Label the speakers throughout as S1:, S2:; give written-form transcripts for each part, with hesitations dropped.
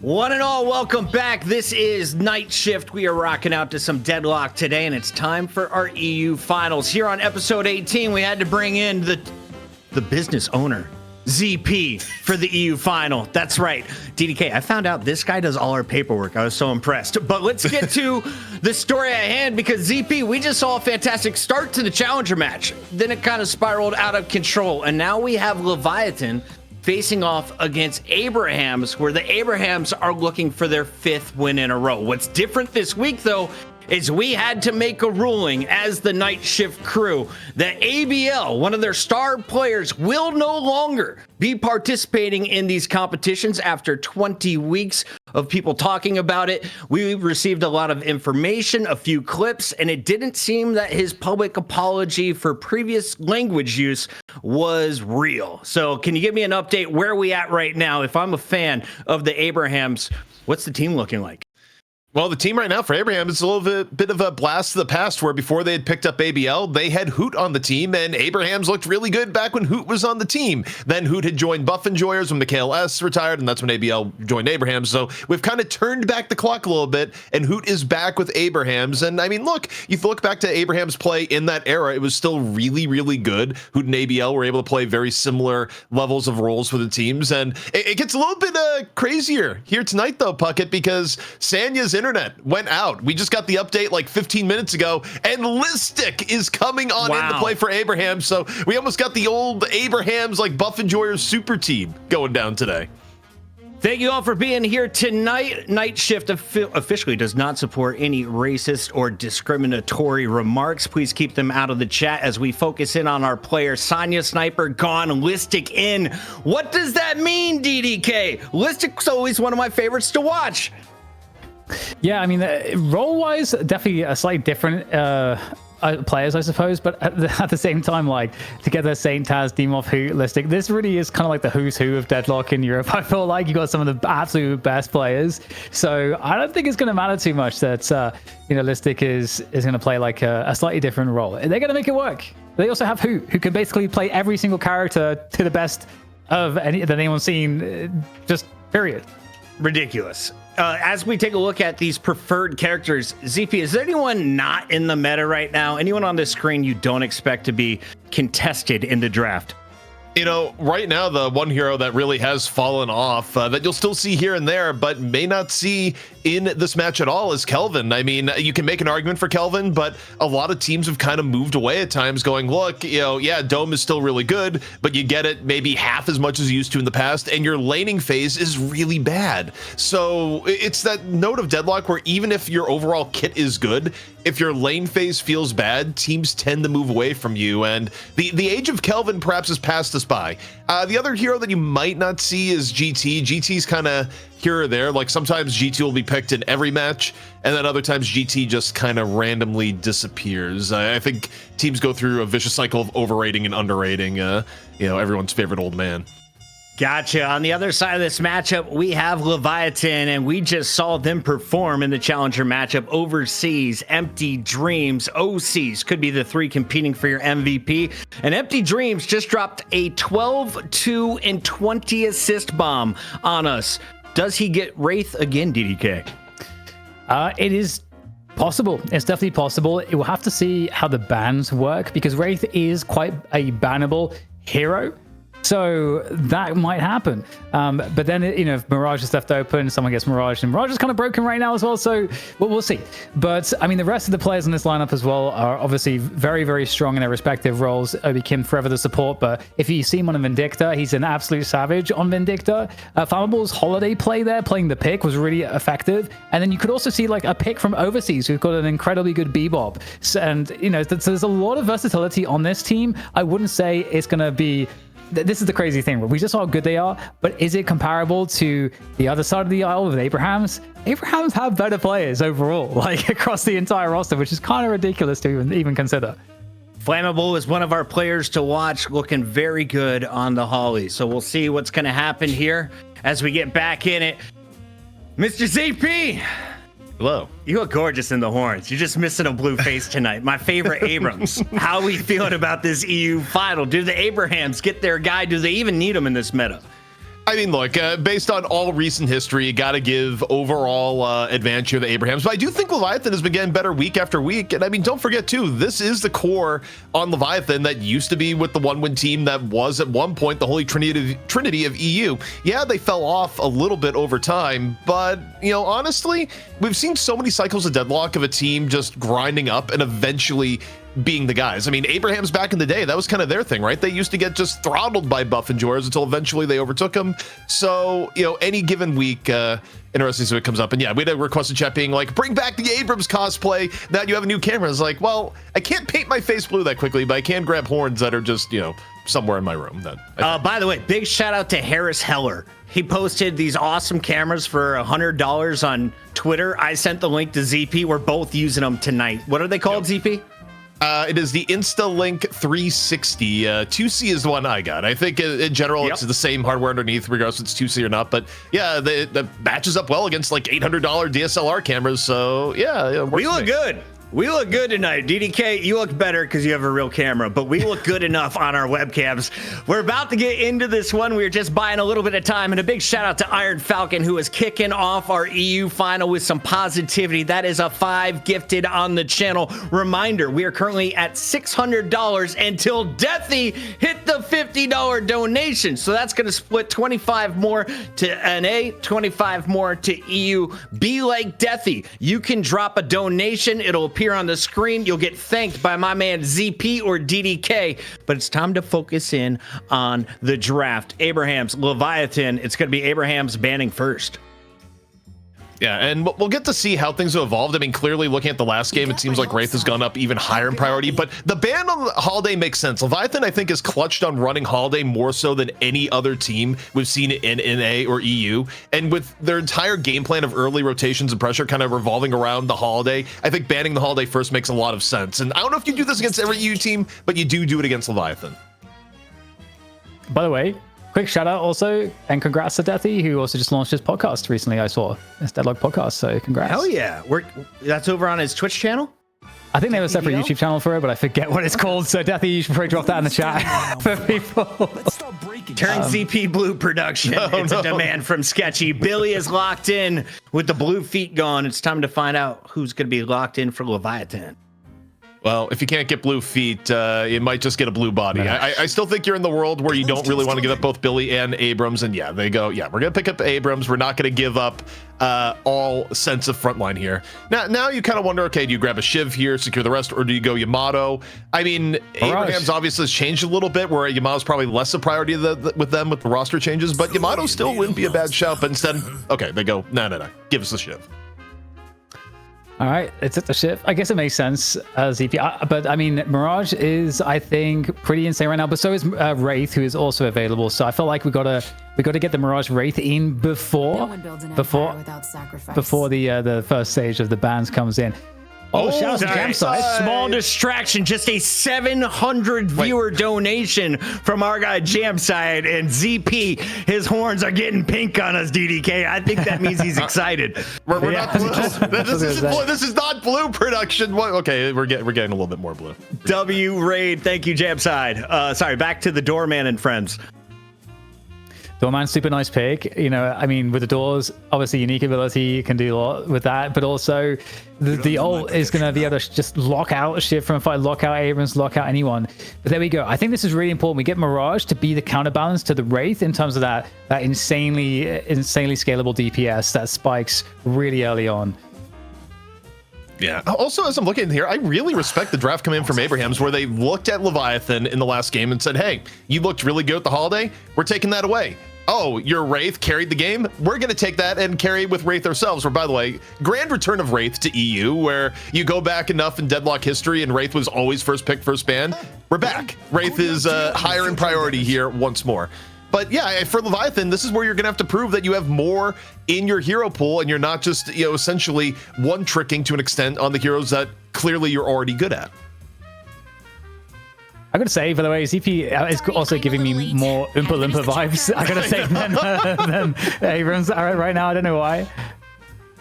S1: One and all, welcome back. This is Night Shift. We are rocking out to some Deadlock today, and it's time for our EU finals. Here on episode 18, we had to bring in the business owner, ZP, for the EU final. That's right, DDK. I found out this guy does all our paperwork. I was so impressed. But let's get to the story at hand, because ZP, we just saw a fantastic start to the challenger match. Then it kind of spiraled out of control, and now we have Leviathan facing off against Abrahams, where the Abrahams are looking for their 5th win in a row. What's different this week, though, is we had to make a ruling as the Night Shift crew that ABL, one of their star players, will no longer be participating in these competitions after 20 weeks of people talking about it. We received a lot of information, a few clips, and it didn't seem that his public apology for previous language use was real. So can you give me an update where we at right now? If I'm a fan of the Abrahams, what's the team looking like?
S2: Well, the team right now for Abraham is a little bit of a blast to the past, where before they had picked up ABL, they had Hoot on the team, and Abrahams looked really good back when Hoot was on the team. Then Hoot had joined Buff Enjoyers when Mikhail S. retired, and that's when ABL joined Abrahams. So we've kind of turned back the clock a little bit, and Hoot is back with Abrahams. And I mean, look, you look back to Abrahams' play in that era, it was still really, really good. Hoot and ABL were able to play very similar levels of roles for the teams, and it gets a little bit crazier here tonight, though, Puckett, because Sanya's internet went out. We just got the update like 15 minutes ago, and Listic is coming on in to play for Abraham. So we almost got the old Abrahams like Buff Enjoyers super team going down today.
S1: Thank you all for being here tonight. Night Shift officially does not support any racist or discriminatory remarks. Please keep them out of the chat as we focus in on our player. Sanya Sniper gone, Listic in. What does that mean, DDK? Listic's always one of my favorites to watch.
S3: Yeah, I mean, role-wise, definitely a slightly different players, I suppose, but at the same time, like, together, Saint Taz, Demoff, Hoot, Listic, this really is kind of like the who's who of Deadlock in Europe. I feel like you got some of the absolute best players, so I don't think it's going to matter too much that Listic is going to play like a slightly different role. They're going to make it work. They also have Hoot, who can basically play every single character to the best of that anyone's seen, just period.
S1: Ridiculous. As we take a look at these preferred characters, ZP, is there anyone not in the meta right now? Anyone on this screen you don't expect to be contested in the draft?
S2: You know, right now, the one hero that really has fallen off, that you'll still see here and there, but may not see in this match at all, is Kelvin. I mean, you can make an argument for Kelvin, but a lot of teams have kind of moved away at times, going, look, yeah, Dome is still really good, but you get it maybe half as much as you used to in the past, and your laning phase is really bad. So it's that note of Deadlock where even if your overall kit is good, if your lane phase feels bad, teams tend to move away from you, and the age of Kelvin perhaps has passed us by. The other hero that you might not see is GT. GT's kind of here or there. Like, sometimes GT will be picked in every match, and then other times GT just kind of randomly disappears. I think teams go through a vicious cycle of overrating and underrating, everyone's favorite old man.
S1: Gotcha. On the other side of this matchup, we have Leviathan, and we just saw them perform in the challenger matchup overseas. Empty Dreams, OCs could be the 3 competing for your MVP. And Empty Dreams just dropped a 12, 2, and 20 assist bomb on us. Does he get Wraith again, DDK?
S3: It is possible. It's definitely possible. It will have to see how the bans work, because Wraith is quite a bannable hero. So that might happen. But then, if Mirage is left open, someone gets Mirage, and Mirage is kind of broken right now as well. So we'll see. But I mean, the rest of the players in this lineup as well are obviously very, very strong in their respective roles. Obi Kim forever the support, but if you see him on Vindicta, he's an absolute savage on Vindicta. Flammable's holiday play there, playing the pick, was really effective. And then you could also see like a pick from overseas who've got an incredibly good bebop. And there's a lot of versatility on this team. I wouldn't say it's going to be. This is the crazy thing. We just saw how good they are, but is it comparable to the other side of the aisle with Abrahams? Abrahams have better players overall, like across the entire roster, which is kind of ridiculous to even consider.
S1: Flammable is one of our players to watch, looking very good on the Holly. So we'll see what's going to happen here as we get back in it. Mr. ZP!
S2: Hello.
S1: You look gorgeous in the horns. You're just missing a blue face tonight. My favorite Abrams. How are we feeling about this EU final? Do the Abrahams get their guy? Do they even need him in this meta?
S2: I mean, look, based on all recent history, you got to give overall advantage here to Abrahams. But I do think Leviathan has been getting better week after week. And I mean, don't forget, too, this is the core on Leviathan that used to be with the one-win team that was at one point the holy trinity of EU. Yeah, they fell off a little bit over time. But, you know, honestly, we've seen so many cycles of Deadlock of a team just grinding up and eventually being the guys. I mean, Abraham's back in the day, that was kind of their thing, right? They used to get just throttled by buff enjoyers until eventually they overtook them. So, you know, any given week, interesting so it comes up. And yeah, we had a requested chat being like, bring back the Abrams cosplay. Now you have a new camera. It's like, well, I can't paint my face blue that quickly, but I can grab horns that are just, you know, somewhere in my room.
S1: By the way, big shout out to Harris Heller. He posted these awesome cameras for $100 on Twitter. I sent the link to ZP. We're both using them tonight. What are they called, ZP?
S2: It is the InstaLink 360. 2C is the one I got. I think in general, it's the same hardware underneath, regardless if it's 2C or not. But yeah, that matches up well against like $800 DSLR cameras. So yeah,
S1: we look good. We look good tonight. DDK, you look better because you have a real camera, but we look good enough on our webcams. We're about to get into this one. We were just buying a little bit of time, and a big shout out to Iron Falcon, who is kicking off our EU final with some positivity. That is a 5 gifted on the channel. Reminder, we are currently at $600 until Deathy hit the $50 donation. So that's going to split 25 more to NA, 25 more to EU. Be like Deathy. You can drop a donation. It'll appear on the screen. You'll get thanked by my man ZP or DDK, but it's time to focus in on the draft. Abrahams, Leviathan. It's going to be Abrahams banning first.
S2: Yeah, and we'll get to see how things have evolved. I mean, clearly looking at the last game, it seems like Wraith has gone up even higher in priority, but the ban on Holiday makes sense. Leviathan, I think, is clutched on running Holiday more so than any other team we've seen in NA or EU, and with their entire game plan of early rotations and pressure kind of revolving around the Holiday, I think banning the Holiday first makes a lot of sense. And I don't know if you do this against every EU team, but you do it against Leviathan.
S3: By the way, quick shout out also, and congrats to Deathy, who also just launched his podcast recently. I saw his Deadlock podcast, so congrats.
S1: Hell yeah. That's over on his Twitch channel?
S3: I think they have a separate YouTube channel for it, but I forget what it's called. So Deathy, you should probably drop that in the chat for people.
S1: Turn ZP Blue production. It's a demand from Sketchy. Billy is locked in with the blue feet gone. It's time to find out who's going to be locked in for Leviathan.
S2: Well, if you can't get blue feet, you might just get a blue body. I still think you're in the world where you don't really want to give up both Billy and Abrams. And yeah, they go, yeah, we're going to pick up Abrams. We're not going to give up all sense of frontline here. Now you kind of wonder, okay, do you grab a Shiv here, secure the rest, or do you go Yamato? I mean, Abrams obviously has changed a little bit, where Yamato's probably less a priority with them with the roster changes, but Yamato still wouldn't be a bad shout. But instead, okay, they go, no, give us the Shiv.
S3: All right, it's at the ship. I guess it makes sense, ZP. But I mean, Mirage is, I think, pretty insane right now. But so is Wraith, who is also available. So I feel like we gotta get the Mirage Wraith in before the first stage of the bans comes in. Oh, shout out to Jamside.
S1: Small distraction, just a 700 viewer donation from our guy Jamside, and ZP. His horns are getting pink on us, DDK. I think that means he's excited.
S2: We're not blue. This is not blue production. Okay, we're getting a little bit more blue.
S1: W Raid, thank you, Jamside. Sorry, back to the Doorman and friends.
S3: Doorman, super nice pick. You know, I mean, with the doors, obviously unique ability, can do a lot with that, but also the ult is going to be able to just lock out shit from a fight, lock out Abrams, lock out anyone. But there we go. I think this is really important. We get Mirage to be the counterbalance to the Wraith in terms of that insanely scalable DPS that spikes really early on.
S2: Yeah. Also, as I'm looking here, I really respect the draft coming in from Abrahams, where they looked at Leviathan in the last game and said, hey, you looked really good at the Holiday. We're taking that away. Oh, your Wraith carried the game? We're going to take that and carry with Wraith ourselves. Where, by the way, grand return of Wraith to EU, where you go back enough in Deadlock history and Wraith was always first pick, first ban. We're back. Wraith is higher in priority here once more. But yeah, for Leviathan, this is where you're going to have to prove that you have more in your hero pool and you're not just, essentially one-tricking to an extent on the heroes that clearly you're already good at.
S3: I gotta say, by the way, ZP is also giving me more Oompa Loompa vibes, I gotta say, than Abrams right now. I don't know why.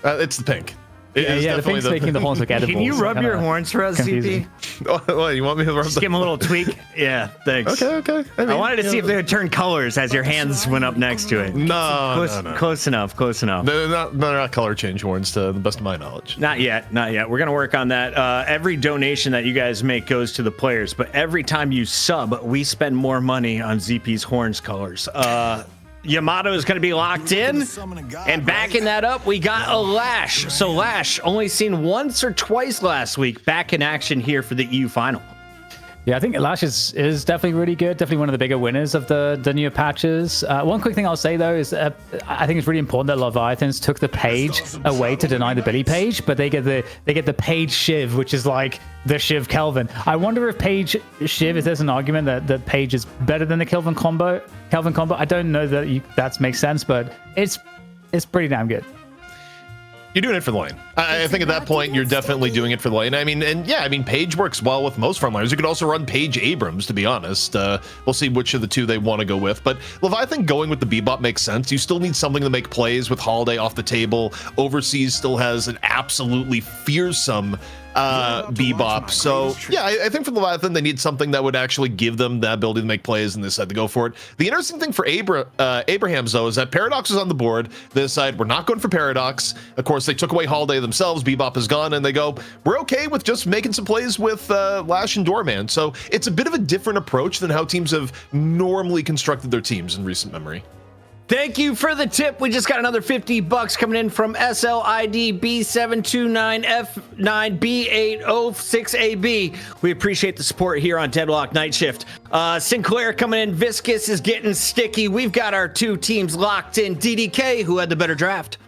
S2: It's the pink.
S3: The thing's making the horns look edible.
S1: Can you rub your horns for us,
S3: confusing.
S1: CP?
S2: What, you want me to rub
S1: Just give them a little tweak? Yeah, thanks.
S2: Okay.
S1: I wanted to see if they would turn colors as your hands went up next to it.
S2: No.
S1: Close enough.
S2: They're not color change horns to the best of my knowledge.
S1: Not yet. We're going to work on that. Every donation that you guys make goes to the players, but every time you sub, we spend more money on ZP's horns colors. Yamato is going to be locked in, and backing that up, we got a Lash. So Lash, only seen once or twice last week, back in action here for the EU final.
S3: Yeah, I think Lash is definitely really good. Definitely one of the bigger winners of the newer patches. One quick thing I'll say though is I think it's really important that Leviathans took the page away to deny the Billy page, but they get the page Shiv, which is like the Shiv Kelvin. I wonder if page Shiv, if there's an argument that page is better than the Kelvin combo. I don't know that that makes sense, but it's pretty damn good.
S2: You're doing it for the lane. I think at that point, you're definitely doing it for the lane. I mean, Page works well with most frontliners. You could also run Page Abrams, to be honest. We'll see which of the two they want to go with. But Leviathan going with the Bebop makes sense. You still need something to make plays with Holiday off the table. Overseas still has an absolutely fearsome Bebop. So yeah, I think for Leviathan, they need something that would actually give them the ability to make plays, and they decided to go for it. The interesting thing for Abrahams, though, is that Paradox is on the board. They decide we're not going for Paradox. Of course, they took away Holiday themselves. Bebop is gone, and they go, we're okay with just making some plays with Lash and Doorman. So it's a bit of a different approach than how teams have normally constructed their teams in recent memory.
S1: Thank you for the tip. We just got another $50 coming in from SLID B729F9B806AB. We appreciate the support here on Deadlock Night Shift. Sinclair coming in. Viscous is getting sticky. We've got our two teams locked in. DDK, who had the better draft?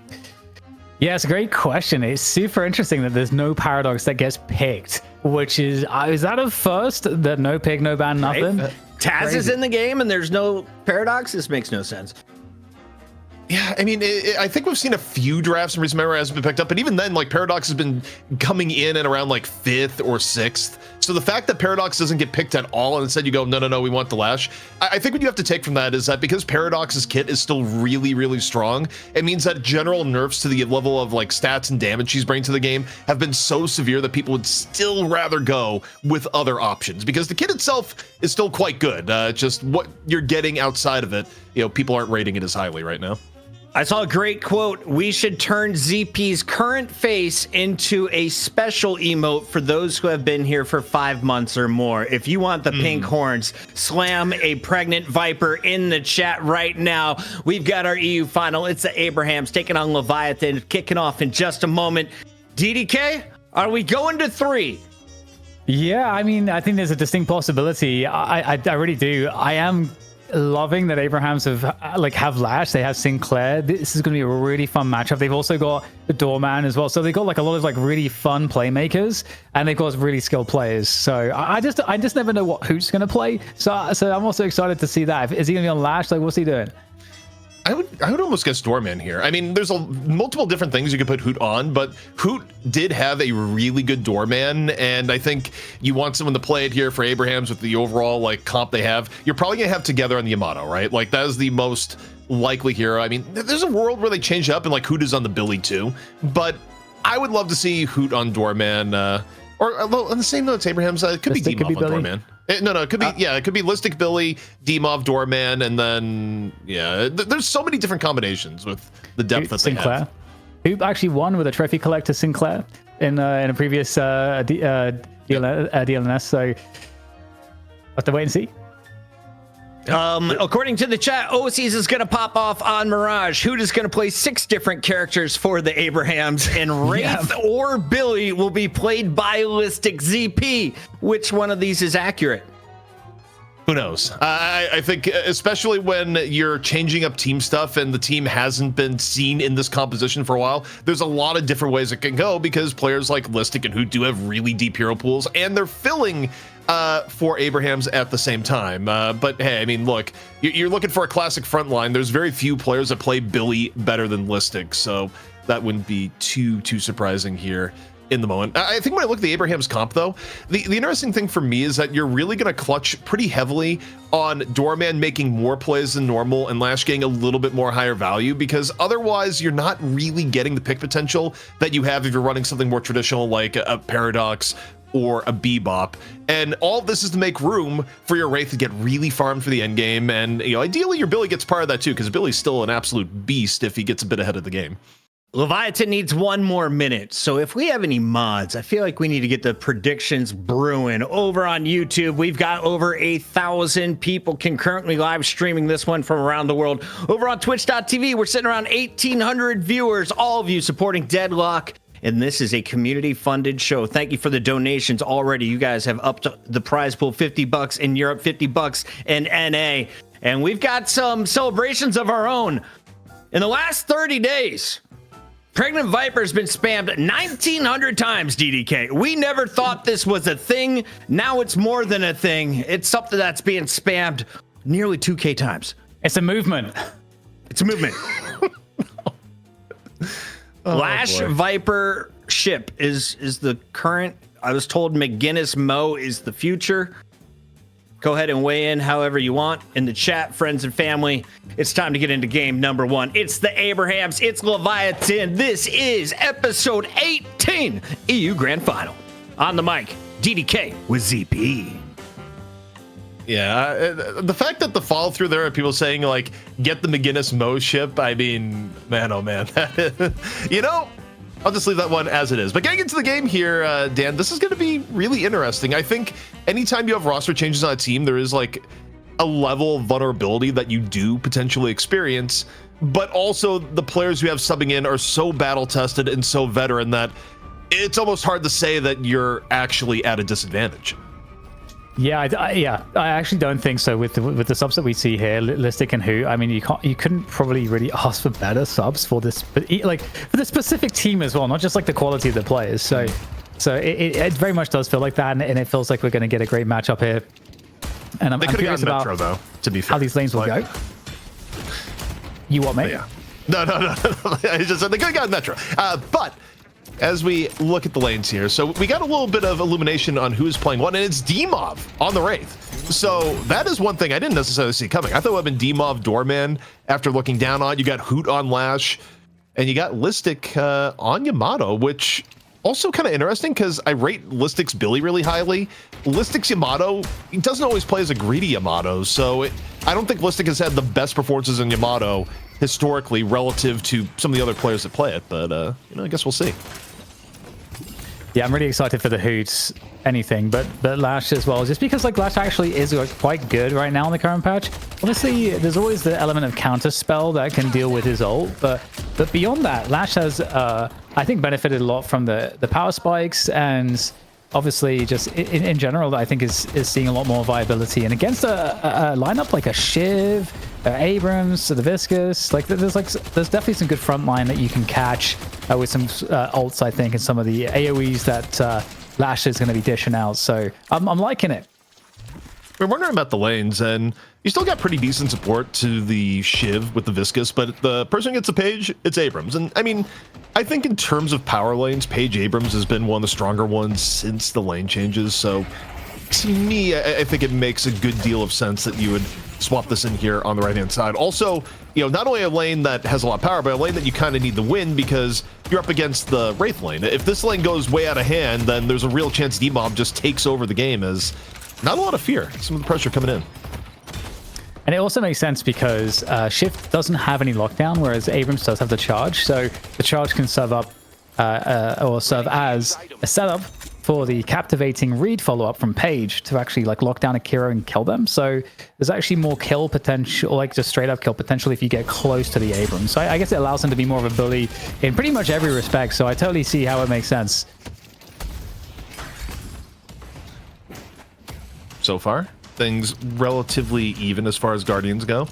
S3: Yeah, it's a great question. It's super interesting that there's no Paradox that gets picked, which is that a first? That no pick, no ban, nothing?
S1: Right. Taz is in the game and there's no Paradox? This makes no sense.
S2: Yeah, I mean, I think we've seen a few drafts in recent memory has been picked up, but even then, like, Paradox has been coming in at around like 5th or 6th. So the fact that Paradox doesn't get picked at all, and instead you go, no, we want the Lash. I think what you have to take from that is that because Paradox's kit is still really, really strong, it means that general nerfs to the level of like stats and damage she's bringing to the game have been so severe that people would still rather go with other options because the kit itself is still quite good. Just what you're getting outside of it, people aren't rating it as highly right now.
S1: I saw a great quote. We should turn ZP's current face into a special emote for those who have been here for 5 months or more. If you want the pink horns, slam a pregnant viper in the chat right now. We've got our EU final. It's the Abrahams taking on Leviathan, kicking off in just a moment. DDK, are we going to 3?
S3: Yeah, I mean, I think there's a distinct possibility. I really do. I am loving that Abrahams have Lash. They have Sinclair. This is going to be a really fun matchup. They've also got the Doorman as well, so they've got like a lot of like really fun playmakers, and they've got really skilled players. So I just never know what Hoot's going to play. So I'm also excited to see that. Is he going to be on Lash? Like, what's he doing?
S2: I would almost guess Doorman here. I mean, there's multiple different things you could put Hoot on, but Hoot did have a really good Doorman, and I think you want someone to play it here for Abrahams with the overall like comp they have. You're probably gonna have Together on the Yamato, right? Like that is the most likely hero. I mean, there's a world where they change up and like Hoot is on the Billy too, but I would love to see Hoot on Doorman, or on the same note, Abrahams. It could be Demoff on Doorman. No, it could be it could be Listic Billy, Demov, Doorman, and then there's so many different combinations with the depth that Sinclair. They have.
S3: Who actually won with a trophy collector Sinclair in a previous DLNS, so we'll have to wait and see.
S1: According to the chat, Osis is going to pop off on Mirage. Hoot is going to play 6 different characters for the Abrahams, and Wraith or Billy will be played by Listic ZP. Which one of these is accurate?
S2: Who knows? I think especially when you're changing up team stuff and the team hasn't been seen in this composition for a while, there's a lot of different ways it can go because players like Listic and Hoot do have really deep hero pools, and they're filling for Abrahams at the same time. But hey, I mean, look, you're looking for a classic frontline. There's very few players that play Billy better than Listic, so that wouldn't be too surprising here. in the moment. I think when I look at the Abraham's comp, though, the interesting thing for me is that you're really going to clutch pretty heavily on Doorman making more plays than normal and Lash getting a little bit more higher value, because otherwise you're not really getting the pick potential that you have if you're running something more traditional like a Paradox or a Bebop. And all this is to make room for your Wraith to get really farmed for the end game. And, you know, ideally your Billy gets part of that too, because Billy's still an absolute beast if he gets a bit ahead of the game.
S1: Leviathan needs 1 more minute, so if we have any mods, I feel like we need to get the predictions brewing over on YouTube. We've got over 1,000 people concurrently live streaming this one from around the world. Over on twitch.tv, we're sitting around 1,800 viewers, all of you supporting Deadlock, and this is a community-funded show. Thank you for the donations already. You guys have upped the prize pool, $50 in Europe, $50 in NA, and we've got some celebrations of our own. In the last 30 days, Pregnant Viper's been spammed 1,900 times, DDK. We never thought this was a thing. Now it's more than a thing. It's something that's being spammed nearly 2K times.
S3: It's a movement.
S1: It's a movement. Lash
S2: boy.
S1: Viper ship is the current. I was told McGinnis Mo is the future. Go ahead and weigh in however you want in the chat, friends and family. It's time to get into game number 1. It's the Abrahams. It's Leviathan. This is episode 18, EU Grand Final. On the mic, DDK with ZP.
S2: Yeah, the fact that the follow through there are people saying like, get the McGinnis Mo ship. I mean, man, oh man. You know, I'll just leave that one as it is. But getting into the game here, Dan, this is going to be really interesting. I think anytime you have roster changes on a team, there is like a level of vulnerability that you do potentially experience. But also the players you have subbing in are so battle tested and so veteran that it's almost hard to say that you're actually at a disadvantage.
S3: Yeah, I actually don't think so. With the subs that we see here, Listic and Who, I mean, you couldn't probably really ask for better subs for this, but like for the specific team as well, not just like the quality of the players. So it very much does feel like that, and it feels like we're going to get a great matchup here. And I'm curious about
S2: Metro, though, to be fair.
S3: how these lanes will go. You what, mate?
S2: Yeah. No. I just said they could have gotten Metro, but. As we look at the lanes here, so we got a little bit of illumination on who's playing what, and it's Demov on the Wraith. So that is one thing I didn't necessarily see coming. I thought it would have been Demov Doorman after looking down on. You got Hoot on Lash, and you got Listic on Yamato, which also kind of interesting because I rate Listic's Billy really highly. Listic's Yamato, he doesn't always play as a greedy Yamato, so I don't think Listic has had the best performances in Yamato historically relative to some of the other players that play it, but you know, I guess we'll see.
S3: Yeah, I'm really excited for the Hoots anything, but Lash as well, just because like Lash actually is quite good right now in the current patch. Obviously, there's always the element of counter spell that can deal with his ult, but beyond that, Lash has I think benefited a lot from the power spikes, and obviously just in general, I think is seeing a lot more viability. And against a lineup like a Shiv, Abrams, the Viscous, like there's definitely some good front line that you can catch with some ults, I think, and some of the AoEs that Lash is going to be dishing out. So I'm liking it.
S2: We're wondering about the lanes, and you still got pretty decent support to the Shiv with the Viscous, but the person who gets the Page, it's Abrams. And I mean, I think in terms of power lanes, Page Abrams has been one of the stronger ones since the lane changes. So to me, I think it makes a good deal of sense that you would swap this in here on the right-hand side. Also, you know, not only a lane that has a lot of power, but a lane that you kind of need to win because you're up against the Wraith lane. If this lane goes way out of hand, then there's a real chance D-Mob just takes over the game, as not a lot of fear. Some of the pressure coming in.
S3: And it also makes sense because Shift doesn't have any lockdown, whereas Abrams does have the charge. So the charge can serve up or serve as a setup for the captivating read follow-up from Page to actually like lock down a hero and kill them. So there's actually more kill potential, like just straight up kill potential if you get close to the Abrams. So I guess it allows him to be more of a bully in pretty much every respect. So I totally see how it makes sense.
S2: So far, things relatively even as far as Guardians go.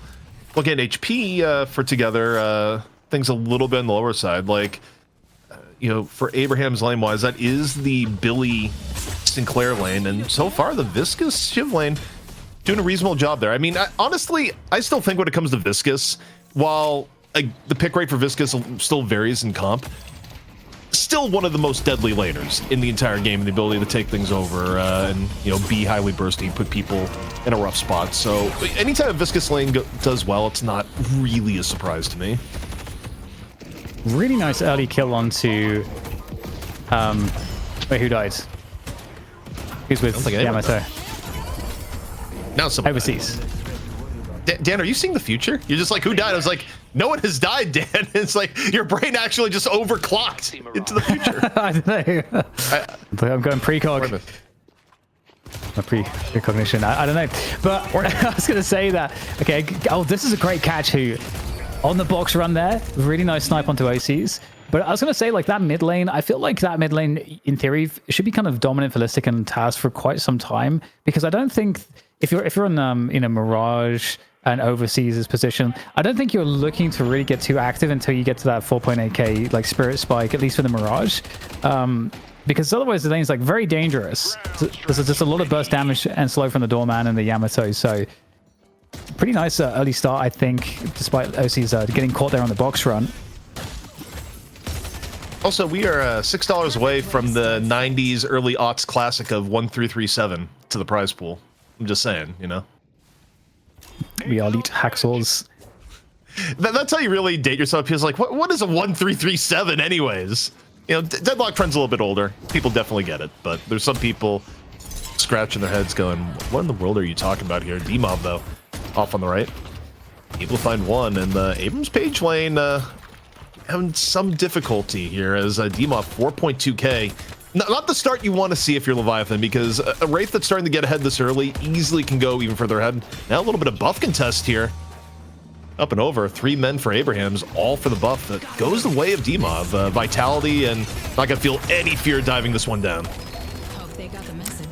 S2: Look at HP for Together, things a little bit on the lower side. Like, you know, for Abraham's lane wise, that is the Billy Sinclair lane, and so far the Viscous Shiv lane doing a reasonable job there. I mean, honestly, I still think when it comes to Viscous, while the pick rate for Viscous still varies in comp, still one of the most deadly laners in the entire game, the ability to take things over and, you know, be highly bursty, put people in a rough spot. So anytime a viscous lane does well, it's not really a surprise to me.
S3: Really nice early kill onto... wait, who died? Who's with Yamato?
S2: Now someone
S3: overseas.
S2: Dan, are you seeing the future? You're just like, who died? I was like, no one has died, Dan. It's like your brain actually just overclocked into the future.
S3: I don't know. I'm going precog. Precognition. I don't know. But I was going to say that. Okay. Oh, this is a great catch. Who on the box run there? Really nice snipe onto OCs. But I was going to say, like, that mid lane, I feel like that mid lane, in theory, should be kind of dominant for Listic and Taz for quite some time. Because I don't think, if you're in, you know, Mirage and Overseas' position, I don't think you're looking to really get too active until you get to that 4.8k, like, Spirit Spike, at least for the Mirage. Because otherwise the lane's, like, very dangerous. There's just a lot of burst damage and slow from the Doorman and the Yamato, so... Pretty nice early start, I think, despite OCs getting caught there on the box run.
S2: Also, we are $6 away from the 90s early aughts classic of 1337 to the prize pool. I'm just saying, you know.
S3: We all eat hacksaws.
S2: That's how you really date yourself. Because like, what is a 1337 anyways? You know, Deadlock friend's a little bit older. People definitely get it, but there's some people scratching their heads going, what in the world are you talking about here? D-Mob, though, off on the right. Able to find one, and the Abrams Page lane having some difficulty here as D-Mob 4.2k. Not the start you want to see if you're Leviathan, because a Wraith that's starting to get ahead this early easily can go even further ahead. Now a little bit of buff contest here. Up and over, 3 men for Abrahams, all for the buff that goes the way of D-Mob. Vitality, and not going to feel any fear diving this one down.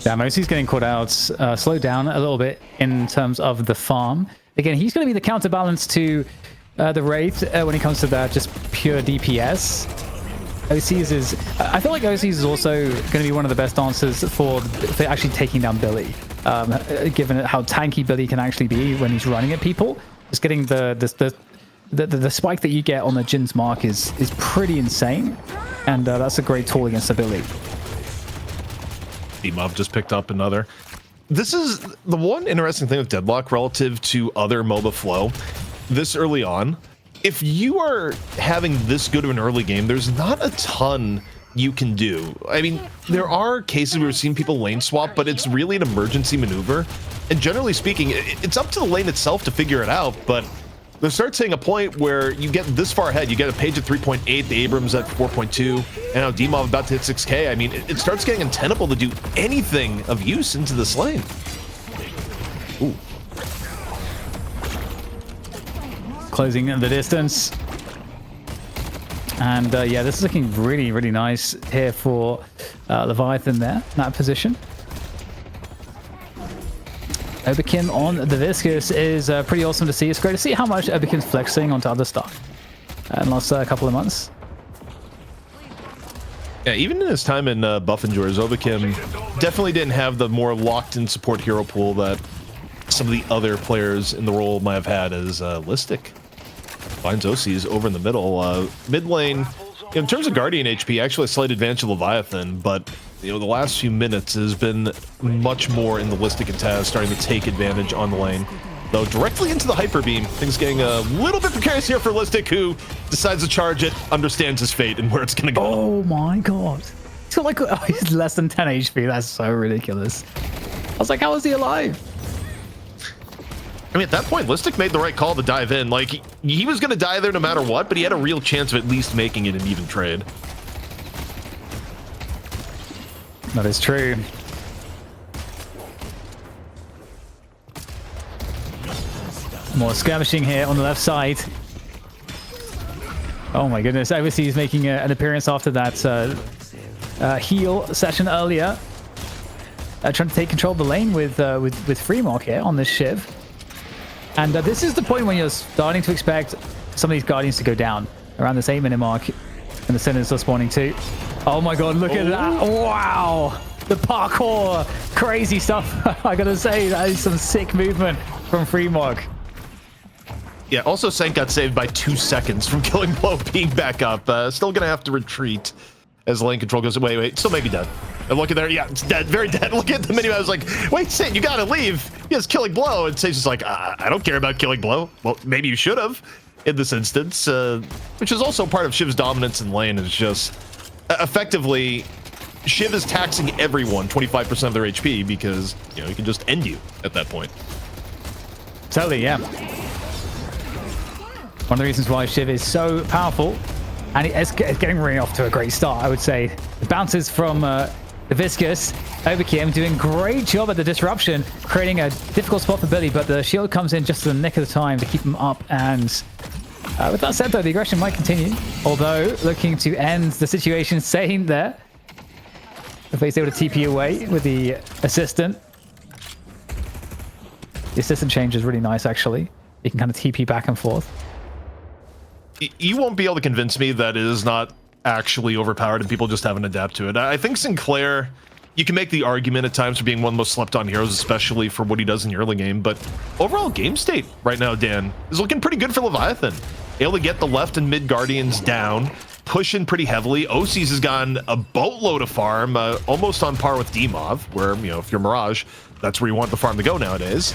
S3: Yeah, Mosey's getting caught out, slowed down a little bit in terms of the farm. Again, he's going to be the counterbalance to the Wraith when it comes to that just pure DPS. OCs is... I feel like OCs is also going to be one of the best answers for actually taking down Billy. Given how tanky Billy can actually be when he's running at people. Just getting the spike that you get on the Jin's mark is pretty insane. And that's a great tool against the Billy.
S2: D-Mob just picked up another. This is the one interesting thing with Deadlock relative to other MOBA flow. This early on, if you are having this good of an early game, there's not a ton you can do. I mean, there are cases where we've seen people lane swap, but it's really an emergency maneuver. And generally speaking, it's up to the lane itself to figure it out, but there starts hitting a point where you get this far ahead. You get a Page at 3.8, the Abrams at 4.2, and now D-Mob about to hit 6k. I mean, it starts getting untenable to do anything of use into this lane. Ooh.
S3: Closing the distance. And yeah, this is looking really, really nice here for Leviathan there, in that position. Oberkin on the Viscous is pretty awesome to see. It's great to see how much Oberkin's flexing onto other stuff in the last couple of months.
S2: Yeah, even in his time in Buff and Joyers, Oberkin definitely didn't have the more locked-in support hero pool that some of the other players in the role might have had as Listic. Finds OCs over in the middle. Mid lane, in terms of Guardian HP, actually a slight advantage of Leviathan, but you know, the last few minutes has been much more in the Listic and Taz starting to take advantage on the lane. Though directly into the Hyper Beam, things getting a little bit precarious here for Listic, who decides to charge it, understands his fate and where it's going to go.
S3: Oh my god. He's got like, oh, he's less than 10 HP. That's so ridiculous. I was like, how is he alive?
S2: I mean, at that point, Listic made the right call to dive in. Like, he was going to die there no matter what, but he had a real chance of at least making it an even trade.
S3: That is true. More skirmishing here on the left side. Oh my goodness, Overseas making an appearance after that heal session earlier. Trying to take control of the lane with Freemark here on this Shiv. And this is the point when you're starting to expect some of these Guardians to go down around this 8-minute mark. And the Sinners are spawning too. Oh my god, look at that. Wow. The parkour. Crazy stuff. I gotta say, that is some sick movement from Freemark.
S2: Yeah, also Sank got saved by 2 seconds from Killing Blow being back up. Still gonna have to retreat. as lane control goes, wait, still maybe dead. And look at there, yeah, it's dead, very dead. Look at the menu. I was like, wait, Saint, you gotta leave. He has killing blow. And Saint's just like, I don't care about killing blow. Well, maybe you should have in this instance, which is also part of Shiv's dominance in lane, is just effectively Shiv is taxing everyone 25% of their HP because, you know, he can just end you at that point.
S3: Totally, yeah. One of the reasons why Shiv is so powerful, and it's getting really off to a great start, I would say. The bounces from the Viscous, Overkim doing great job at the disruption, creating a difficult spot for Billy, but the shield comes in just in the nick of the time to keep him up. And with that said, though, the aggression might continue, although looking to end the situation. Sane there. If he's able to TP away with the assistant. The assistant change is really nice, actually. You can kind of TP back and forth.
S2: You won't be able to convince me that it is not actually overpowered and people just haven't adapted to it. I think Sinclair, you can make the argument at times for being one of the most slept on heroes, especially for what he does in the early game, but overall game state right now, Dan, is looking pretty good for Leviathan. Able to get the left and mid Guardians down, pushing pretty heavily. OCs has gotten a boatload of farm, almost on par with Demov, where, you know, if you're Mirage, that's where you want the farm to go nowadays.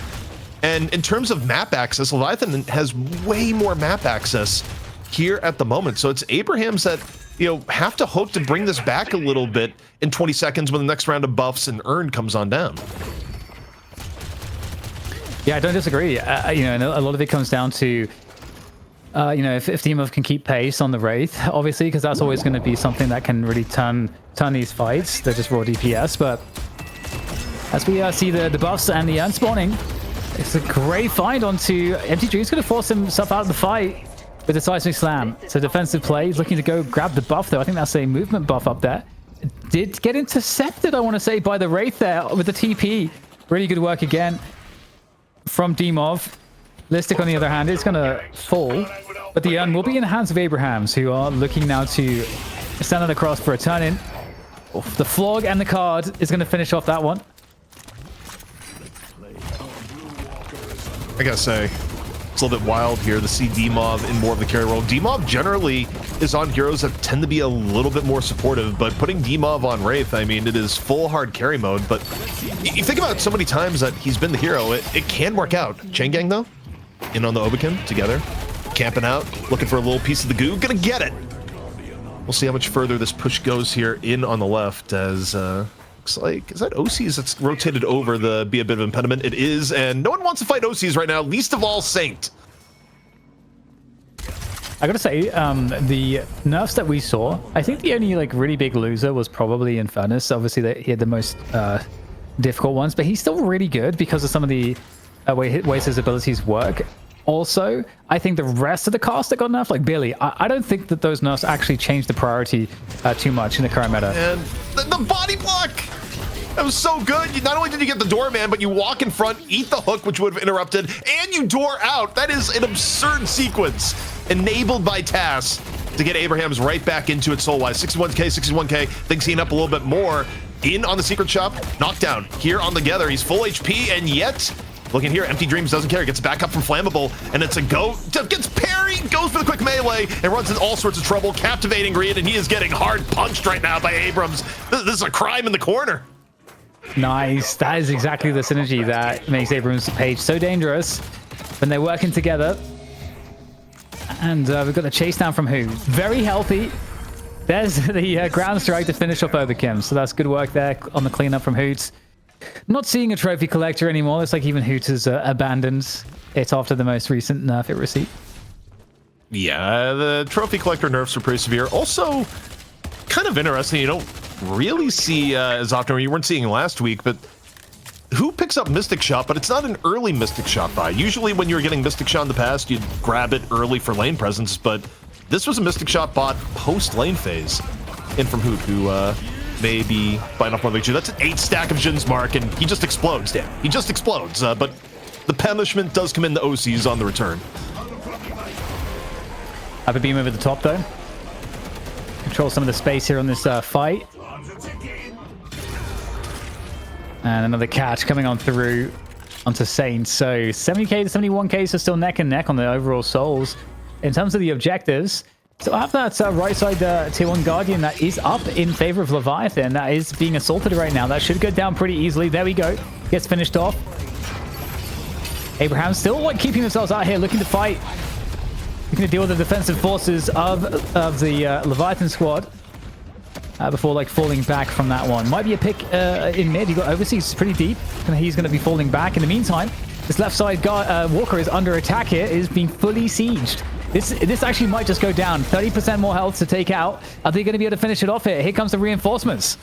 S2: And in terms of map access, Leviathan has way more map access here at the moment. So it's Abrahams that, you know, have to hope to bring this back a little bit in 20 seconds when the next round of buffs and earn comes on down.
S3: Yeah, I don't disagree. You know, and a lot of it comes down to, you know, if Demov can keep pace on the Wraith, obviously, because that's always going to be something that can really turn these fights. They're just raw DPS, but as we see the buffs and the unspawning, it's a great find onto Empty Dream's going to force himself out of the fight with a seismic slam. So defensive play. He's looking to go grab the buff, though. I think that's a movement buff up there. Did get intercepted, I want to say, by the Wraith there with the TP. Really good work again from Demov. Listic, on the other hand, is going to fall. But the urn will be in the hands of Abrahams, who are looking now to stand on the cross for a turn-in. The Flog and the card is going to finish off that one.
S2: I gotta say, it's a little bit wild here to see Demov in more of the carry role. Demov generally is on heroes that tend to be a little bit more supportive, but putting Demov on Wraith, I mean, it is full hard carry mode, but you think about so many times that he's been the hero, it can work out. Chain Gang, though, in on the Obikin together, camping out, looking for a little piece of the goo, gonna get it. We'll see how much further this push goes here in on the left as, looks like, is that OCs that's rotated over the be a bit of impediment? It is, and no one wants to fight OCs right now, least of all Saint.
S3: I gotta say, the nerfs that we saw, I think the only like really big loser was probably Infernus. Obviously, he had the most difficult ones, but he's still really good because of some of the ways his abilities work. Also, I think the rest of the cast that got nerfed, like Billy, I don't think that those nerfs actually changed the priority too much in the current meta.
S2: And the body block! That was so good. Not only did you get the doorman, but you walk in front, eat the hook, which would have interrupted, and you door out. That is an absurd sequence enabled by Tass to get Abrahams right back into it soul-wise. 61k, things heating up a little bit more. In on the secret shop, knockdown here on the Gather. He's full HP, and yet, looking here, Empty Dreams doesn't care. Gets back up from Flammable, and it's a go. Gets parried, goes for the quick melee, and runs into all sorts of trouble. Captivating Reed, and he is getting hard punched right now by Abrams. This is a crime in the corner.
S3: Nice. That is exactly the synergy that makes Abrams Page so dangerous when they're working together. And we've got the chase down from Who. Very healthy. There's the ground strike to finish off Overkim. So that's good work there on the cleanup from Hoot. Not seeing a trophy collector anymore. It's like even Hoot has abandoned it after the most recent nerf it received.
S2: Yeah, the trophy collector nerfs are pretty severe. Also, kind of interesting. You don't really see as often, or you weren't seeing last week, but Who picks up Mystic Shot, but it's not an early Mystic Shot buy. Usually when you were getting Mystic Shot in the past, you'd grab it early for lane presence, but this was a Mystic Shot bought post-lane phase in from Hoot, who may be buying up one of the two. That's an 8 stack of Jin's Mark, and he just explodes, Dan. He just explodes, but the punishment does come in the OCs on the return.
S3: Have a beam over the top, though. Control some of the space here on this fight. And another catch coming on through onto Saints. So 70k to 71k, so still neck and neck on the overall souls. In terms of the objectives, So I have that right side tier 1 Guardian that is up in favor of Leviathan. That is being assaulted right now. That should go down pretty easily. There we go. Gets finished off. Abraham still like keeping themselves out here, looking to fight. Looking to deal with the defensive forces of the Leviathan squad. Before like falling back from that one. Might be a pick in mid. You got Overseas pretty deep. And he's going to be falling back. In the meantime, this left side Walker is under attack here. Is being fully sieged. This actually might just go down. 30% more health to take out. Are they going to be able to finish it off here? Here comes the reinforcements.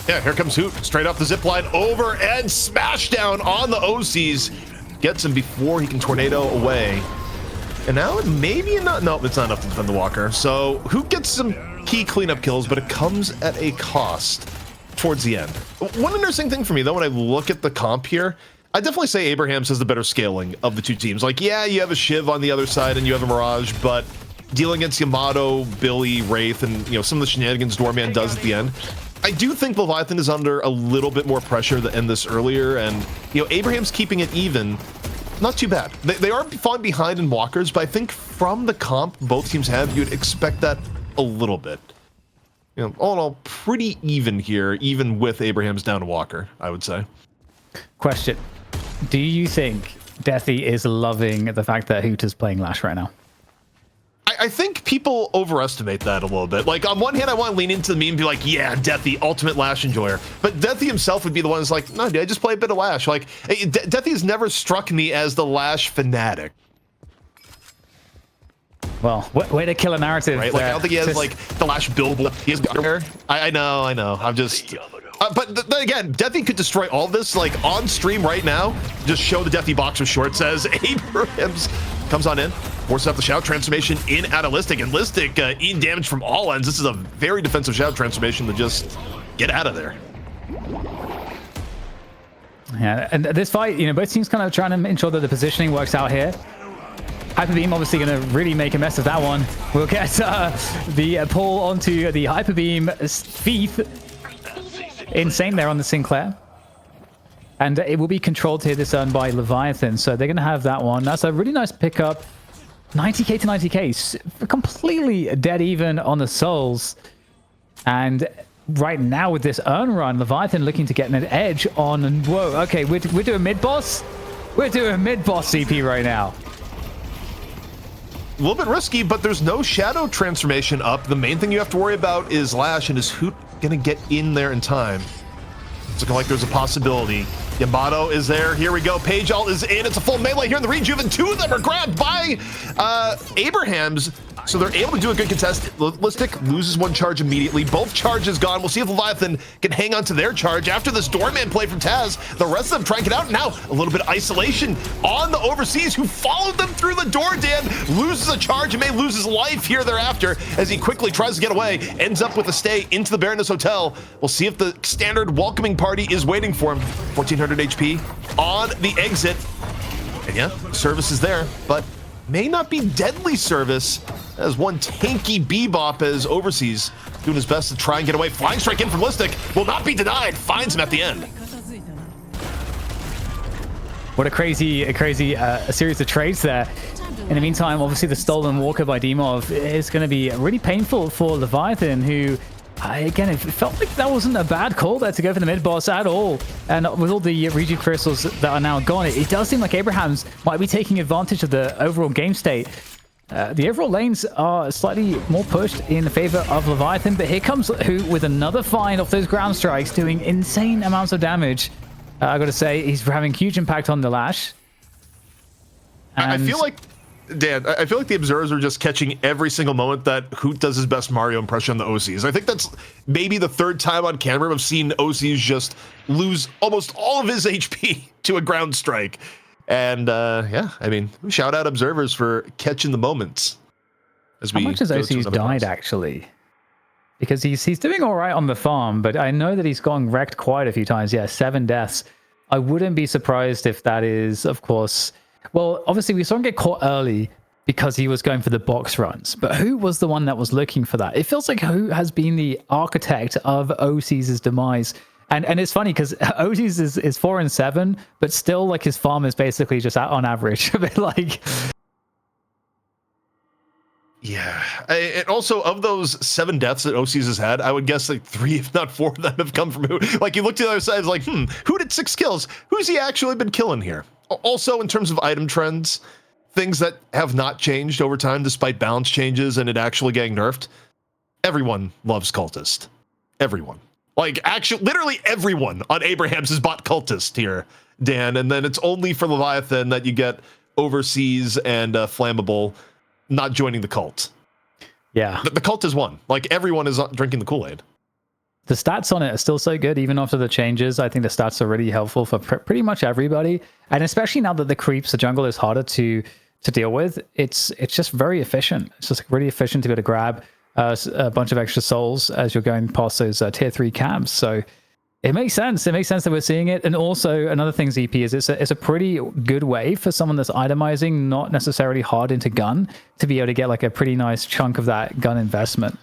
S2: Yeah, here comes Hoot. Straight off the zip line over and smash down on the OCs. Gets him before he can tornado away. And now maybe not. No, it's not enough to defend the Walker. So Hoot gets some key cleanup kills, but it comes at a cost towards the end. One interesting thing for me, though, when I look at the comp here, I definitely say Abrahams has the better scaling of the two teams. Like, yeah, you have a Shiv on the other side and you have a Mirage, but dealing against Yamato, Billy, Wraith, and some of the shenanigans Doorman does at the end, I do think Leviathan is under a little bit more pressure to end this earlier, and Abraham's keeping it even. Not too bad. They are falling behind in walkers, but I think from the comp both teams have, you'd expect that a little bit. All in all, pretty even here, even with Abraham's down to walker, I would say.
S3: Question. Do you think Deathy is loving the fact that Hoot is playing Lash right now?
S2: I think people overestimate that a little bit. Like, on one hand, I want to lean into the meme and be like, yeah, Deathy, ultimate Lash enjoyer. But Deathy himself would be the one who's like, no, dude, I just play a bit of Lash. Like, Deathy has never struck me as the Lash fanatic.
S3: Well, way to kill a narrative.
S2: Right? Like, I don't think he has, like, the Lash billboard. He has underwear. I know. I'm just... but then again, Deathy could destroy all this, like, on stream right now. Just show the Deathy boxer short says Abrams comes on in, forces up the shout transformation in out of Listic, and Listic eating damage from all ends. This is a very defensive shout transformation to just get out of there.
S3: Yeah, and this fight, both teams kind of trying to ensure that the positioning works out here. Hyper Beam obviously going to really make a mess of that one. We'll get the pull onto the Hyper Beam Thief. Insane there on the Sinclair. And it will be controlled here this turn by Leviathan. So they're going to have that one. That's a really nice pickup. 90k to 90k. Completely dead even on the souls. And right now with this earn run, Leviathan looking to get an edge on... Whoa, okay, we're doing mid-boss? We're doing mid-boss CP right now.
S2: A little bit risky, but there's no shadow transformation up. The main thing you have to worry about is Lash, and is Hoot gonna get in there in time? It's looking like there's a possibility. Yamato is there. Here we go. Page All is in. It's a full melee here in the rejuve, and two of them are grabbed by Abrahams. So they're able to do a good contest. Listic loses one charge immediately. Both charges gone. We'll see if Leviathan can hang on to their charge after this Doorman play from Taz. The rest of them try and get out. Now a little bit of isolation on the Overseas, who followed them through the door. Dan loses a charge and may lose his life here thereafter as he quickly tries to get away. Ends up with a stay into the Baroness Hotel. We'll see if the standard welcoming party is waiting for him. 1400 HP on the exit. And yeah, service is there, but may not be deadly service, as one tanky Bebop as Overseas doing his best to try and get away. Flying strike in from Listic will not be denied. Finds him at the end.
S3: What a crazy series of trades there. In the meantime, obviously the stolen Walker by Dimov is going to be really painful for Leviathan, who again, it felt like that wasn't a bad call there to go for the mid-boss at all. And with all the Regi crystals that are now gone, it does seem like Abrahams might be taking advantage of the overall game state. The overall lanes are slightly more pushed in favor of Leviathan, but here comes Hoot with another find off those ground strikes, doing insane amounts of damage. I got to say, he's having huge impact on the Lash. And
S2: I feel like, Dan, I feel like the observers are just catching every single moment that Hoot does his best Mario impression on the OCs. I think that's maybe the third time on camera I've seen OCs just lose almost all of his HP to a ground strike. And yeah, I mean, shout out observers for catching the moments.
S3: How much has OCs died, actually? Because he's doing all right on the farm, but I know that he's gone wrecked quite a few times. Yeah, 7 deaths. I wouldn't be surprised if that is, of course... Well, obviously, we saw him get caught early because he was going for the box runs. But who was the one that was looking for that? It feels like who has been the architect of OC's demise. And it's funny because OC's is 4 and 7, but still, like, his farm is basically just out on average. A bit like...
S2: Yeah. And also, of those 7 deaths that OCs has had, I would guess like 3, if not 4 of them have come from who. Like, you look to the other side, it's like, who did 6 kills? Who's he actually been killing here? Also, in terms of item trends, things that have not changed over time despite balance changes and it actually getting nerfed, everyone loves Cultist. Everyone. Like, actually, literally everyone on Abraham's has bought Cultist here, Dan. And then it's only for Leviathan that you get Overseas and Flammable not joining the cult.
S3: Yeah.
S2: The cult is one. Like, everyone is drinking the Kool-Aid.
S3: The stats on it are still so good, even after the changes. I think the stats are really helpful for pretty much everybody. And especially now that the creeps, the jungle is harder to deal with, it's just very efficient. It's just really efficient to be able to grab a bunch of extra souls as you're going past those tier 3 camps. So it makes sense. It makes sense that we're seeing it. And also another thing, ZP, is it's a pretty good way for someone that's itemizing, not necessarily hard into gun, to be able to get like a pretty nice chunk of that gun investment.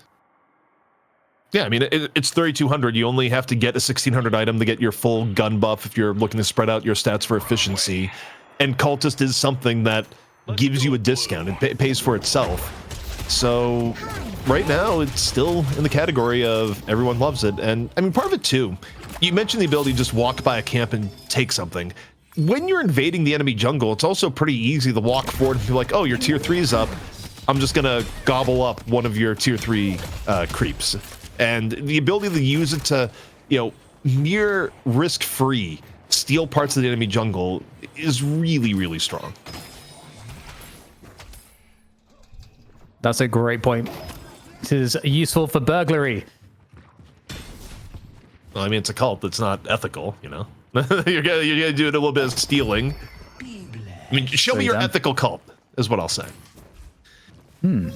S2: Yeah, I mean, it's 3,200. You only have to get a 1,600 item to get your full gun buff if you're looking to spread out your stats for efficiency. And Cultist is something that gives you a discount. It pays for itself. So right now, it's still in the category of everyone loves it. And I mean, part of it too, you mentioned the ability to just walk by a camp and take something. When you're invading the enemy jungle, it's also pretty easy to walk forward and be like, oh, your tier 3 is up. I'm just going to gobble up one of your tier 3 creeps. And the ability to use it to, near risk-free steal parts of the enemy jungle is really, really strong.
S3: That's a great point. This is useful for burglary.
S2: Well, I mean, it's a cult. It's not ethical, you're gonna do a little bit of stealing. I mean, show me your ethical cult, is what I'll say.
S3: Yeah,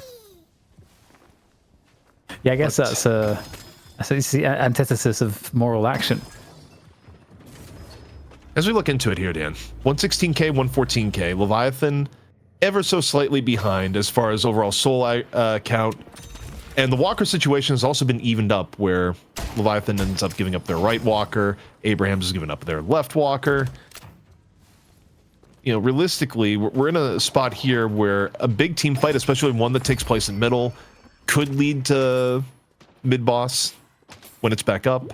S3: I guess that's the antithesis of moral action.
S2: As we look into it here, Dan, 116k, 114k, Leviathan ever so slightly behind as far as overall soul count. And the walker situation has also been evened up, where Leviathan ends up giving up their right walker, Abraham's is giving up their left walker. Realistically, we're in a spot here where a big team fight, especially one that takes place in middle, could lead to mid-boss when it's back up.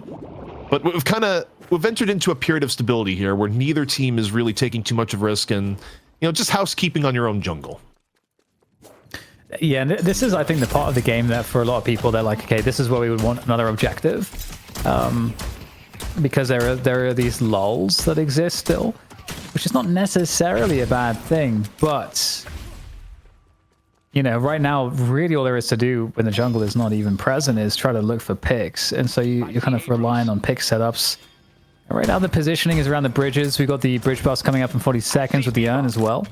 S2: But we've entered into a period of stability here where neither team is really taking too much of risk and, just housekeeping on your own jungle.
S3: Yeah, and this is, I think, the part of the game that for a lot of people, they're like, okay, this is where we would want another objective. Because there are these lulls that exist still, which is not necessarily a bad thing, but right now, really all there is to do when the jungle is not even present is try to look for picks. And so you're kind of relying on pick setups. And right now the positioning is around the bridges. We've got the bridge bus coming up in 40 seconds with the urn as well.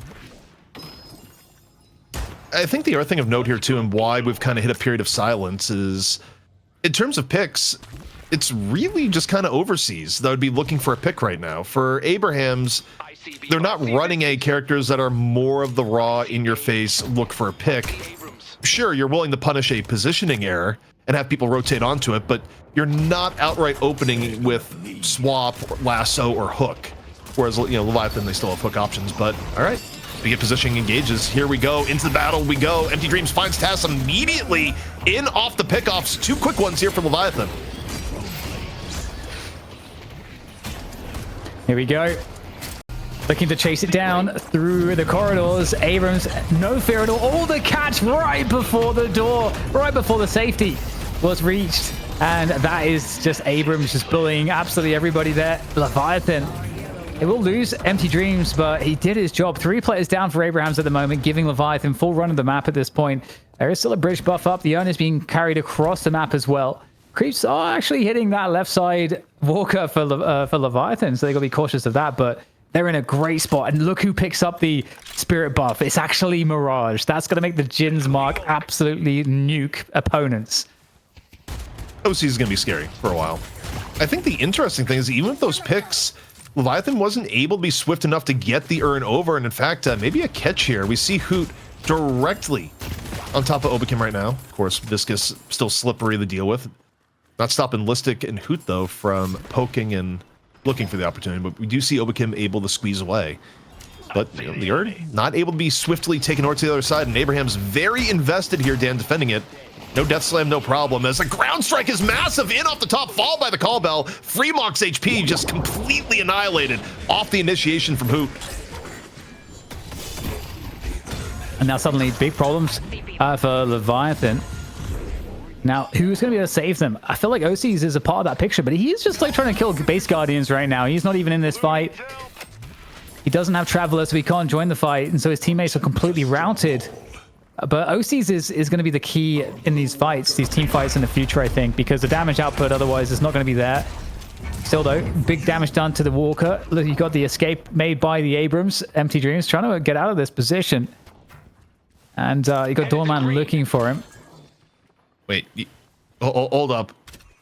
S2: I think the other thing of note here too, and why we've kind of hit a period of silence, is in terms of picks, it's really just kind of overseas that would be looking for a pick right now. For Abraham's, they're not running a characters that are more of the raw, in-your-face, look for a pick. Sure, you're willing to punish a positioning error and have people rotate onto it, but you're not outright opening with swap, lasso, or hook. Whereas, Leviathan, they still have hook options, but all right. We get positioning engages. Here we go. Into the battle we go. Empty Dreams finds Tass immediately in off the pickoffs. 2 quick ones here for Leviathan.
S3: Here we go. Looking to chase it down through the corridors. Abrams, no fear at all. Oh, the catch right before the door, right before the safety was reached. And that is just Abrams just bullying absolutely everybody there. Leviathan, it will lose Empty Dreams, but he did his job. 3 players down for Abrahams at the moment, giving Leviathan full run of the map at this point. There is still a bridge buff up. The urn is being carried across the map as well. Creeps are actually hitting that left side walker for Leviathan, so they got to be cautious of that, but they're in a great spot. And look who picks up the spirit buff. It's actually Mirage. That's going to make the Jin's Mark absolutely nuke opponents.
S2: OC is going to be scary for a while. I think the interesting thing is, even with those picks, Leviathan wasn't able to be swift enough to get the urn over, and in fact, maybe a catch here. We see Hoot directly on top of Obakim right now. Of course, Viscous still slippery to deal with. Not stopping Listic and Hoot, though, from poking and looking for the opportunity, but we do see Obakim able to squeeze away. but you're not able to be swiftly taken over to the other side, and Abraham's very invested here, Dan, defending it. No death slam, no problem, as the ground strike is massive in off the top, followed by the call bell. Freemock's HP just completely annihilated off the initiation from Hoot.
S3: And now suddenly big problems for Leviathan. Now, who's going to be able to save them? I feel like OCs is a part of that picture, but he's just like trying to kill base guardians right now. He's not even in this fight. He doesn't have Traveler, so he can't join the fight, and so his teammates are completely routed. But OCs is going to be the key in these fights, these team fights in the future, I think, because the damage output otherwise is not going to be there. Still, though, big damage done to the Walker. Look, you got the escape made by the Abrams. Empty Dreams trying to get out of this position. And you got Doorman looking for him.
S2: Wait, hold up.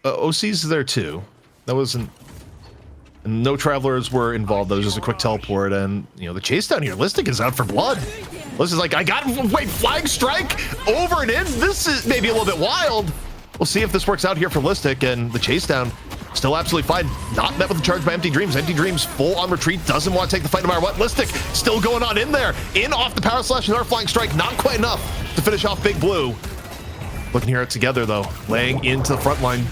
S2: OC's there too. That wasn't... No Travelers were involved. That was just a quick teleport, and the chase down here. Listic is out for blood. This is like, I got him. Wait, flag strike over and in. This is maybe a little bit wild. We'll see if this works out here for Listic, and the chase down still absolutely fine. Not met with the charge by Empty Dreams. Empty Dreams full on retreat. Doesn't want to take the fight no matter what. Listic still going on in there. In off the power slash, another flying strike. Not quite enough to finish off Big Blue. Looking here at together though, laying into the front line.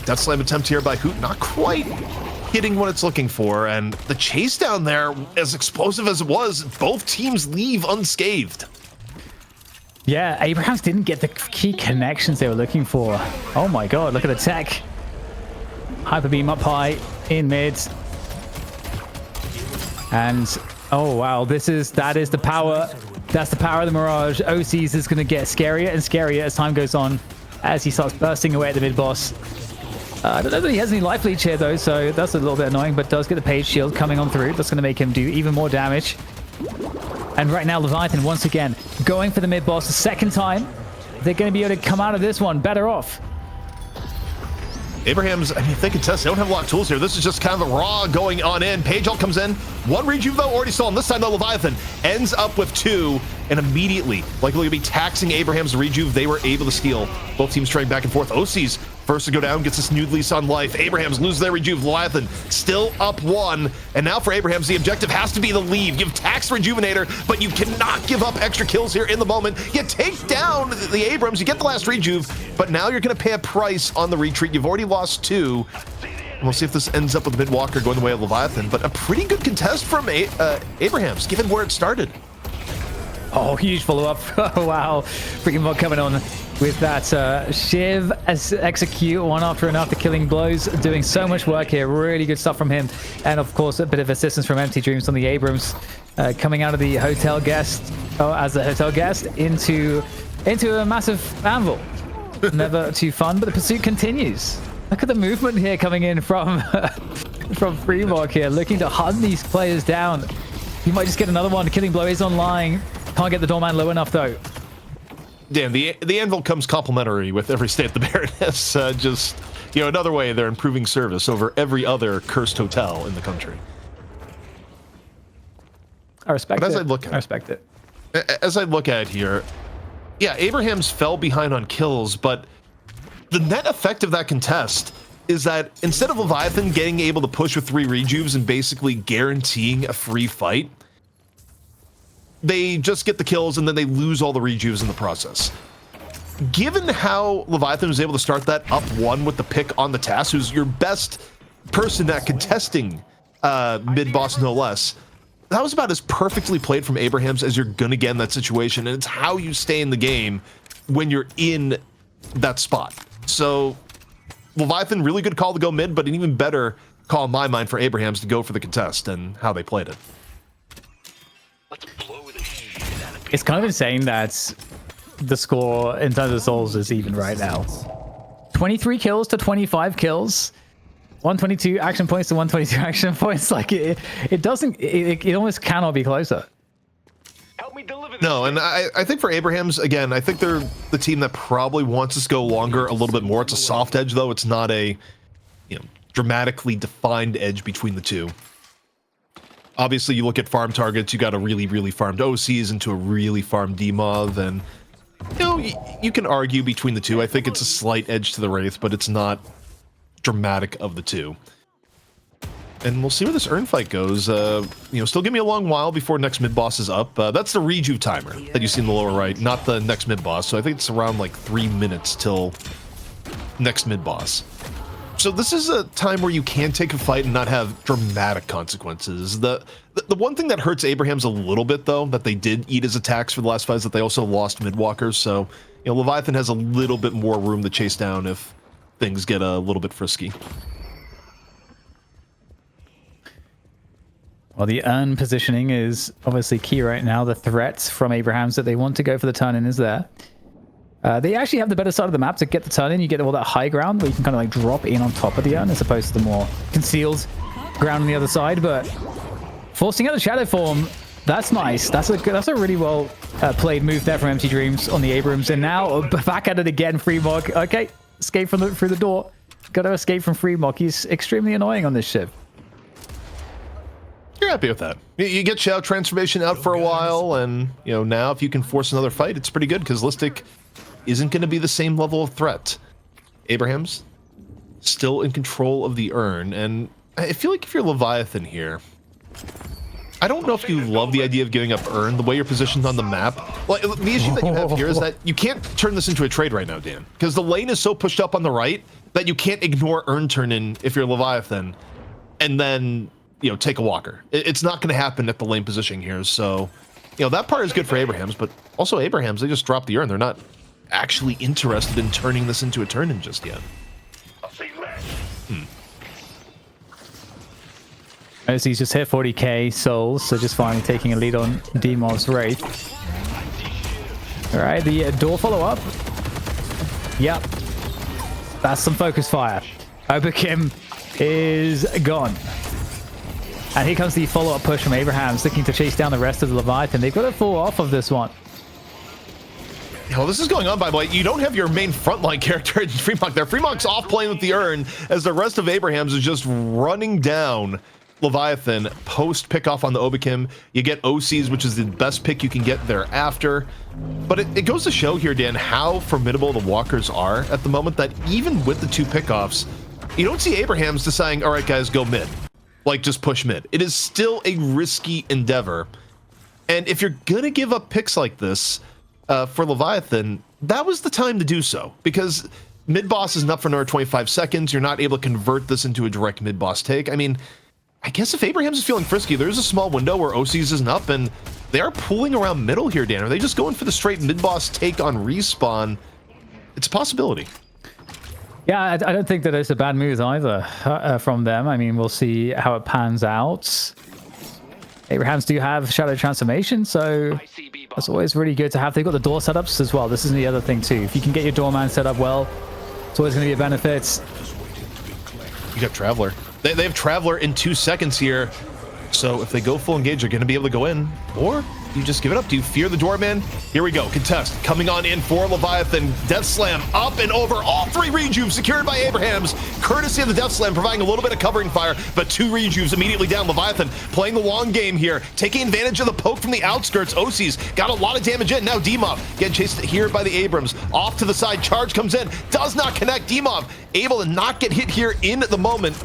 S2: Death slam attempt here by Hoot, not quite hitting what it's looking for, and the chase down there, as explosive as it was, both teams leave unscathed.
S3: Yeah, Abrahams didn't get the key connections they were looking for. Oh my god, look at the tech. Hyper beam up high in mid. And oh wow, that is the power. That's the power of the Mirage. OCs is going to get scarier and scarier as time goes on, as he starts bursting away at the mid boss. I don't know that he has any life leech here though, so that's a little bit annoying, but does get the page shield coming on through. That's going to make him do even more damage. And right now, Leviathan once again going for the mid boss a second time. They're going to be able to come out of this one better off.
S2: Abraham's, I mean, if they can test, they don't have a lot of tools here. This is just kind of a raw going on in. Page ult comes in. One rejuve, though, already stolen. This time, though, Leviathan ends up with two, and immediately, likely to be taxing Abraham's rejuve, they were able to steal. Both teams trading back and forth. OC's first to go down, gets this new lease on life. Abraham's loses their rejuve. Leviathan still up one, and now for Abraham's, the objective has to be the leave. You've taxed Rejuvenator, but you cannot give up extra kills here in the moment. You take down the Abrams, you get the last rejuve, but now you're going to pay a price on the retreat. You've already lost two. And we'll see if this ends up with Midwalker going the way of Leviathan, but a pretty good contest from Abraham's, given where it started.
S3: Oh, huge follow-up. Oh, wow. Freaking Mod coming on with that Shiv as execute one after another, killing blows, doing so much work here. Really good stuff from him. And of course, a bit of assistance from Empty Dreams on the Abrams, coming out of the hotel guest, as a hotel guest, into a massive anvil. Never too fun, but the pursuit continues. Look at the movement here coming in from Freemark here, looking to hunt these players down. You might just get another one. Killing blow is online. Can't get the doorman low enough though.
S2: Dan, the anvil comes complimentary with every stay at the Baroness. Just, another way they're improving service over every other cursed hotel in the country.
S3: I respect it.
S2: I respect it. As I look at it here, yeah, Abraham's fell behind on kills, but the net effect of that contest is that instead of Leviathan getting able to push with 3 rejuves and basically guaranteeing a free fight, they just get the kills and then they lose all the rejuves in the process. Given how Leviathan was able to start that up 1 with the pick on the task, who's your best person at contesting mid-boss no less, that was about as perfectly played from Abraham's as you're gonna get in that situation, and it's how you stay in the game when you're in that spot. So Leviathan, really good call to go mid, but an even better call in my mind for Abraham's to go for the contest and how they played it.
S3: It's kind of insane that the score in terms of souls is even right now. 23 kills to 25 kills. 122 action points to 122 action points. Like it almost cannot be closer.
S2: No, and I think for Abraham's, again, I think they're the team that probably wants us to go longer a little bit more. It's a soft edge, though. It's not a dramatically defined edge between the two. Obviously, you look at farm targets, you got a really, really farmed OCs into a really farmed DMOV, and you can argue between the two. I think it's a slight edge to the Wraith, but it's not dramatic of the two. And we'll see where this urn fight goes. Still give me a long while before next mid boss is up. That's the rejuve timer that you see in the lower right, not the next mid boss. So I think it's around like 3 minutes till next mid boss. So this is a time where you can take a fight and not have dramatic consequences. The one thing that hurts Abraham's a little bit, though, that they did eat his attacks for the last fight, is that they also lost mid-walkers. So, Leviathan has a little bit more room to chase down if things get a little bit frisky.
S3: Well, the urn positioning is obviously key right now. The threats from Abraham's that they want to go for the turn-in is there. They actually have the better side of the map to get the turn-in. You get all that high ground where you can kind of like drop in on top of the urn as opposed to the more concealed ground on the other side. But forcing out the shadow form, that's nice. That's a really well played move there from Empty Dreams on the Abrams. And now back at it again, Freemog. Okay, escape through the door. Got to escape from Freemog. He's extremely annoying on this ship.
S2: You're happy with that. You get Shadow Transformation out for a while, and now if you can force another fight, it's pretty good because Listic isn't going to be the same level of threat. Abraham's still in control of the urn, and I feel like if you're Leviathan here, I don't know if you love the idea of giving up urn, the way you're positioned on the map. Like, the issue that you have here is that you can't turn this into a trade right now, Dan, because the lane is so pushed up on the right that you can't ignore urn turn in if you're Leviathan, and then take a walker. It's not going to happen at the lane positioning here. So, that part is good for Abraham's, but also Abraham's, they just dropped the urn. They're not actually interested in turning this into a turn-in just yet.
S3: As he's just hit 40k souls, so just finally taking a lead on Demov's Wraith. All right, the door follow-up. Yep. That's some focus fire. Oberkim is gone. And here comes the follow-up push from Abraham's, looking to chase down the rest of the Leviathan. They've got to fall off of this one.
S2: Well, this is going on, by the way. You don't have your main frontline character in Fremont there. Fremont's off playing with the urn as the rest of Abraham's is just running down Leviathan post pick-off on the Obikim. You get OCs, which is the best pick you can get thereafter. But it goes to show here, Dan, how formidable the walkers are at the moment, that even with the 2 pickoffs, you don't see Abraham's deciding, all right, guys, go mid. Like, just push mid. It is still a risky endeavor. And if you're going to give up picks like this for Leviathan, that was the time to do so. Because mid-boss isn't up for another 25 seconds. You're not able to convert this into a direct mid-boss take. I mean, I guess if Abraham's is feeling frisky, there's a small window where OCs isn't up, and they are pooling around middle here, Dan. Are they just going for the straight mid-boss take on respawn? It's a possibility.
S3: Yeah, I don't think that it's a bad move either from them. I mean, we'll see how it pans out. Abraham's do have Shadow Transformation, so that's always really good to have. They've got the door setups as well. This is the other thing too. If you can get your doorman set up well, it's always going to be a benefit.
S2: You got Traveler. They have Traveler in 2 seconds here. So if they go full engage, they're going to be able to go in. Or you just give it up. Do you fear the doorman? Here we go. Contest coming on in for Leviathan. Death Slam up and over. All 3 rejuves secured by Abraham's. Courtesy of the Death Slam, providing a little bit of covering fire, but 2 rejuves immediately down. Leviathan playing the long game here, taking advantage of the poke from the outskirts. OC's got a lot of damage in. Now Demov getting chased here by the Abrams. Off to the side. Charge comes in. Does not connect. Demov able to not get hit here in the moment.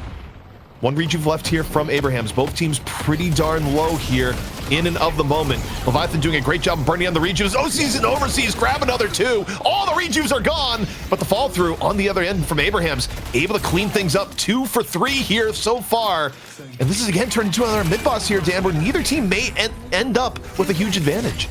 S2: 1 rejuve left here from Abraham's. Both teams pretty darn low here in and of the moment. Leviathan doing a great job of burning on the rejuves. OCs and overseas grab another 2. All the rejuves are gone, but the fall through on the other end from Abraham's able to clean things up. 2 for 3 here so far. And this is again turned into another mid-boss here, Dan, where neither team may end up with a huge advantage.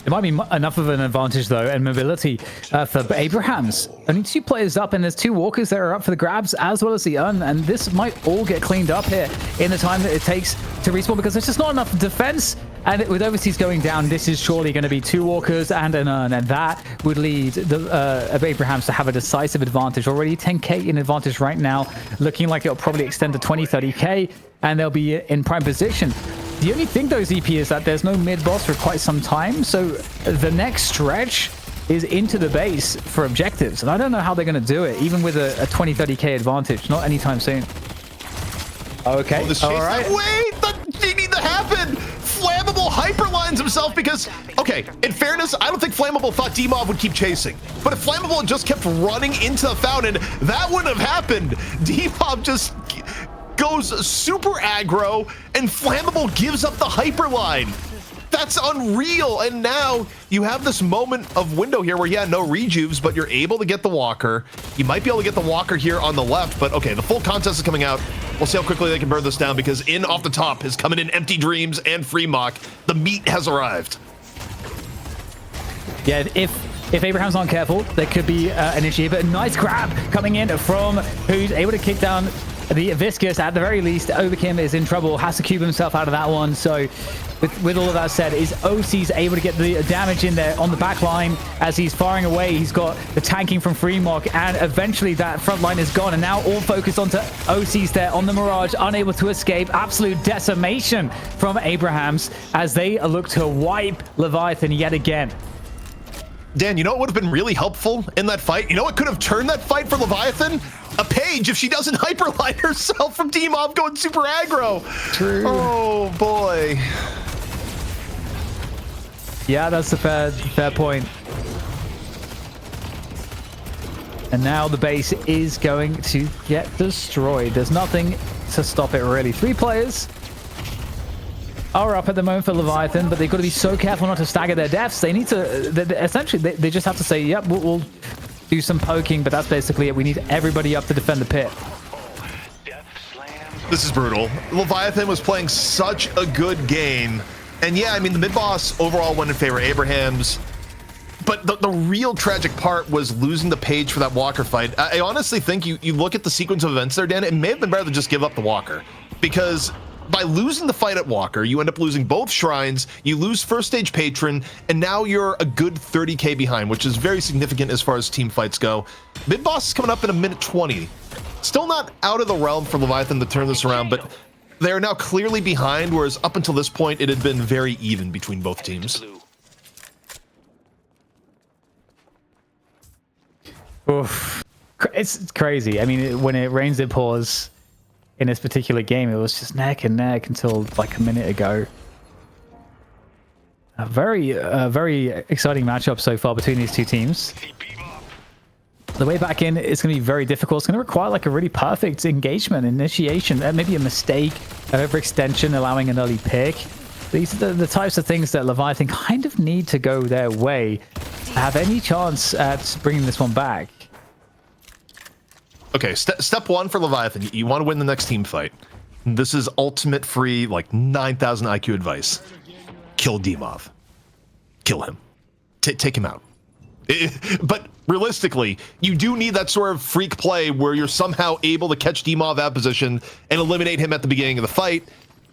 S3: It might be enough of an advantage, though, and mobility for Abraham's. Only 2 players up, and there's 2 walkers that are up for the grabs, as well as the urn, and this might all get cleaned up here in the time that it takes to respawn, because there's just not enough defense, and with overseas going down, this is surely going to be 2 walkers and an urn, and that would lead the Abraham's to have a decisive advantage. Already 10k in advantage right now, looking like it'll probably extend to 20, 30k, and they'll be in prime position. The only thing, though, ZP, is that there's no mid-boss for quite some time, so the next stretch is into the base for objectives, and I don't know how they're going to do it, even with a 20, 30k advantage. Not anytime soon. Okay, all right.
S2: Wait, that need to happen! Flammable hyperlines himself because, okay, in fairness, I don't think Flammable thought Demov would keep chasing. But if Flammable just kept running into the fountain, that wouldn't have happened. Demov just goes super aggro, and Flammable gives up the hyperline. That's unreal. And now you have this moment of window here where, yeah, no rejuves, but you're able to get the walker. You might be able to get the walker here on the left, but okay, the full contest is coming out. We'll see how quickly they can burn this down, because in off the top is coming in Empty Dreams and Free Mock. The meat has arrived.
S3: Yeah, if Abraham's not careful, there could be an issue, but a nice grab coming in from who's able to kick down the Viscous. At the very least, Overkim is in trouble, has to cube himself out of that one. So with all of that said, is OC's able to get the damage in there on the back line as he's firing away. He's got the tanking from Freemock, and eventually that front line is gone, and now all focused onto OC's there on the Mirage, unable to escape. Absolute decimation from Abrahams as they look to wipe Leviathan yet again.
S2: Dan, you know what would have been really helpful in that fight? You know what could have turned that fight for Leviathan? A Paige, if she doesn't hyperline herself from Demov going super aggro.
S3: True.
S2: Oh, boy.
S3: Yeah, that's a fair point. And now the base is going to get destroyed. There's nothing to stop it, really. 3 players are up at the moment for Leviathan, but they've got to be so careful not to stagger their deaths. They need to, essentially, they just have to say, yep, we'll do some poking, but that's basically it. We need everybody up to defend the pit.
S2: This is brutal. Leviathan was playing such a good game. And yeah, I mean, the mid-boss overall went in favor of Abraham's. But the real tragic part was losing the Page for that Walker fight. I honestly think you look at the sequence of events there, Dan, it may have been better to just give up the Walker. Because by losing the fight at Walker, you end up losing both shrines, you lose first stage patron, and now you're a good 30k behind, which is very significant as far as team fights go. Mid-boss is coming up in a minute 20. Still not out of the realm for Leviathan to turn this around, but they are now clearly behind, whereas up until this point, it had been very even between both teams.
S3: Oof. It's crazy. I mean, when it rains, it pours. In this particular game, it was just neck and neck until like a minute ago. A very exciting matchup so far between these two teams. The way back in is going to be very difficult. It's going to require like a really perfect engagement, initiation, maybe a mistake, an overextension, allowing an early pick. These are the types of things that Leviathan kind of need to go their way to have any chance at bringing this one back.
S2: Okay, step one for Leviathan. You want to win the next team fight. This is ultimate free, like 9,000 IQ advice. Kill Demov. Kill him. Take him out. But realistically, you do need that sort of freak play where you're somehow able to catch Demov out of position and eliminate him at the beginning of the fight.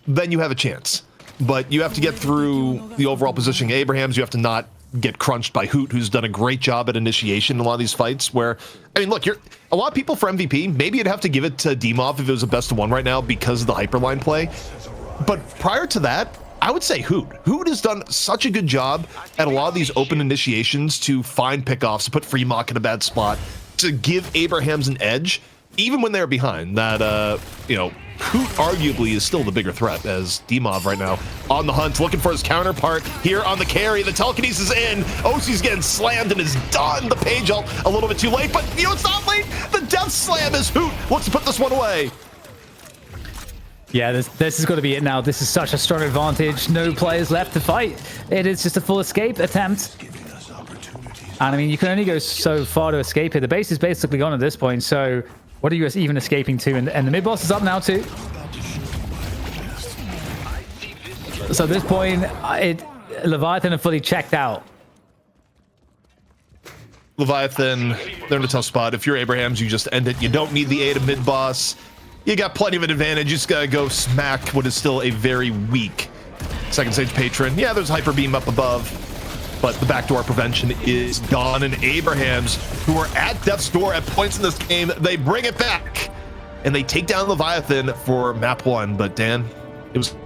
S2: Then you have a chance. But you have to get through the overall positioning of Abrahams. You have to not get crunched by Hoot, who's done a great job at initiation in a lot of these fights where, I mean, look, a lot of people for MVP, maybe you'd have to give it to Demov if it was a best of one right now because of the hyperline play. But prior to that, I would say Hoot. Hoot has done such a good job at a lot of these open initiations to find pickoffs, to put Freemock in a bad spot, to give Abrahams an edge, even when they're behind. That, you know, Hoot arguably is still the bigger threat as Demov right now on the hunt, looking for his counterpart here on the carry. The telekinesis in. OC's getting slammed and is done. The Page ult a little bit too late, but you know, it's not late. The death slam as Hoot looks to put this one away.
S3: Yeah, this has got to be it now. This is such a strong advantage. No players left to fight. It is just a full escape attempt. And I mean, you can only go so far to escape here. The base is basically gone at this point, so what are you even escaping to? And the mid-boss is up now too. So at this point, Leviathan are fully checked out.
S2: Leviathan, they're in a tough spot. If you're Abrahams, you just end it. You don't need the aid of mid-boss. You got plenty of an advantage. You just gotta go smack what is still a very weak second stage patron. Yeah, there's hyper beam up above, but the backdoor prevention is gone, and Abrahams, who are at death's door at points in this game, they bring it back, and they take down Leviathan for map 1. But Dan, it was...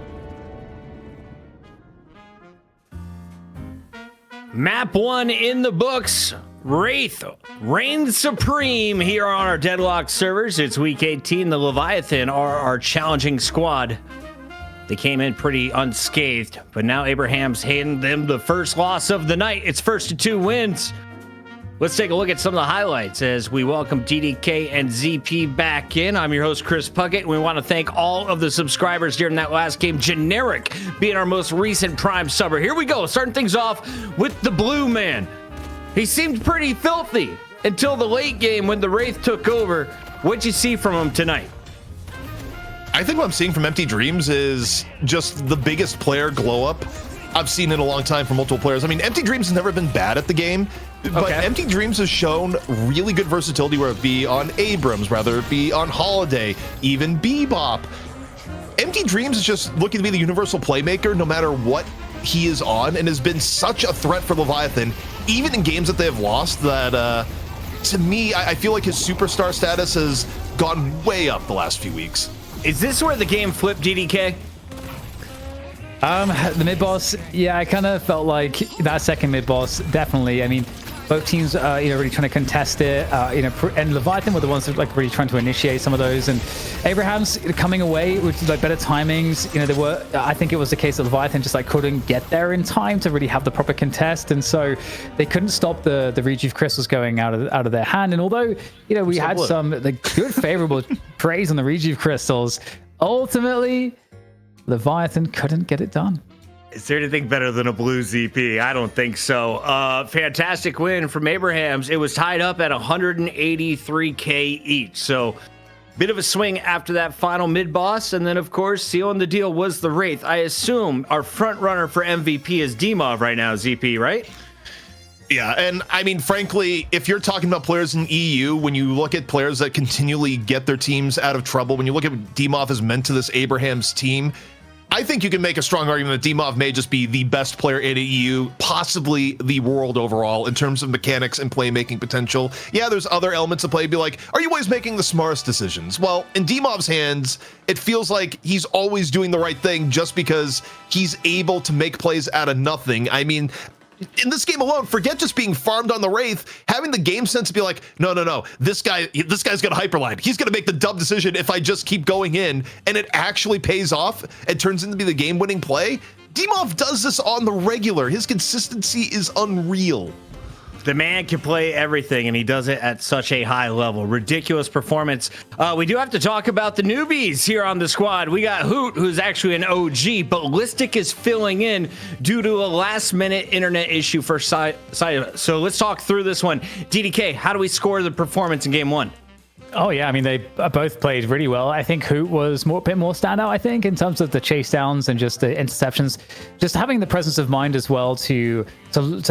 S1: Map 1 in the books. Wraith reigns supreme here on our Deadlock servers. It's week 18. The Leviathan are our challenging squad. They came in pretty unscathed, but now Abraham's handing them the first loss of the night. It's first to 2 wins. Let's take a look at some of the highlights as we welcome DDK and ZP back in. I'm your host, Chris Puckett, and we want to thank all of the subscribers during that last game. Generic being our most recent Prime subber. Here we go, starting things off with the Blue Man. He seemed pretty filthy until the late game when the Wraith took over. What'd you see from him tonight?
S2: I think what I'm seeing from Empty Dreams is just the biggest player glow up I've seen in a long time from multiple players. I mean, Empty Dreams has never been bad at the game, but Empty Dreams has shown really good versatility, whether it be on Abrams, whether it be on Holiday, even Bebop. Empty Dreams is just looking to be the universal playmaker no matter what he is on, and has been such a threat for Leviathan, even in games that they have lost, that to me, I feel like his superstar status has gone way up the last few weeks.
S1: Is this where the game flipped, DDK?
S3: The mid-boss, yeah, I kind of felt like that second mid-boss, definitely. I mean, both teams, really trying to contest it, and Leviathan were the ones that like really trying to initiate some of those, and Abraham's coming away with like better timings. I think it was the case that Leviathan just like couldn't get there in time to really have the proper contest, and so they couldn't stop the Rejuve crystals going out of their hand. And although we had some like good favorable praise on the Rejuve crystals, ultimately Leviathan couldn't get it done.
S1: Is there anything better than a blue ZP? I don't think so. Fantastic win from Abrahams. It was tied up at 183K each. So bit of a swing after that final mid-boss. And then, of course, sealing the deal was the Wraith. I assume our front runner for MVP is Dimov right now, ZP, right?
S2: Yeah, and I mean, frankly, if you're talking about players in EU, when you look at players that continually get their teams out of trouble, when you look at what Dimov has meant to this Abrahams team, I think you can make a strong argument that Dimov may just be the best player in EU, possibly the world overall in terms of mechanics and playmaking potential. Yeah, there's other elements of play. Be like, are you always making the smartest decisions? Well, in Dimov's hands, it feels like he's always doing the right thing just because he's able to make plays out of nothing. I mean, in this game alone, forget just being farmed on the Wraith, having the game sense to be like, no, this guy's gonna hyperline. He's gonna make the dumb decision if I just keep going in, and it actually pays off and turns into be the game-winning play. Dimov does this on the regular. His consistency is unreal.
S1: The man can play everything, and he does it at such a high level. Ridiculous performance. We do have to talk about the newbies here on the squad. We got Hoot, who's actually an OG, but Listic is filling in due to a last-minute internet issue for Side. So let's talk through this one. DDK, how do we score the performance in game one?
S3: Oh, yeah. I mean, they both played really well. I think Hoot was a bit more standout, I think, in terms of the chase downs and just the interceptions. Just having the presence of mind as well to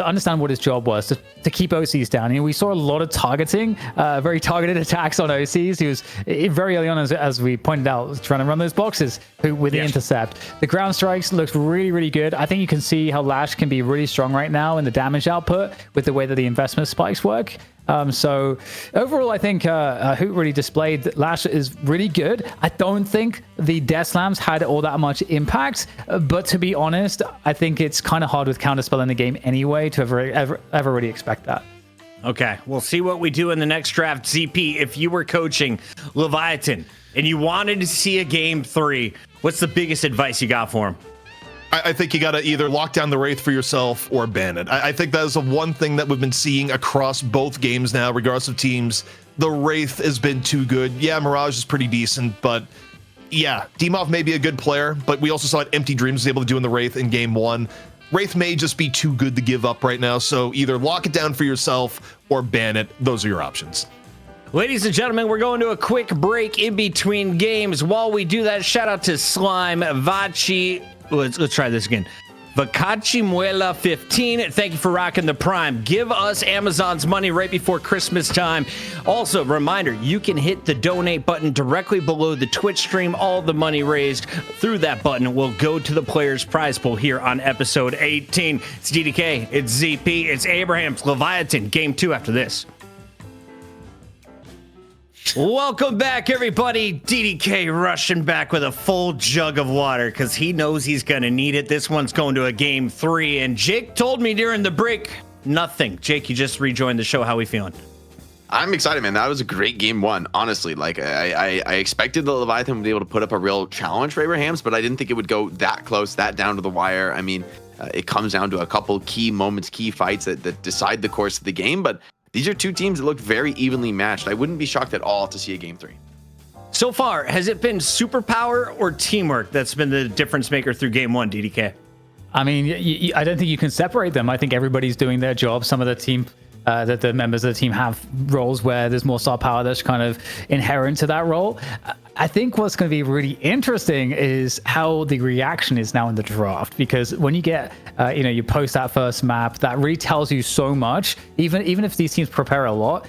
S3: understand what his job was, to keep OCs down. We saw a lot of targeting, very targeted attacks on OCs. He was very early on, as we pointed out, trying to run those boxes with the intercept. The ground strikes looked really, really good. I think you can see how Lash can be really strong right now in the damage output with the way that the investment spikes work. So overall, I think Hoot really displayed that Lash is really good. I don't think the Death Slams had all that much impact, but to be honest, I think it's kind of hard with Counterspell in the game anyway to ever really expect that.
S1: Okay, we'll see what we do in the next draft. ZP, if you were coaching Leviathan and you wanted to see a game 3, what's the biggest advice you got for him?
S2: I think you got to either lock down the Wraith for yourself or ban it. I think that is the one thing that we've been seeing across both games now, regardless of teams. The Wraith has been too good. Yeah, Mirage is pretty decent, but yeah, Dimov may be a good player, but we also saw what Empty Dreams was able to do in the Wraith in game 1. Wraith may just be too good to give up right now, so either lock it down for yourself or ban it. Those are your options.
S1: Ladies and gentlemen, we're going to a quick break in between games. While we do that, shout out to Slime, Vachi. Let's try this again. Vakachi Muela 15. Thank you for rocking the Prime. Give us Amazon's money right before Christmas time. Also, reminder, you can hit the donate button directly below the Twitch stream. All the money raised through that button will go to the players' prize pool here on episode 18. It's DDK, it's ZP, it's Abraham's Leviathan. Game 2 after this. Welcome back, everybody. DDK rushing back with a full jug of water because he knows he's going to need it. This one's going to a game 3, and Jake told me during the break, nothing. Jake, you just rejoined the show. How we feeling?
S4: I'm excited, man. That was a great game 1, honestly. Like, I expected the Leviathan would be able to put up a real challenge for Abrahams, but I didn't think it would go that close, that down to the wire. I mean, it comes down to a couple key moments, key fights that decide the course of the game, but these are two teams that look very evenly matched. I wouldn't be shocked at all to see a game 3.
S1: So far, has it been superpower or teamwork that's been the difference maker through game 1, DDK?
S3: I mean, I don't think you can separate them. I think everybody's doing their job. Some of the team, the members of the team have roles where there's more star power that's kind of inherent to that role. I think what's going to be really interesting is how the reaction is now in the draft, because when you get, you post that first map, that really tells you so much. Even if these teams prepare a lot,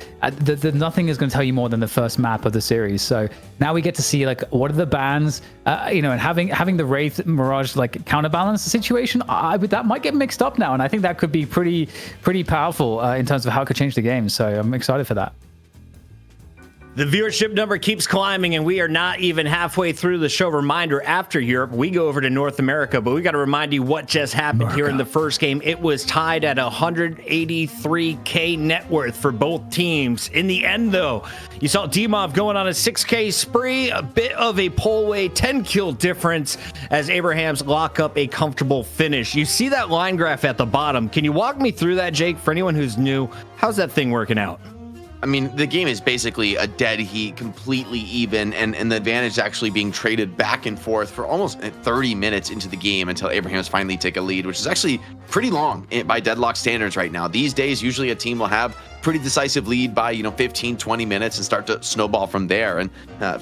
S3: nothing is going to tell you more than the first map of the series. So now we get to see like what are the bans, and having the Wraith Mirage like counterbalance the situation. That might get mixed up now, and I think that could be pretty powerful in terms of how it could change the game. So I'm excited for that.
S1: The viewership number keeps climbing, and we are not even halfway through the show. Reminder, after Europe, we go over to North America, but we got to remind you what just happened here in the first game. It was tied at 183K net worth for both teams. In the end, though, you saw Dimov going on a 6K spree, a bit of a pull-away 10-kill difference as Abrahams lock up a comfortable finish. You see that line graph at the bottom. Can you walk me through that, Jake? For anyone who's new, how's that thing working out?
S4: I mean, the game is basically a dead heat, completely even, and the advantage is actually being traded back and forth for almost 30 minutes into the game until Abrahams finally take a lead, which is actually pretty long by Deadlock standards right now. These days, usually a team will have pretty decisive lead by 15, 20 minutes and start to snowball from there. And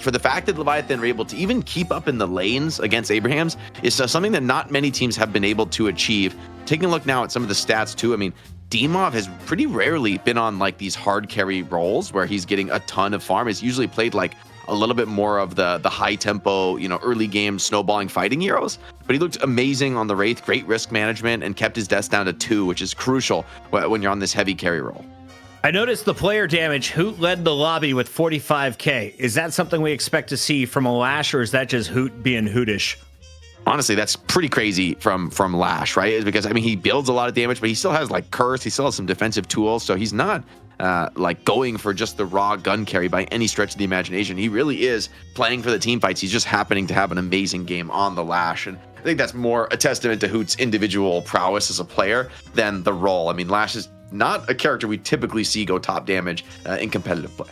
S4: for the fact that Leviathan were able to even keep up in the lanes against Abrahams is something that not many teams have been able to achieve. Taking a look now at some of the stats too, I mean, Dimov has pretty rarely been on like these hard carry roles where he's getting a ton of farm. He's usually played like a little bit more of the high tempo, early game snowballing fighting heroes. But he looked amazing on the Wraith, great risk management, and kept his deaths down to 2, which is crucial when you're on this heavy carry role.
S1: I noticed the player damage. Hoot led the lobby with 45K. Is that something we expect to see from a Lash, or is that just Hoot being hootish?
S4: Honestly, that's pretty crazy from Lash, right? It's because, I mean, he builds a lot of damage, but he still has like Curse. He still has some defensive tools. So he's not like going for just the raw gun carry by any stretch of the imagination. He really is playing for the team fights. He's just happening to have an amazing game on the Lash. And I think that's more a testament to Hoot's individual prowess as a player than the role. I mean, Lash is not a character we typically see go top damage in competitive play.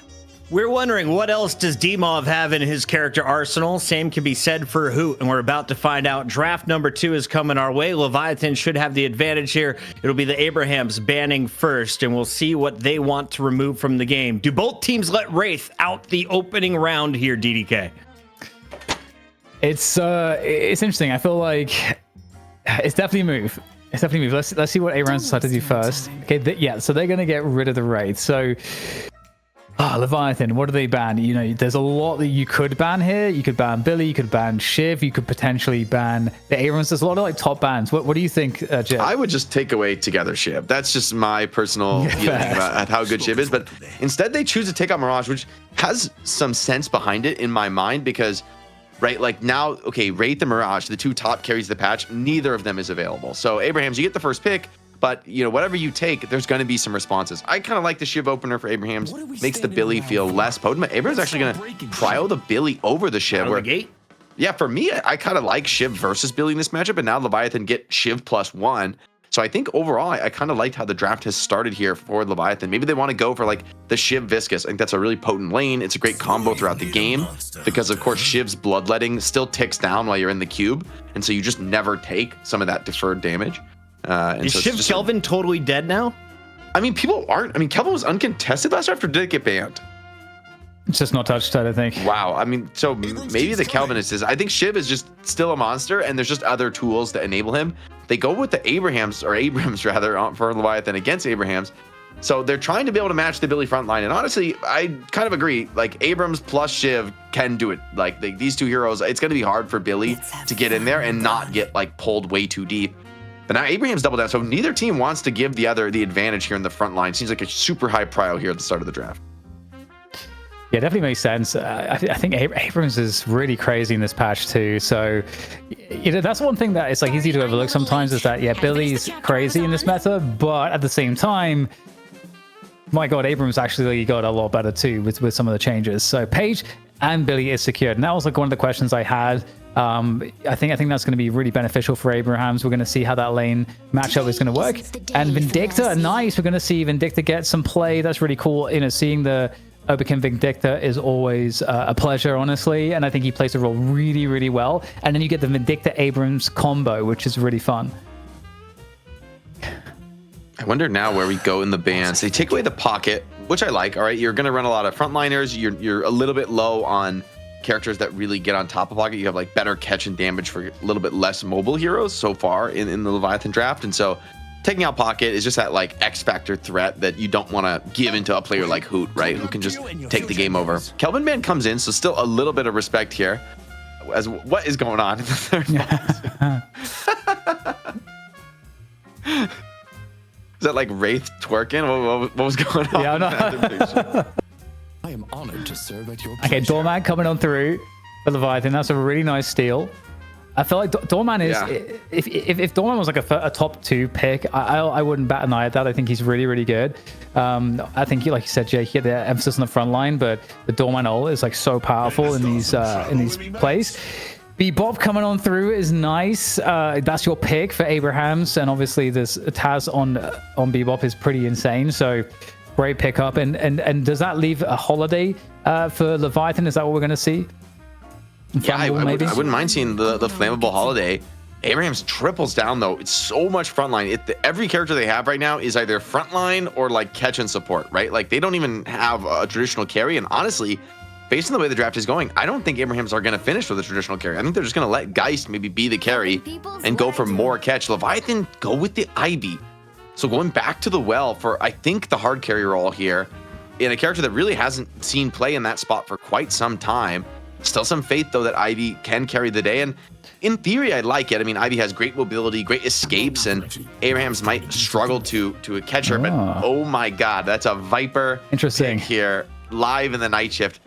S1: We're wondering, what else does Dimov have in his character arsenal? Same can be said for Hoot, and we're about to find out. Draft number 2 is coming our way. Leviathan should have the advantage here. It'll be the Abrahams banning first, and we'll see what they want to remove from the game. Do both teams let Wraith out the opening round here, DDK?
S3: It's interesting. I feel like it's definitely a move. It's definitely a move. Let's see what Abrahams decide to do first. Okay, so they're going to get rid of the Wraith. So... Leviathan, what do they ban? There's a lot that you could ban here. You could ban Billy, you could ban Shiv, you could potentially ban the Abrams. There's a lot of like top bans. What do you think, Jeff?
S4: I would just take away Together Shiv. That's just my personal feeling about how good Shiv is. But instead, they choose to take out Mirage, which has some sense behind it in my mind because, right, like now, okay, Wraith and Mirage, the two top carries of the patch, neither of them is available. So Abrahams, you get the first pick. But, whatever you take, there's going to be some responses. I kind of like the Shiv opener for Abrahams. Makes the Billy feel less potent. But Abrahams actually going to prio the Billy over the Shiv.
S1: Out of the gate?
S4: Yeah, for me, I kind of like Shiv versus Billy in this matchup. And now Leviathan get Shiv +1. So I think overall, I kind of liked how the draft has started here for Leviathan. Maybe they want to go for like the Shiv Viscous. I think that's a really potent lane. It's a great combo throughout the game because, of course, Shiv's bloodletting still ticks down while you're in the cube. And so you just never take some of that deferred damage.
S1: Is Shiv Kelvin totally dead now?
S4: I mean, people aren't. I mean, Kelvin was uncontested last draft, or did it get banned?
S3: It's just not touched, I think.
S4: Wow. I mean, so maybe the Kelvinist is. I think Shiv is just still a monster, and there's just other tools to enable him. They go with the Abrams rather, for Leviathan against Abrahams. So they're trying to be able to match the Billy front line. And honestly, I kind of agree. Like, Abrams plus Shiv can do it. Like, these two heroes, it's going to be hard for Billy to get in there and not get, like, pulled way too deep. But now Abraham's doubled down, so neither team wants to give the other the advantage here in the front line. Seems like a super high prio here at the start of the draft.
S3: Yeah, definitely makes sense. I think Abrams is really crazy in this patch too. So, that's one thing that it's like easy to overlook sometimes is that, Billy's crazy in this meta, but at the same time, my God, Abrams actually got a lot better too with some of the changes. So Paige and Billy is secured. And that was like one of the questions I had I think that's going to be really beneficial for Abrahams. We're going to see how that lane matchup is going to work. And Vindicta, nice. We're going to see Vindicta get some play. That's really cool. Seeing the Oberkin Vindicta is always a pleasure, honestly. And I think he plays the role really, really well. And then you get the Vindicta Abrams combo, which is really fun.
S4: I wonder now where we go in the bans. They take away the pocket, which I like. All right, you're going to run a lot of frontliners. You're a little bit low on characters that really get on top of pocket. You have like better catch and damage for a little bit less mobile heroes so far in the Leviathan draft. And so taking out pocket is just that like X factor threat that you don't want to give into a player like Hoot, right? Who can just take the game over. Kelvin Man comes in, so still a little bit of respect here. As what is going on in the third phase? Is that like Wraith twerking? What was going on?
S3: Yeah, I know.
S5: I am honored to serve at your
S3: Okay,
S5: pleasure.
S3: Doorman coming on through for Leviathan. That's a really nice steal. I feel like Doorman is, if Doorman was like a top 2 pick, I wouldn't bat an eye at that. I think he's really, really good. I think, like you said, Jake, you get the emphasis on the front line, but the Doorman ult is like so powerful in these plays. Bebop coming on through is nice. That's your pick for Abrahams, and obviously this Taz on Bebop is pretty insane. So great pickup. And does that leave a holiday for Leviathan? Is that what we're going to see?
S4: Yeah, I wouldn't mind seeing the flammable holiday. Abrahams triples down though. It's so much frontline. Every character they have right now is either frontline or like catch and support, right? Like they don't even have a traditional carry. And honestly, based on the way the draft is going, I don't think Abrahams are going to finish with a traditional carry. I think they're just going to let Geist maybe be the carry and go for more catch. Leviathan go with the Ivy. So going back to the well for, I think, the hard carry role here in a character that really hasn't seen play in that spot for quite some time. Still some faith, though, that Ivy can carry the day. And in theory, I like it. I mean, Ivy has great mobility, great escapes, and Abrahams might struggle to catch her. But oh my God, that's a Viper
S3: Interesting
S4: pick here live in the night shift.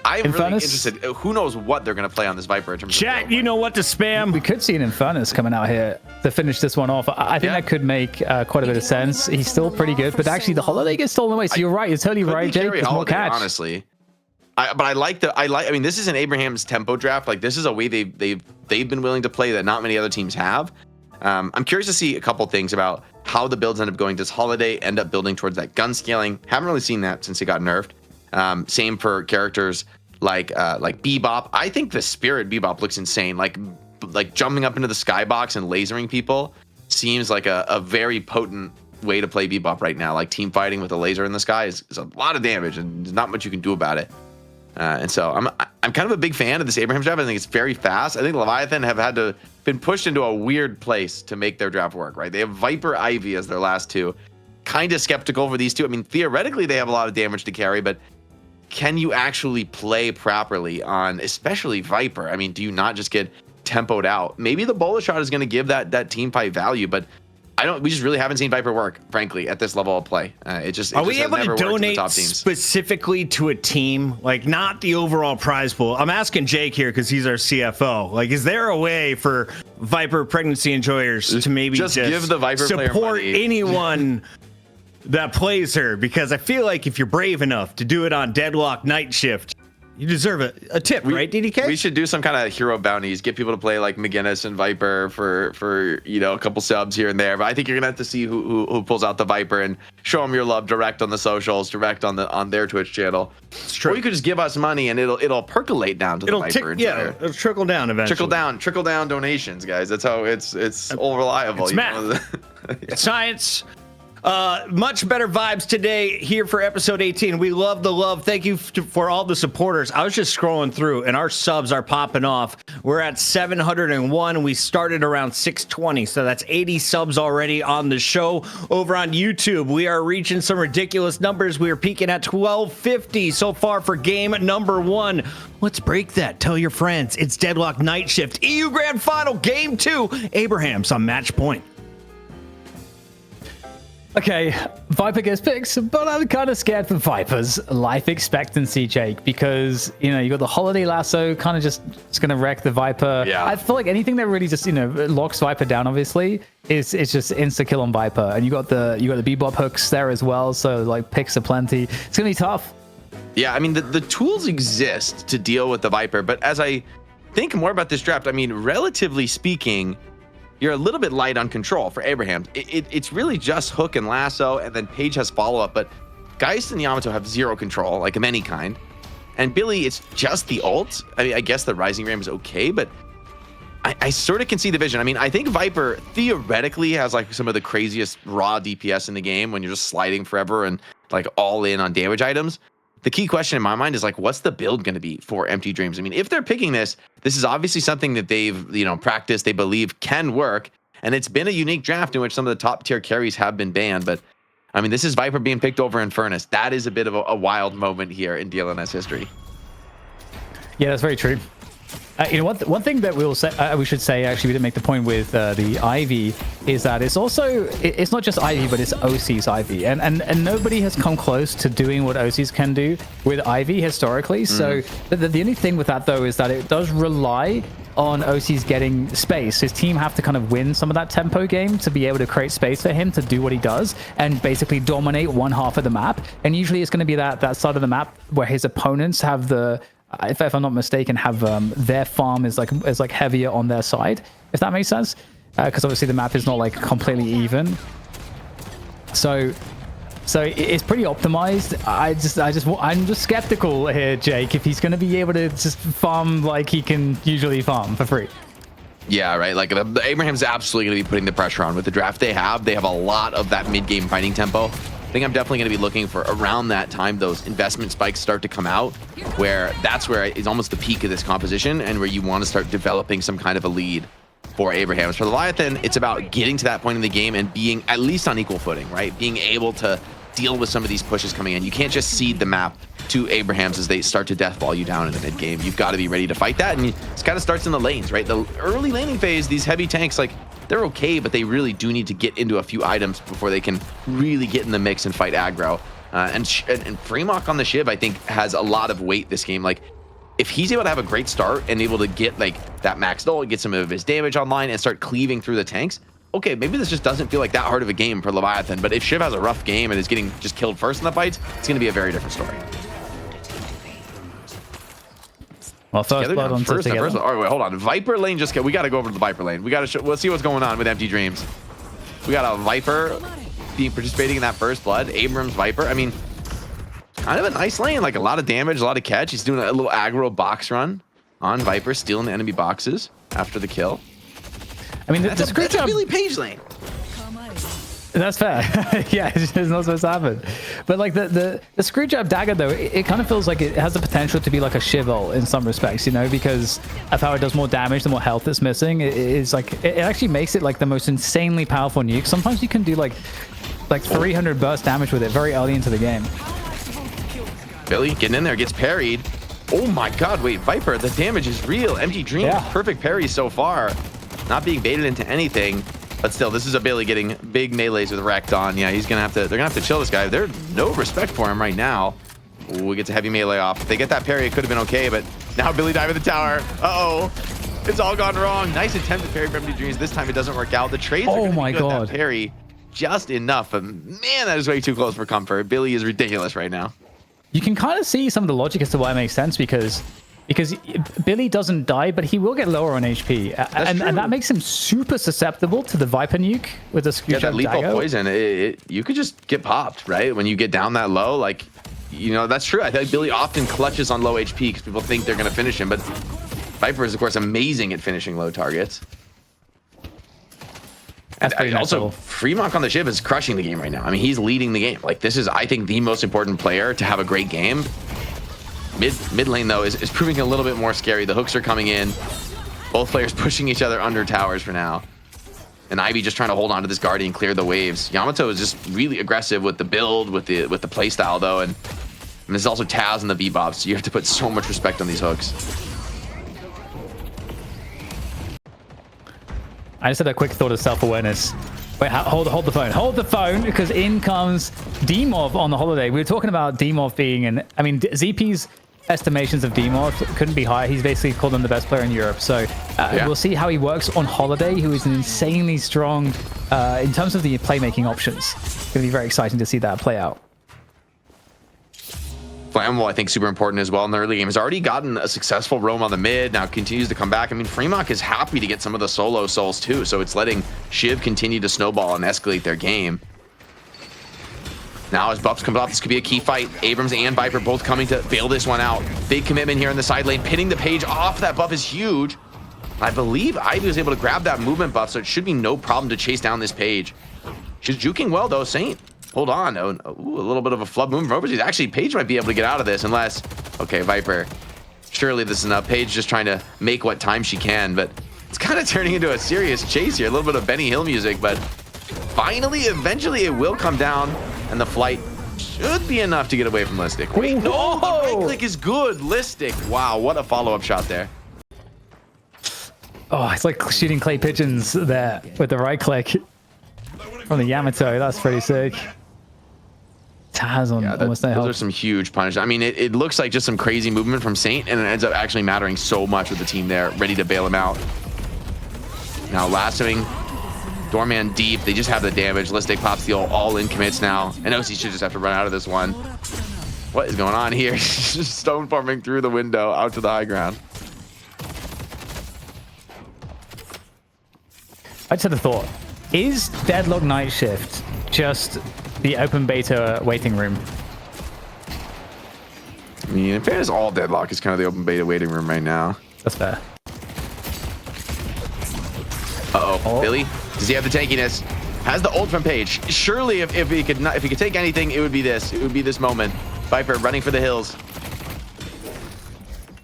S4: I'm really interested. Who knows what they're going to play on this Viper in terms of
S1: Chat, you know what to spam.
S3: We could see an Infernus coming out here to finish this one off. I think that could make quite a bit of sense. He's still pretty good, but actually the holiday gets stolen away. So you're right. You're totally right, Jake. There's more catch.
S4: Honestly. I mean, this is an Abraham's tempo draft. Like, this is a way they've been willing to play that not many other teams have. I'm curious to see a couple things about how the builds end up going. Does Holiday end up building towards that gun scaling? Haven't really seen that since it got nerfed. Same for characters like Bebop. I think the Spirit Bebop looks insane. Like jumping up into the skybox and lasering people seems like a very potent way to play Bebop right now. Like team fighting with a laser in the sky is a lot of damage, and there's not much you can do about it. And so I'm kind of a big fan of this Abrahams draft. I think it's very fast. I think Leviathan have been pushed into a weird place to make their draft work, right? They have Viper Ivy as their last two. Kind of skeptical for these two. I mean, theoretically, they have a lot of damage to carry, but can you actually play properly on especially Viper? I mean, do you not just get tempoed out? Maybe the bullet shot is going to give that team fight value, but we just really haven't seen Viper work, frankly, at this level of play. Are
S1: we able to donate specifically to a team, like not the overall prize pool? I'm asking Jake here because he's our CFO. Like, is there a way for Viper pregnancy enjoyers to maybe just
S4: give the Viper
S1: support
S4: player money?
S1: Anyone that plays her? Because I feel like if you're brave enough to do it on Deadlock night shift, you deserve a tip, right, DDK?
S4: We should do some kind of hero bounties, get people to play like McGinnis and Viper for a couple subs here and there. But I think you're gonna have to see who pulls out the Viper and show them your love direct on the socials, direct on their Twitch channel. It's true. Or you could just give us money and it'll percolate down to the Viper.
S1: It'll trickle down eventually.
S4: Trickle down donations, guys. That's how it's all reliable.
S1: It's math. It's science. Much better vibes today here for episode 18. We love the love. Thank you for all the supporters. I was just scrolling through and our subs are popping off. We're at 701. We started around 620. So that's 80 subs already on the show. Over on YouTube, we are reaching some ridiculous numbers. We are peaking at 1250 so far for game number 1. Let's break that. Tell your friends. It's Deadlock Night Shift. EU Grand Final Game 2. Abraham's on match point.
S3: Okay, Viper gets picks, but I'm kind of scared for Viper's life expectancy, Jake, because, you got the Holiday Lasso kind of just going to wreck the Viper.
S4: Yeah.
S3: I feel like anything that really just, locks Viper down, obviously, is just insta-kill on Viper. And you got the Bebop hooks there as well, so, like, picks are plenty. It's going to be tough.
S4: Yeah, I mean, the tools exist to deal with the Viper, but as I think more about this draft, I mean, relatively speaking, you're a little bit light on control for Abraham. It's really just hook and lasso, and then Paige has follow-up, but Geist and Yamato have zero control, like of any kind. And Billy, it's just the ult. I mean, I guess the Rising Ram is okay, but I sort of can see the vision. I mean, I think Viper theoretically has like some of the craziest raw DPS in the game when you're just sliding forever and like all in on damage items. The key question in my mind is like, what's the build going to be for Empty Dreams? I mean, if they're picking this is obviously something that they've, practiced, they believe can work. And it's been a unique draft in which some of the top tier carries have been banned. But I mean, this is Viper being picked over Infernus. That is a bit of a wild moment here in DLNS history.
S3: Yeah, that's very true. One thing that we should say, actually, we didn't make the point with the Ivy, is that it's not just Ivy, but it's OC's Ivy, and nobody has come close to doing what OC's can do with Ivy historically. So the only thing with that though is that it does rely on OC's getting space. His team have to kind of win some of that tempo game to be able to create space for him to do what he does and basically dominate one half of the map. And usually it's going to be that side of the map where his opponents have the, if I'm not mistaken, have their farm is like heavier on their side, if that makes sense, because obviously the map is not like completely even. So it's pretty optimized. I'm just skeptical here, Jake, if he's going to be able to just farm like he can usually farm for free.
S4: Yeah, right. Like the Abraham's absolutely going to be putting the pressure on with the draft they have. They have a lot of that mid-game fighting tempo. I think I'm definitely going to be looking for around that time those investment spikes start to come out, where that's where it's almost the peak of this composition and where you want to start developing some kind of a lead for Abrahams. For Leviathan, it's about getting to that point in the game and being at least on equal footing, right? Being able to deal with some of these pushes coming in. You can't just cede the map to Abrahams as they start to deathball you down in the mid game. You've got to be ready to fight that, and it kind of starts in the lanes, right? The early laning phase, these heavy tanks, like, they're okay, but they really do need to get into a few items before they can really get in the mix and fight aggro. And Fremok on the Shiv, I think, has a lot of weight this game. Like, if he's able to have a great start and able to get like that max ult, get some of his damage online and start cleaving through the tanks, okay, maybe this just doesn't feel like that hard of a game for Leviathan. But if Shiv has a rough game and is getting just killed first in the fights, it's going to be a very different story.
S3: Well, first blood on
S4: first. All right, wait, hold on. Viper lane just we got to go over to the Viper lane. We got to let's see what's going on with Empty Dreams. We got a Viper participating in that first blood. Abrams Viper. I mean, kind of a nice lane, like a lot of damage, a lot of catch. He's doing a little aggro box run on Viper, stealing the enemy boxes after the kill.
S3: I mean, that's
S4: a really Page lane.
S3: That's fair. Yeah, it's not supposed to happen. But like the Screwjab dagger though, it kind of feels like it has the potential to be like a Shiv ult in some respects, you know, because of how it does more damage, the more health it's missing. It is like, it actually makes it like the most insanely powerful nuke. Sometimes you can do like 300 burst damage with it very early into the game.
S4: Billy getting in there, gets parried. Oh my god, wait, Viper, the damage is real. Empty Dream,
S3: yeah.
S4: Perfect parry so far. Not being baited into anything. But still, this is a Billy getting big melees with Wrecked on. Yeah, he's gonna have to. They're gonna have to chill this guy. There's no respect for him right now. Ooh, we get a heavy melee off. If they get that parry, it could have been okay. But now Billy dive in the tower. Uh-oh, it's all gone wrong. Nice attempt to parry from Empty Dreams. This time it doesn't work out. The trades are gonna be good. That parry just enough. But man, that is way too close for comfort. Billy is ridiculous right now.
S3: You can kind of see some of the logic as to why it makes sense because Billy doesn't die, but he will get lower on HP, and that makes him super susceptible to the Viper nuke with the Screwjab
S4: that lethal
S3: dagger.
S4: Poison. You could just get popped, right? When you get down that low, like, you know, that's true. I think Billy often clutches on low HP because people think they're going to finish him, but Viper is, of course, amazing at finishing low targets. And also, Fremok on the Shiv is crushing the game right now. I mean, he's leading the game. Like, this is, I think, the most important player to have a great game. Mid lane, though, is proving a little bit more scary. The hooks are coming in. Both players pushing each other under towers for now. And Ivy just trying to hold on to this Guardian, clear the waves. Yamato is just really aggressive with the build, with the playstyle, though. And there's also Taz and the V-Bob, so you have to put so much respect on these hooks.
S3: I just had a quick thought of self-awareness. Wait, hold the phone. Hold the phone, because in comes Demov on the holiday. We were talking about Demov being ZP's estimations of Demov couldn't be higher. He's basically called him the best player in Europe. So we'll see how he works on holiday, who is an insanely strong in terms of the playmaking options. It's going to be very exciting to see that play out.
S4: Flammable, I think, super important as well in the early game. Has already gotten a successful roam on the mid, now continues to come back. I mean, Fremont is happy to get some of the solo souls too, so it's letting Shiv continue to snowball and escalate their game. Now as buffs come up, this could be a key fight. Abrams and Viper both coming to bail this one out. Big commitment here in the side lane. Pinning the Page off that buff is huge. I believe Ivy was able to grab that movement buff, so it should be no problem to chase down this Page. She's juking well though, Saint. Hold on. Oh, ooh, a little bit of a flub movement over. Actually, Page might be able to get out of this unless... Okay, Viper. Surely this is enough. Page just trying to make what time she can, but it's kind of turning into a serious chase here. A little bit of Benny Hill music, but finally, eventually it will come down, and the flight should be enough to get away from Listic. Wait, no! The right click is good. Listic. Wow, what a follow-up shot there.
S3: Oh, it's like shooting clay pigeons there with the right click from the Yamato. That's pretty sick. Taz on almost no help.
S4: Those are some huge punishes. I mean, it looks like just some crazy movement from Saint, and it ends up actually mattering so much with the team there, ready to bail him out. Now lassoing Doorman deep. They just have the damage. Listic pops the all-in commits now, and OC should just have to run out of this one. What is going on here? Just stone farming through the window out to the high ground.
S3: I just had a thought. Is Deadlock Night Shift just the open beta waiting room?
S4: I mean, in fairness, all Deadlock is kind of the open beta waiting room right now.
S3: That's fair.
S4: Uh-oh. Billy, does he have the tankiness? Has the ult from Page. Surely if he could take anything, it would be this. It would be this moment. Viper running for the hills.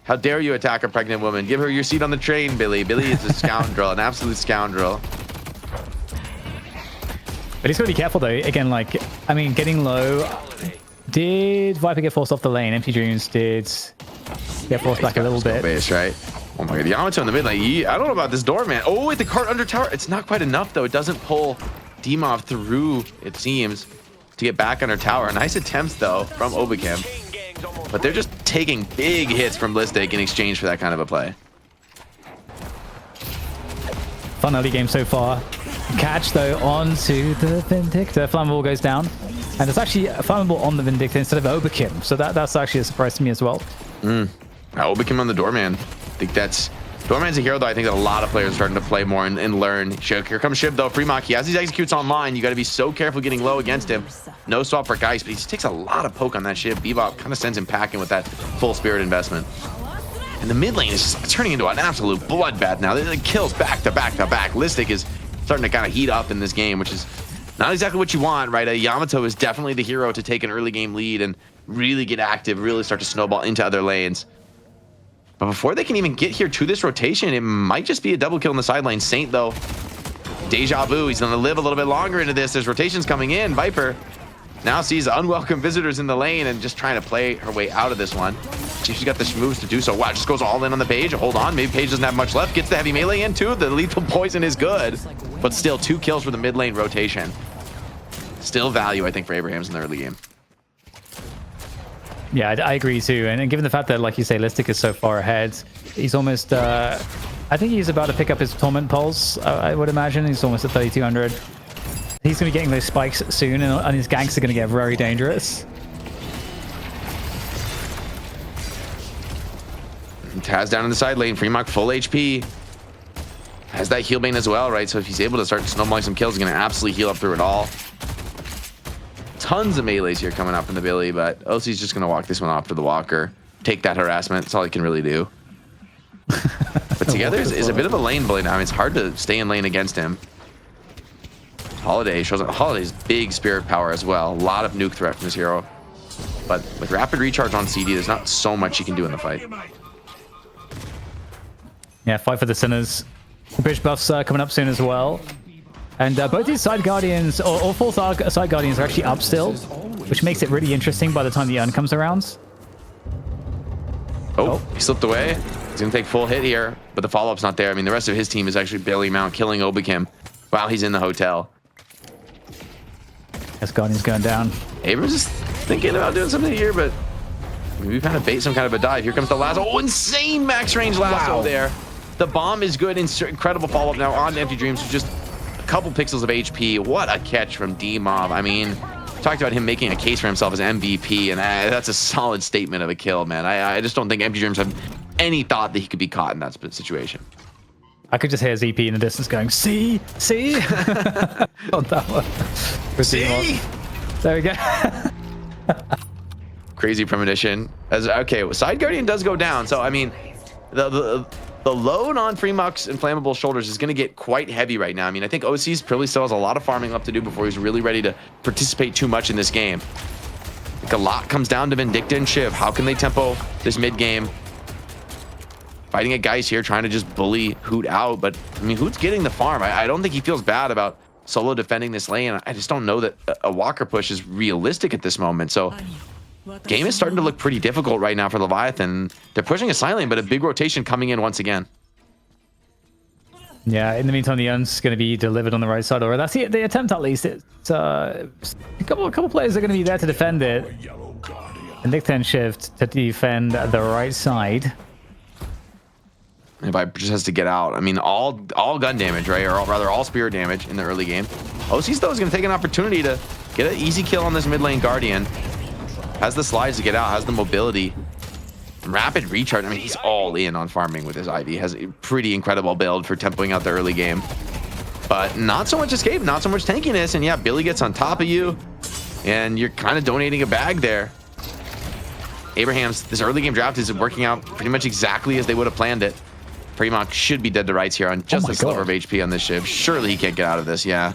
S4: How dare you attack a pregnant woman? Give her your seat on the train, Billy. Billy is a scoundrel, an absolute scoundrel.
S3: But he's got to be careful though. Again, like, I mean, getting low. Did Viper get forced off the lane? Empty Dreams did get forced back a little bit.
S4: Base, right? Oh my god, Yamato in the mid lane. I don't know about this Doorman. Oh, wait, the cart under tower. It's not quite enough though. It doesn't pull Dimov through, it seems, to get back under tower. Nice attempts though from Obikim. But they're just taking big hits from Listic in exchange for that kind of a play.
S3: Fun early game so far. Catch though onto the Vindictor. Flammable goes down. And it's actually a Flammable on the Vindictor instead of Obikim. So that's actually a surprise to me as well.
S4: Obikim on the Doorman. I think that's... Doorman's a hero though. I think that a lot of players are starting to play more and learn. Here comes Shiv though. Fremont, he has these executes online. You got to be so careful getting low against him. No swap for Geist, but he just takes a lot of poke on that Shiv. Bebop kind of sends him packing with that full spirit investment. And the mid lane is just turning into an absolute bloodbath now. There's kills back to back to back. Listic is starting to kind of heat up in this game, which is not exactly what you want, right? Yamato is definitely the hero to take an early game lead and really get active, really start to snowball into other lanes. But before they can even get here to this rotation, it might just be a double kill in the side lane. Saint, though, deja vu. He's going to live a little bit longer into this. There's rotations coming in. Viper now sees unwelcome visitors in the lane and just trying to play her way out of this one. She's got the moves to do so. Wow, just goes all in on the Page. Hold on, maybe Page doesn't have much left. Gets the heavy melee in, too. The lethal poison is good. But still, 2 kills for the mid lane rotation. Still value, I think, for Abrahams in the early game.
S3: Yeah, I agree too. And given the fact that, like you say, Listic is so far ahead, he's almost, I think he's about to pick up his Torment Pulse, I would imagine. He's almost at 3,200. He's going to be getting those spikes soon, and his ganks are going to get very dangerous.
S4: Taz down in the side lane. Fremont full HP. Has that heal bane as well, right? So if he's able to start snowballing some kills, he's going to absolutely heal up through it all. Tons of melees here coming up from the Billy, but OC's just going to walk this one off to the Walker. Take that harassment. That's all he can really do. But together is a bit of a lane bully now. I mean, it's hard to stay in lane against him. Holiday shows up. Holiday's big spirit power as well. A lot of nuke threat from this hero. But with rapid recharge on CD, there's not so much you can do in the fight.
S3: Yeah, fight for the Sinners. The bridge buffs coming up soon as well. And both these side guardians, or all 4 side guardians, are actually up still, which makes it really interesting by the time the urn comes around.
S4: Oh, he slipped away. He's going to take full hit here, but the follow-up's not there. I mean, the rest of his team is actually bailing him out, killing Obikim while he's in the hotel.
S3: Yes, guardian's going down.
S4: Abrams is thinking about doing something here, but maybe kind of bait some kind of a dive. Here comes the lasso. Oh, insane max range lasso there. The bomb is good. Incredible follow-up now on Empty Dreams. Just a couple pixels of HP. What a catch from D-Mob. I mean, talked about him making a case for himself as MVP, and that's a solid statement of a kill, man. I just don't think Empty Dreams have any thought that he could be caught in that situation.
S3: I could just hear ZP in the distance going, see? On that one.
S4: See?
S3: There we go.
S4: Crazy premonition. Okay, Side Guardian does go down, so I mean, the load on Fremux and Flammable Shoulders is going to get quite heavy right now. I mean, I think OC's probably still has a lot of farming left to do before he's really ready to participate too much in this game. I think a lot comes down to Vindicta and Shiv. How can they tempo this mid game? Fighting a Geist here, trying to just bully Hoot out, but I mean, Hoot's getting the farm. I don't think he feels bad about solo defending this lane. I just don't know that a Walker push is realistic at this moment. So game is starting to look pretty difficult right now for Leviathan. They're pushing a side lane, but a big rotation coming in once again.
S3: Yeah, in the meantime, the Un's going to be delivered on the right side, or that's the attempt at least. It's a couple players are going to be there to defend it. And Nick 10 shift to defend the right side.
S4: And Viper just has to get out. I mean, all gun damage, right? Or rather, all spear damage in the early game. OC though is going to take an opportunity to get an easy kill on this mid lane Guardian. Has the slides to get out, has the mobility. Rapid recharge. I mean, he's all in on farming with his Ivy. Has a pretty incredible build for tempoing out the early game. But not so much escape, not so much tankiness. And yeah, Billy gets on top of you. And you're kind of donating a bag there. Abraham's, this early game draft is working out pretty much exactly as they would have planned it. Fremont should be dead to rights here on just a sliver of HP on this ship. Surely he can't get out of this, yeah.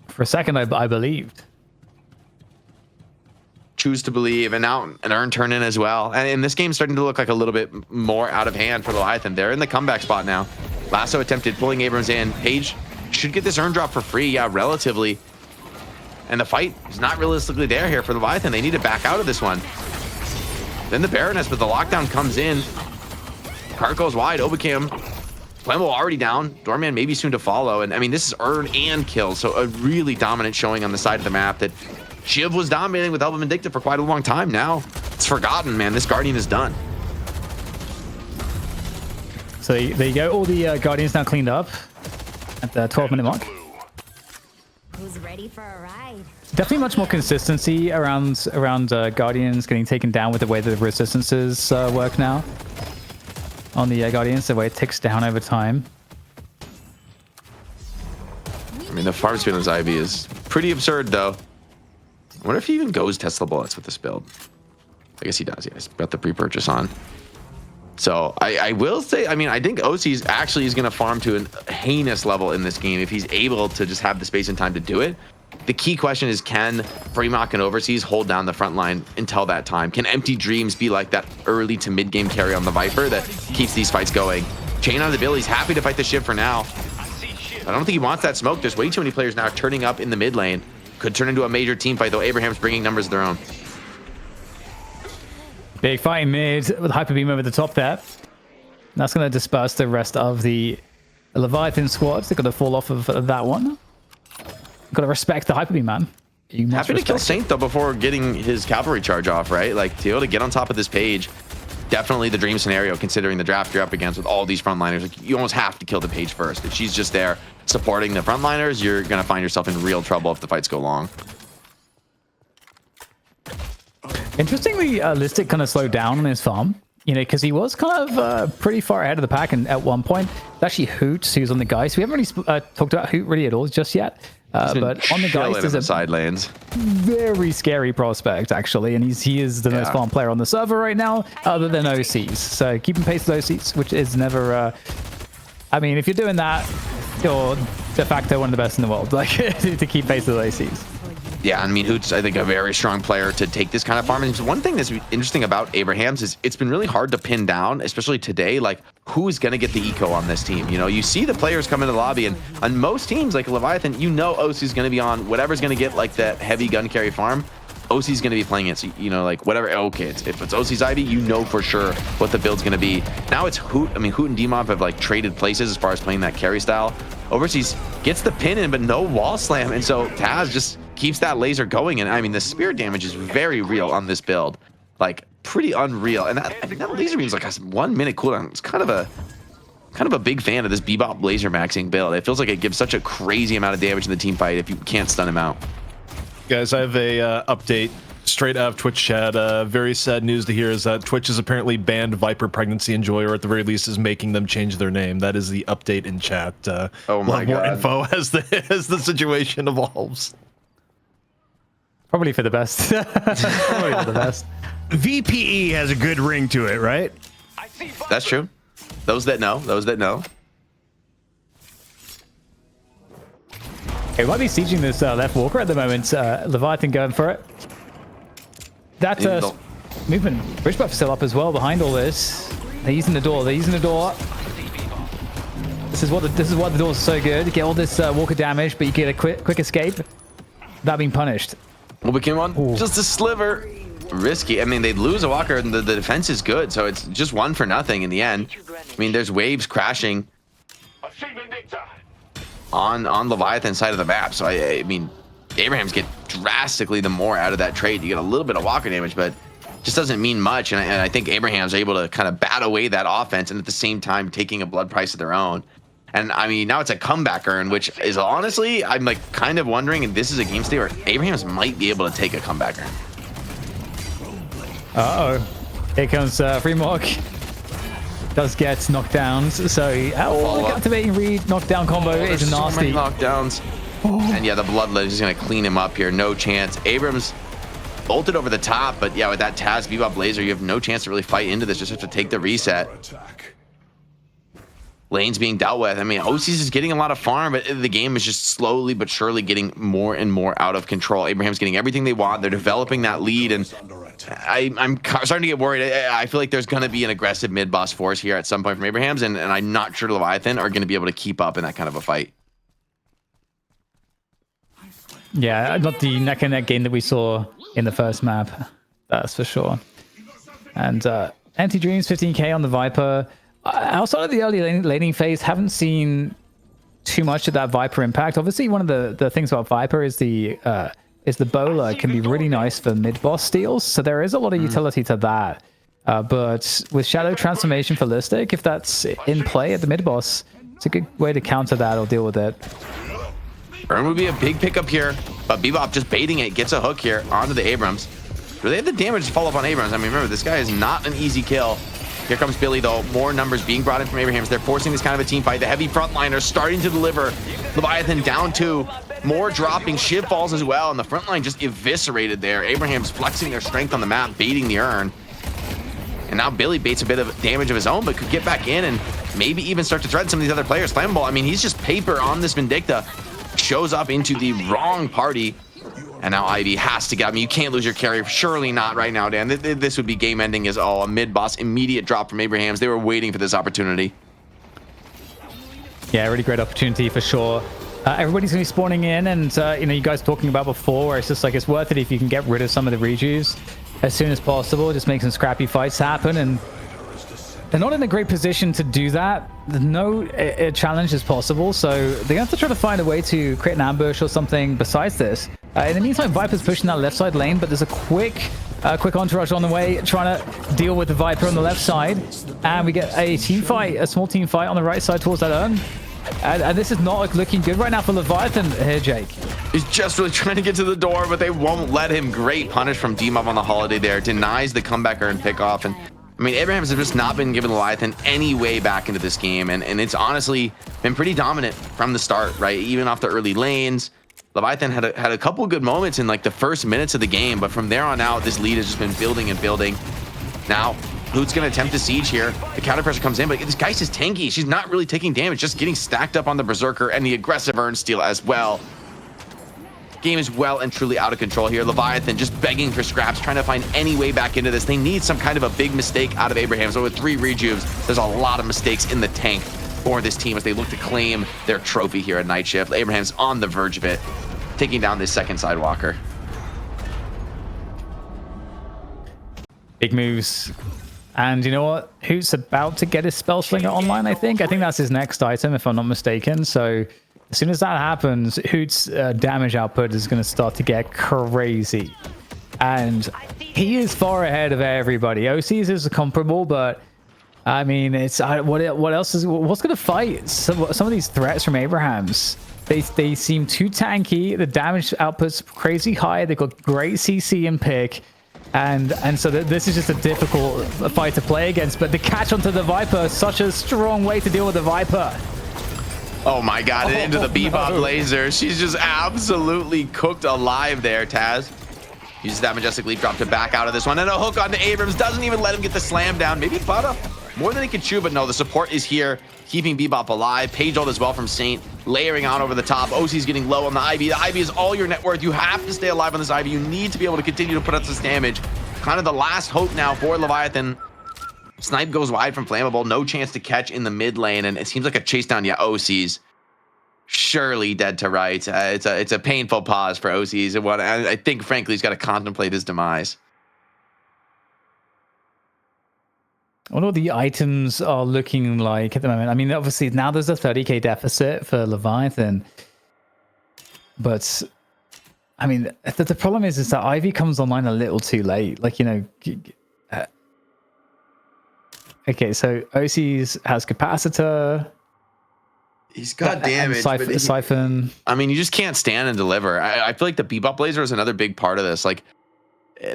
S3: For a second, I believed.
S4: Choose to believe, and now an Urn turn in as well. And this game's starting to look like a little bit more out of hand for Leviathan. They're in the comeback spot now. Lasso attempted pulling Abrams in. Page should get this Urn drop for free, yeah, relatively. And the fight is not realistically there here for Leviathan. They need to back out of this one. Then the Baroness, but the lockdown comes in. Cart goes wide, Obacam. Flammo already down. Doorman maybe soon to follow. And I mean, this is Urn and kill, so a really dominant showing on the side of the map that Shiv was dominating with Elba Vindicta for quite a long time now. It's forgotten, man. This Guardian is done.
S3: So there you go. All the Guardians now cleaned up at the 12-minute mark.
S6: Who's ready for a ride?
S3: Definitely much more consistency around Guardians getting taken down with the way the resistances work now. On the Guardians, the way it ticks down over time.
S4: I mean, the farm speed on his Ivy is pretty absurd, though. I wonder if he even goes Tesla bullets with this build. I guess he does, yeah. He's got the pre-purchase on. So I will say, I mean, I think OC's actually is going to farm to a heinous level in this game if he's able to just have the space and time to do it. The key question is, can Fremont and Overseas hold down the front line until that time? Can Empty Dreams be like that early to mid game carry on the Viper that keeps these fights going? Chain on the Bill, he's happy to fight the ship for now. I don't think he wants that smoke. There's way too many players now turning up in the mid lane. Could turn into a major team fight, though. Abraham's bringing numbers of their own.
S3: Big fight in mid with Hyper Beam over the top there. That's going to disperse the rest of the Leviathan squads. They're going to fall off of that one. Got to respect the Hyper Beam, man. You must
S4: happy to kill
S3: respect
S4: Saint, though, before getting his cavalry charge off, right? Like, to be able to get on top of this page, definitely the dream scenario, considering the draft you're up against with all these frontliners. Like, you almost have to kill the page first. If she's just there supporting the frontliners, you're going to find yourself in real trouble if the fights go long.
S3: Interestingly, Listic kind of slowed down on his farm, you know, because he was kind of pretty far ahead of the pack, and at one point, it's actually Hoot who's on the Geist. We haven't really talked about Hoot really at all just yet, but on the Geist is a
S4: side lanes.
S3: Very scary prospect, actually, and he is the most farm player on the server right now, other than OCs. So keeping pace with OCs, which is never, I mean, if you're doing that, you're de facto one of the best in the world, like, to keep pace with OCs.
S4: Yeah, I mean, Hoot's, I think, a very strong player to take this kind of farm. And one thing that's interesting about Abraham's is it's been really hard to pin down, especially today, like, who's going to get the eco on this team. You know, you see the players come into the lobby, and on most teams, like Leviathan, you know OC's going to be on whatever's going to get, like, that heavy gun carry farm. OC's going to be playing it, so, you know, like, whatever. Okay, if it's OC's Ivy, you know for sure what the build's going to be. Now it's Hoot. I mean, Hoot and D-Mob have, like, traded places as far as playing that carry style. Overseas gets the pin in, but no wall slam, and so Taz just keeps that laser going. And I mean, the spear damage is very real on this build, like, pretty unreal. And I think that laser beam's like a 1 minute cooldown. It's kind of a kind of a big fan of this Bebop laser maxing build. It feels like it gives such a crazy amount of damage in the team fight if you can't stun him out.
S2: Guys, I have a update straight out of Twitch chat. Very sad news to hear is that Twitch has apparently banned Viper Pregnancy and Joy, or at the very least is making them change their name. That is the update in chat.
S4: Oh my God.
S2: More info as the situation evolves.
S3: Probably for the best. Probably for the best.
S1: VPE has a good ring to it, right?
S4: That's true. Those that know.
S3: Okay, we might be sieging this left walker at the moment. Leviathan going for it. That movement. Bridge buff is still up as well behind all this. They're using the door. This is why the door's so good. You get all this walker damage, but you get a quick escape without being punished.
S4: Well, became one. Just a sliver. Risky. I mean, they'd lose a walker, and the defense is good, so it's just 1 for nothing in the end. I mean, there's waves crashing on Leviathan's side of the map, so I mean, Abrahams get drastically the more out of that trade. You get a little bit of walker damage, but just doesn't mean much. And I think Abraham's able to kind of bat away that offense, and at the same time taking a blood price of their own. And I mean, now it's a comeback earn, which is honestly, I'm like kind of wondering if this is a game state where Abrahams might be able to take a comeback earn.
S3: Uh-oh. Here comes Fremog. Does get knocked down. So, the activating read knockdown combo is
S4: So
S3: nasty.
S4: many knockdowns. And yeah, the Bloodlet is going to clean him up here. No chance. Abrams ulted over the top, but yeah, with that Taz Bebop laser, you have no chance to really fight into this. Just have to take the reset. Lane's being dealt with. I mean, OCs is getting a lot of farm, but the game is just slowly but surely getting more and more out of control. Abraham's getting everything they want. They're developing that lead, and I'm starting to get worried. I feel like there's going to be an aggressive mid-boss force here at some point from Abraham's, and I'm not sure Leviathan are going to be able to keep up in that kind of a fight.
S3: Yeah, not the neck-and-neck game that we saw in the first map. That's for sure. And Anti-Dreams, 15k on the Viper. Outside of the early laning phase, haven't seen too much of that Viper impact. Obviously, one of the things about Viper is the bowler can be really nice for mid-boss steals. So there is a lot of utility to that. But with Shadow Transformation for Listic, if that's in play at the mid-boss, it's a good way to counter that or deal with it.
S4: Burn would be a big pickup here, but Bebop just baiting it, gets a hook here onto the Abrams. Do they have the damage to follow up on Abrams? I mean, remember, this guy is not an easy kill. Here comes Billy, though. More numbers being brought in from Abrahams. They're forcing this kind of a team fight. The heavy frontliners starting to deliver. Leviathan down 2. More dropping. Shiv falls as well, and the front line just eviscerated there. Abraham's flexing their strength on the map, baiting the urn. And now Billy baits a bit of damage of his own, but could get back in and maybe even start to threaten some of these other players. Flammable, I mean, he's just paper on this Vindicta. Shows up into the wrong party. And now Ivy has to get, I mean, you can't lose your carry. Surely not right now, Dan. This would be game ending as all. A mid-boss immediate drop from Abrahams. They were waiting for this opportunity.
S3: Yeah, really great opportunity for sure. Everybody's going to be spawning in, and you guys talking about before, where it's just like it's worth it if you can get rid of some of the rejues as soon as possible. Just make some scrappy fights happen, and they're not in a great position to do that. No challenge is possible, so they have to try to find a way to create an ambush or something besides this. In the meantime, Viper's pushing that left side lane, but there's a quick entourage on the way, trying to deal with the Viper on the left side. And we get a team fight, a small team fight on the right side towards that urn. And this is not looking good right now for Leviathan here, Jake.
S4: He's just really trying to get to the door, but they won't let him. Great punish from D-Mob on the holiday there. Denies the comebacker and pickoff. And I mean, Abrahams have just not been giving Leviathan any way back into this game. And it's honestly been pretty dominant from the start, right? Even off the early lanes. Leviathan had a couple good moments in like the first minutes of the game, but from there on out, this lead has just been building and building. Now, Hoot's going to attempt to siege here. The counter pressure comes in, but this Geist is tanky. She's not really taking damage, just getting stacked up on the Berserker and the aggressive urn steal as well. Game is well and truly out of control here. Leviathan just begging for scraps, trying to find any way back into this. They need some kind of a big mistake out of Abraham. So with 3 rejuves, there's a lot of mistakes in the tank for this team as they look to claim their trophy here at Night Shift. Abraham's on the verge of it, taking down this second sidewalker.
S3: Big moves. And you know what? Hoot's about to get his Spell Slinger online, I think. I think that's his next item, if I'm not mistaken. So as soon as that happens, Hoot's damage output is going to start to get crazy. And he is far ahead of everybody. OC's is comparable, but I mean, it's what else is what's going to fight some of these threats from Abraham's? They seem too tanky. The damage output's crazy high. They've got great CC and pick, and so this is just a difficult fight to play against. But the catch onto the Viper, such a strong way to deal with the Viper.
S4: Oh my God! Into the Bebop laser. She's just absolutely cooked alive there. Taz uses that Majestic Leap Drop to back out of this one, and a hook onto Abrams doesn't even let him get the slam down. Maybe Fada more than he could chew, but no, the support is here, keeping Bebop alive. Page ult as well from Saint, layering on over the top. OC's getting low on the Ivy. The Ivy is all your net worth. You have to stay alive on this Ivy. You need to be able to continue to put out this damage. Kind of the last hope now for Leviathan. Snipe goes wide from Flammable. No chance to catch in the mid lane, and it seems like a chase down. Yeah, OC's surely dead to rights. It's a painful pause for OC's. And I think, frankly, he's got to contemplate his demise.
S3: I wonder what the items are looking like at the moment. I mean, obviously now there's a 30k deficit for Leviathan, but I mean, the problem is that Ivy comes online a little too late. Like, you know, okay, so OC's has capacitor.
S4: He's got damage.
S3: Siphon.
S4: I mean, you just can't stand and deliver. I feel like the Bebop laser is another big part of this. Like,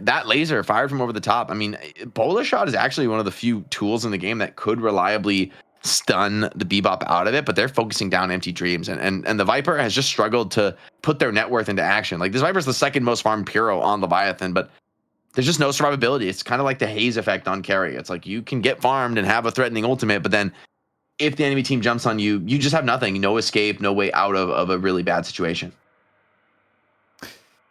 S4: that laser fired from over the top. I mean, Bola Shot is actually one of the few tools in the game that could reliably stun the Bebop out of it, but they're focusing down Empty Dreams. And the Viper has just struggled to put their net worth into action. Like, this Viper is the second most farmed Puro on Leviathan, but there's just no survivability. It's kind of like the haze effect on carry. It's like you can get farmed and have a threatening ultimate, but then if the enemy team jumps on you, you just have nothing. No escape, no way out of a really bad situation.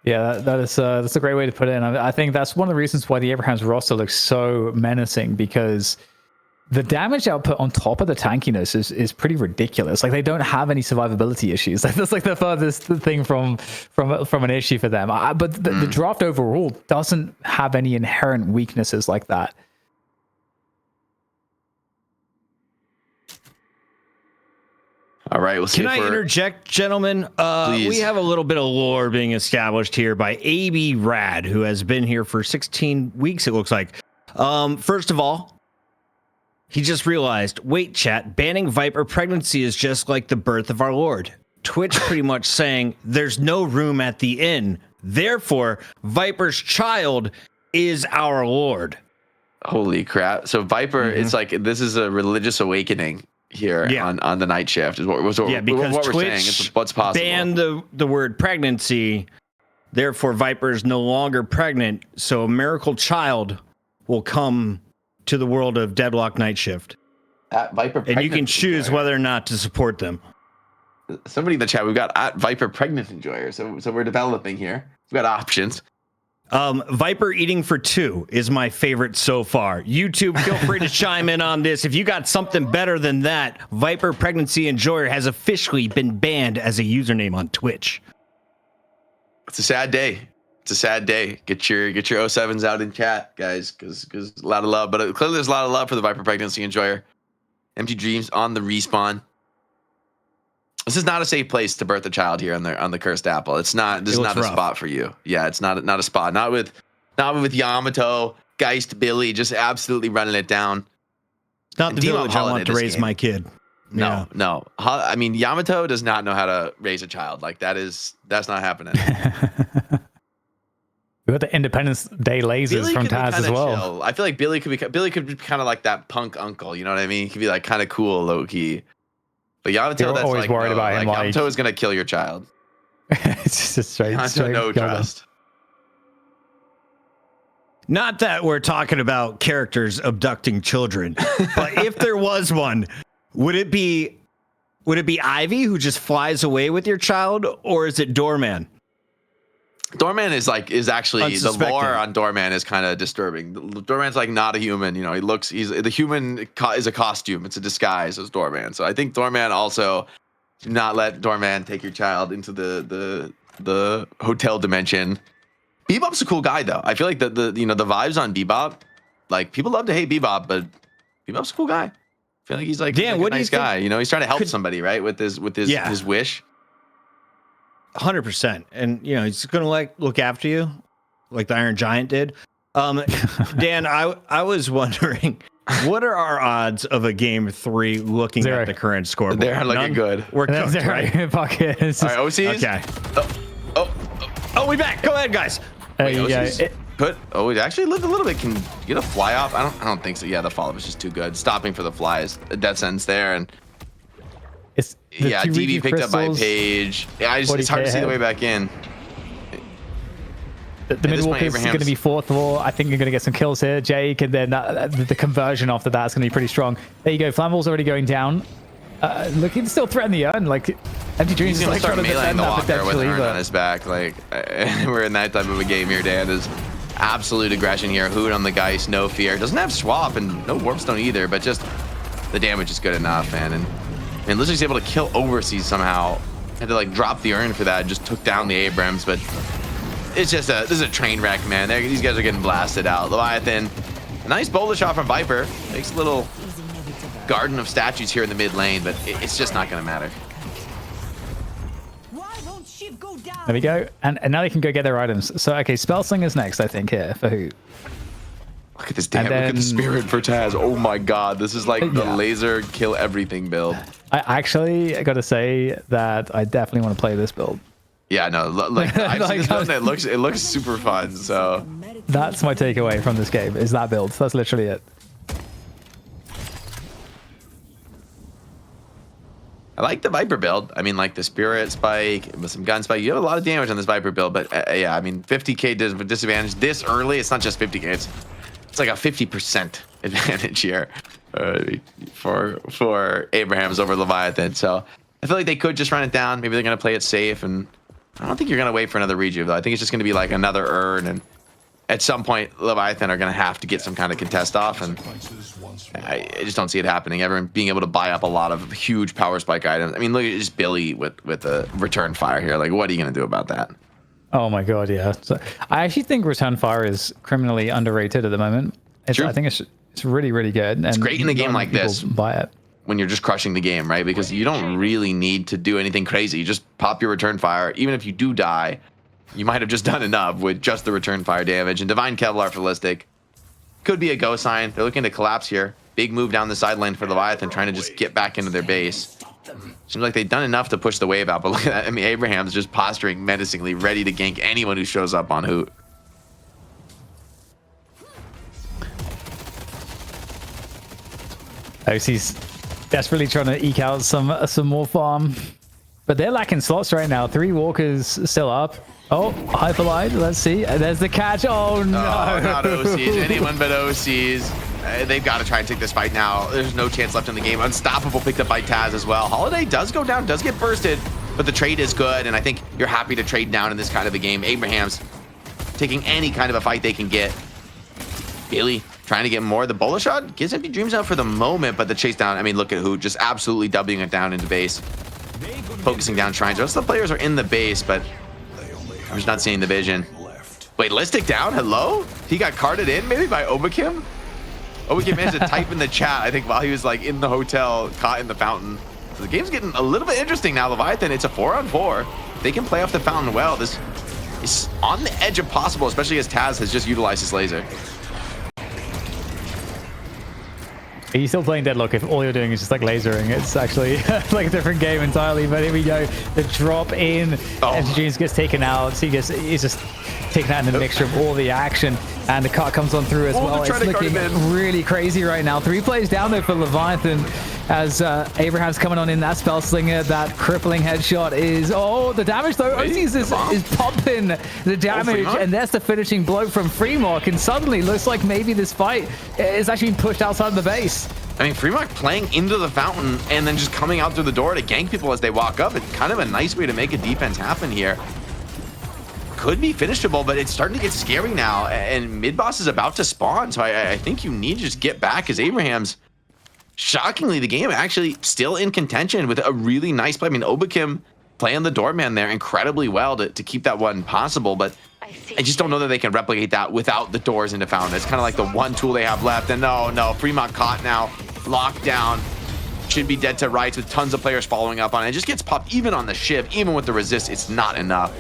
S3: Yeah, that's a great way to put it in. I think that's one of the reasons why the Abraham's roster looks so menacing, because the damage output on top of the tankiness is pretty ridiculous. Like, they don't have any survivability issues. That's like the furthest thing from an issue for them. But the draft overall doesn't have any inherent weaknesses like that.
S4: All right, we'll see.
S1: Can I interject, gentlemen? We have a little bit of lore being established here by AB Rad, who has been here for 16 weeks, it looks like. First of all, he just realized, wait, chat, banning Viper pregnancy is just like the birth of our Lord. Twitch pretty much saying there's no room at the inn. Therefore, Viper's child is our Lord.
S4: Holy crap. So Viper, it's like this is a religious awakening here on the night shift is what because
S1: what we're
S4: Twitch saying. It's what's possible.
S1: Banned the word pregnancy, therefore Viper is no longer pregnant, so a miracle child will come to the world of Deadlock night shift.
S4: At Viper,
S1: and you can choose whether or not to support them.
S4: Somebody in the chat, we've got at Viper pregnant enjoyer, so we're developing here. We've got options.
S1: Viper eating for two is my favorite so far. YouTube, feel free to chime in on this. If you got something better than that, Viper Pregnancy Enjoyer has officially been banned as a username on Twitch.
S4: It's a sad day. It's a sad day. Get your 07s out in chat, guys, because a lot of love. But clearly there's a lot of love for the Viper Pregnancy Enjoyer. Empty Dreams on the respawn. This is not a safe place to birth a child here on the cursed apple. It's not. This is not a spot for you. Yeah, it's not a spot. Not with Yamato, Geist, Billy, just absolutely running it down.
S1: It's not the village I want to raise my kid.
S4: No. I mean, Yamato does not know how to raise a child. Like that's not happening.
S3: We got the Independence Day lasers
S4: Billy
S3: from Taz as well.
S4: Chill. I feel like Billy could be kind of like that punk uncle. You know what I mean? He could be like kind of cool, low key. But Yamato, that's
S3: always
S4: like,
S3: worried about him.
S4: Yamato is gonna kill your child.
S3: It's just straight.
S4: No trust.
S1: Not that we're talking about characters abducting children, but if there was one, would it be Ivy who just flies away with your child, or is it Doorman?
S4: Doorman is actually the lore on Doorman is kind of disturbing. Doorman's like not a human, you know. The human is a costume. It's a disguise as Doorman. So I think Doorman also do not let Doorman take your child into the hotel dimension. Bebop's a cool guy though. I feel like the vibes on Bebop, like people love to hate Bebop, but Bebop's a cool guy. I feel like he's like,
S1: Dan,
S4: a nice guy. You know, he's trying to help somebody, right? With his wish.
S1: 100%. And you know, he's gonna look after you like the Iron Giant did. Dan, I was wondering, What are our odds of a game 3 looking
S3: 0.
S1: at the current scoreboard?
S4: They're looking good.
S1: We're cooked,
S3: 0.
S1: right?
S3: Fuck it. It's
S4: All
S3: just-
S4: right, OCs.
S1: Okay. Oh, we back. Go ahead, guys.
S3: there you go.
S4: OCs. It actually lived a little bit. Can get a fly off? I don't think so. Yeah, the follow-up is just too good. Stopping for the flies. A death sentence there, and
S3: It's the
S4: yeah,
S3: two
S4: DB
S3: Regi
S4: picked up by
S3: crystals,
S4: Page. Yeah, it's hard to
S3: 40K
S4: see the way
S3: ahead.
S4: back in.
S3: The
S4: At this point,
S3: Midwalkers is going to
S4: Abraham's-
S3: be fourth wall. I think you're going to get some kills here, Jake, and then the conversion after that is going to be pretty strong. There you go. Flammable's already going down. Looking to still threaten the urn. Like, Empty Dreams
S4: He's
S3: is
S4: gonna
S3: like
S4: start
S3: trying to
S4: meleeing
S3: defend
S4: the
S3: that
S4: walker with
S3: potentially,
S4: an urn on
S3: but
S4: his back. Like we're in that type of a game here. Dan is absolute aggression here. Hoot on the Geist, no fear. Doesn't have swap and no warpstone either, but just the damage is good enough, man. And Lizard's able to kill Overseas somehow. Had to like drop the urn for that. Just took down the Abrams, but it's just this is a train wreck, man. These guys are getting blasted out. Leviathan, a nice boulder shot from Viper. Makes a little garden of statues here in the mid lane, but it's just not going to matter.
S3: there we go. And now they can go get their items. So, okay, Spellslinger's next, I think, here for Hoot.
S4: Look at this damn,
S3: And
S4: look at the
S3: then-
S4: spirit for Taz. Oh my god, this is like the
S3: Yeah.
S4: laser kill everything build.
S3: I actually got to say that I definitely want to play this build.
S4: Yeah, no, like I've seen this build and it looks super fun. So
S3: That's my takeaway from this game, is that build. That's literally it.
S4: I like the Viper build. I mean, like the Spirit Spike with some Gun Spike. You have a lot of damage on this Viper build, but yeah, I mean, 50k disadvantage this early. It's not just 50k. It's like a 50% advantage here for Abrahams over Leviathan. So I feel like they could just run it down. Maybe they're gonna play it safe, and I don't think you're gonna wait for another rejuve though. I think it's just gonna be like another urn, and at some point Leviathan are gonna have to get some kind of contest off, and I just don't see it happening. Everyone being able to buy up a lot of huge power spike items. I mean, look at just Billy with a return fire here. Like, what are you gonna do about that?
S3: Oh my god, yeah. So I actually think Return Fire is criminally underrated at the moment.
S4: True.
S3: I think it's really, really good. And it's
S4: great in a game like this.
S3: Buy it.
S4: When you're just crushing the game, right? Because you don't really need to do anything crazy. You just pop your return fire. Even if you do die, you might have just done enough with just the return fire damage. And Divine Kevlar for Listic could be a go sign. They're looking to collapse here. Big move down the side lane for Leviathan, trying to just get back into their base. Seems like they've done enough to push the wave out, but look at that. I mean, Abraham's just posturing menacingly, ready to gank anyone who shows up on Hoot.
S3: OC's desperately trying to eke out some more farm. But they're lacking slots right now. 3 walkers still up. Oh, Hyperlight. Let's see. There's the catch. Oh, no.
S4: Oh, not OCs. Anyone but OCs. They've got to try and take this fight now. There's no chance left in the game. Unstoppable picked up by Taz as well. Holiday does go down, does get bursted, but the trade is good, and I think you're happy to trade down in this kind of a game. Abraham's taking any kind of a fight they can get. Billy trying to get more. The bullet shot gives Empty Dreams out for the moment, but the chase down, I mean, look at who just absolutely doubling it down into base. Focusing down shrines. Most of the players are in the base, but I'm just not seeing the vision. Wait, Listic down? Hello? He got carted in maybe by Obakim? Obakim managed to type in the chat, I think, while he was like in the hotel, caught in the fountain. So the game's getting a little bit interesting now. Leviathan, it's a 4-on-4. They can play off the fountain well. This is on the edge of possible, especially as Taz has just utilized his laser.
S3: Are you still playing Deadlock if all you're doing is just like lasering? It's actually like a different game entirely. But here we go. The drop in. Empty Dreams gets taken out. So he's just taken out in the mixture of all the action. And the cart comes on through as well. It's looking really crazy right now. 3 plays down there for Leviathan as Abraham's coming on in. That spell slinger, that crippling headshot is... Oh, the damage though. Ozies is popping the damage. And that's the finishing blow from Fremont. And suddenly looks like maybe this fight is actually being pushed outside the base.
S4: I mean, Fremont playing into the fountain and then just coming out through the door to gank people as they walk up. It's kind of a nice way to make a defense happen here. Could be finishable, but it's starting to get scary now. And mid-boss is about to spawn, so I think you need to just get back, because Abraham's, shockingly, the game actually still in contention with a really nice play. I mean, Obakim playing the doorman there incredibly well to keep that one possible, but I just don't know that they can replicate that without the doors into fountain. It's kind of like the one tool they have left. And no, Fremont caught now, locked down. Should be dead to rights with tons of players following up on it. It just gets popped even on the ship, even with the resist, it's not enough.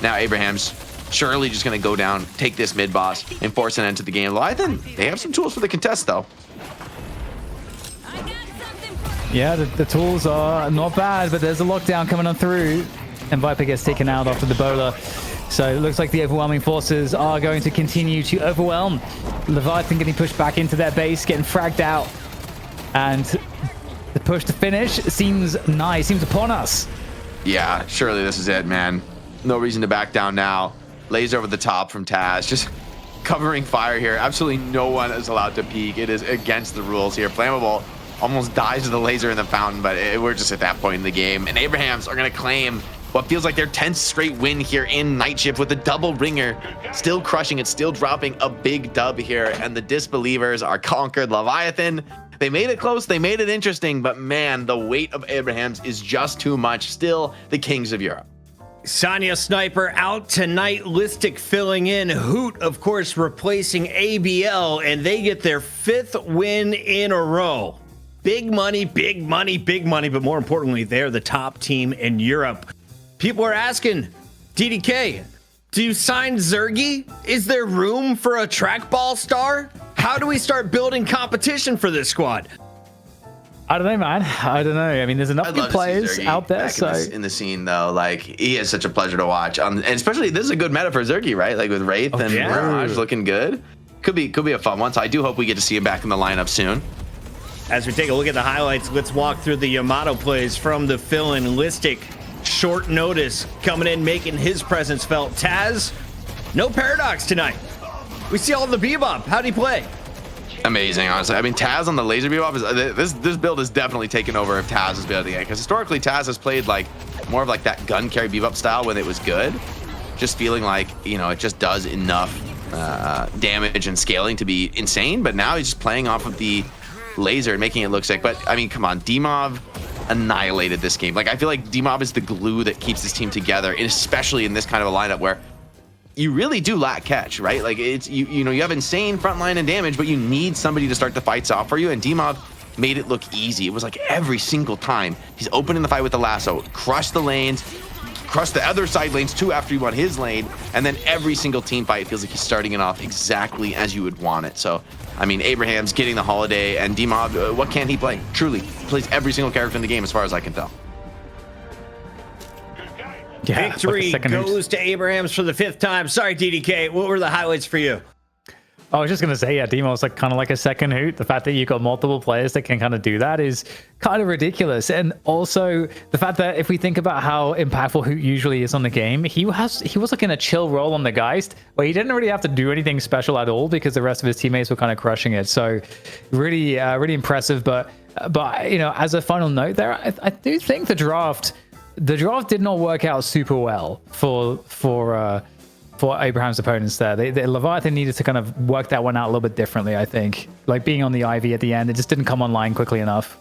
S4: Now Abraham's surely just going to go down, take this mid boss, and force an end to the game. Leviathan, they have some tools for the contest, though.
S3: Yeah, the tools are not bad, but there's a lockdown coming on through, and Viper gets taken out after the bowler. So it looks like the overwhelming forces are going to continue to overwhelm. Leviathan getting pushed back into their base, getting fragged out, and the push to finish seems nice, seems upon us.
S4: Yeah, surely this is it, man. No reason to back down now. Laser over the top from Taz, just covering fire here. Absolutely no one is allowed to peek. It is against the rules here. Flammable almost dies to the laser in the fountain, but we're just at that point in the game. And Abrahams are going to claim what feels like their 10th straight win here in Night Shift with a double ringer. Still crushing it, still dropping a big dub here. And the Disbelievers are conquered. Leviathan, they made it close, they made it interesting, but man, the weight of Abrahams is just too much. Still the kings of Europe.
S1: Sonya Sniper out tonight. Listic filling in. Hoot, of course, replacing ABL, and they get their 5th win in a row. Big money, big money, big money, but more importantly, they're the top team in Europe. People are asking, DDK, do you sign Zergy? Is there room for a trackball star? How do we start building competition for this squad?
S3: I don't know, man. I don't know. I mean, there's enough good players out there. So
S4: in the scene, though, like, he is such a pleasure to watch. And especially, this is a good meta for Zergy, right? Like with Wraith and Mirage looking good. Could be a fun one. So I do hope we get to see him back in the lineup soon.
S1: As we take a look at the highlights, let's walk through the Yamato plays from the fill-in. Listic, short notice, coming in, making his presence felt. Taz, no Paradox tonight. We see all the Bebop. How'd he play?
S4: Amazing, honestly. I mean, Taz on the laser Bebop is this build is definitely taken over if Taz is building it, because historically Taz has played like more of like that gun carry Bebop style when it was good, just feeling like, you know, it just does enough damage and scaling to be insane. But now he's just playing off of the laser and making it look sick. But I mean, come on, Dimov annihilated this game. Like, I feel like Dimov is the glue that keeps this team together, and especially in this kind of a lineup where you really do lack catch, right? Like, it's you know, you have insane frontline and damage, but you need somebody to start the fights off for you, and Dimov made it look easy. It was like every single time he's opening the fight with the lasso, crush the lanes, crush the other side lanes too after he won his lane, and then every single team fight feels like he's starting it off exactly as you would want it. So I mean, Abraham's getting the holiday, and Dimov, what can he play? Truly, he plays every single character in the game as far as I can tell.
S3: Yeah,
S1: Victory goes to Abrahams for the 5th time. Sorry, DDK. What were the highlights for you?
S3: I was just going to say, yeah, Demo's like kind of like a second Hoot. The fact that you've got multiple players that can kind of do that is kind of ridiculous. And also the fact that if we think about how impactful Hoot usually is on the game, he was like in a chill role on the Geist where he didn't really have to do anything special at all because the rest of his teammates were kind of crushing it. So really, really impressive. But you know, as a final note there, I do think the draft did not work out super well for Abraham's opponents there. The Leviathan needed to kind of work that one out a little bit differently, I think. Like being on the Ivy at the end, it just didn't come online quickly enough.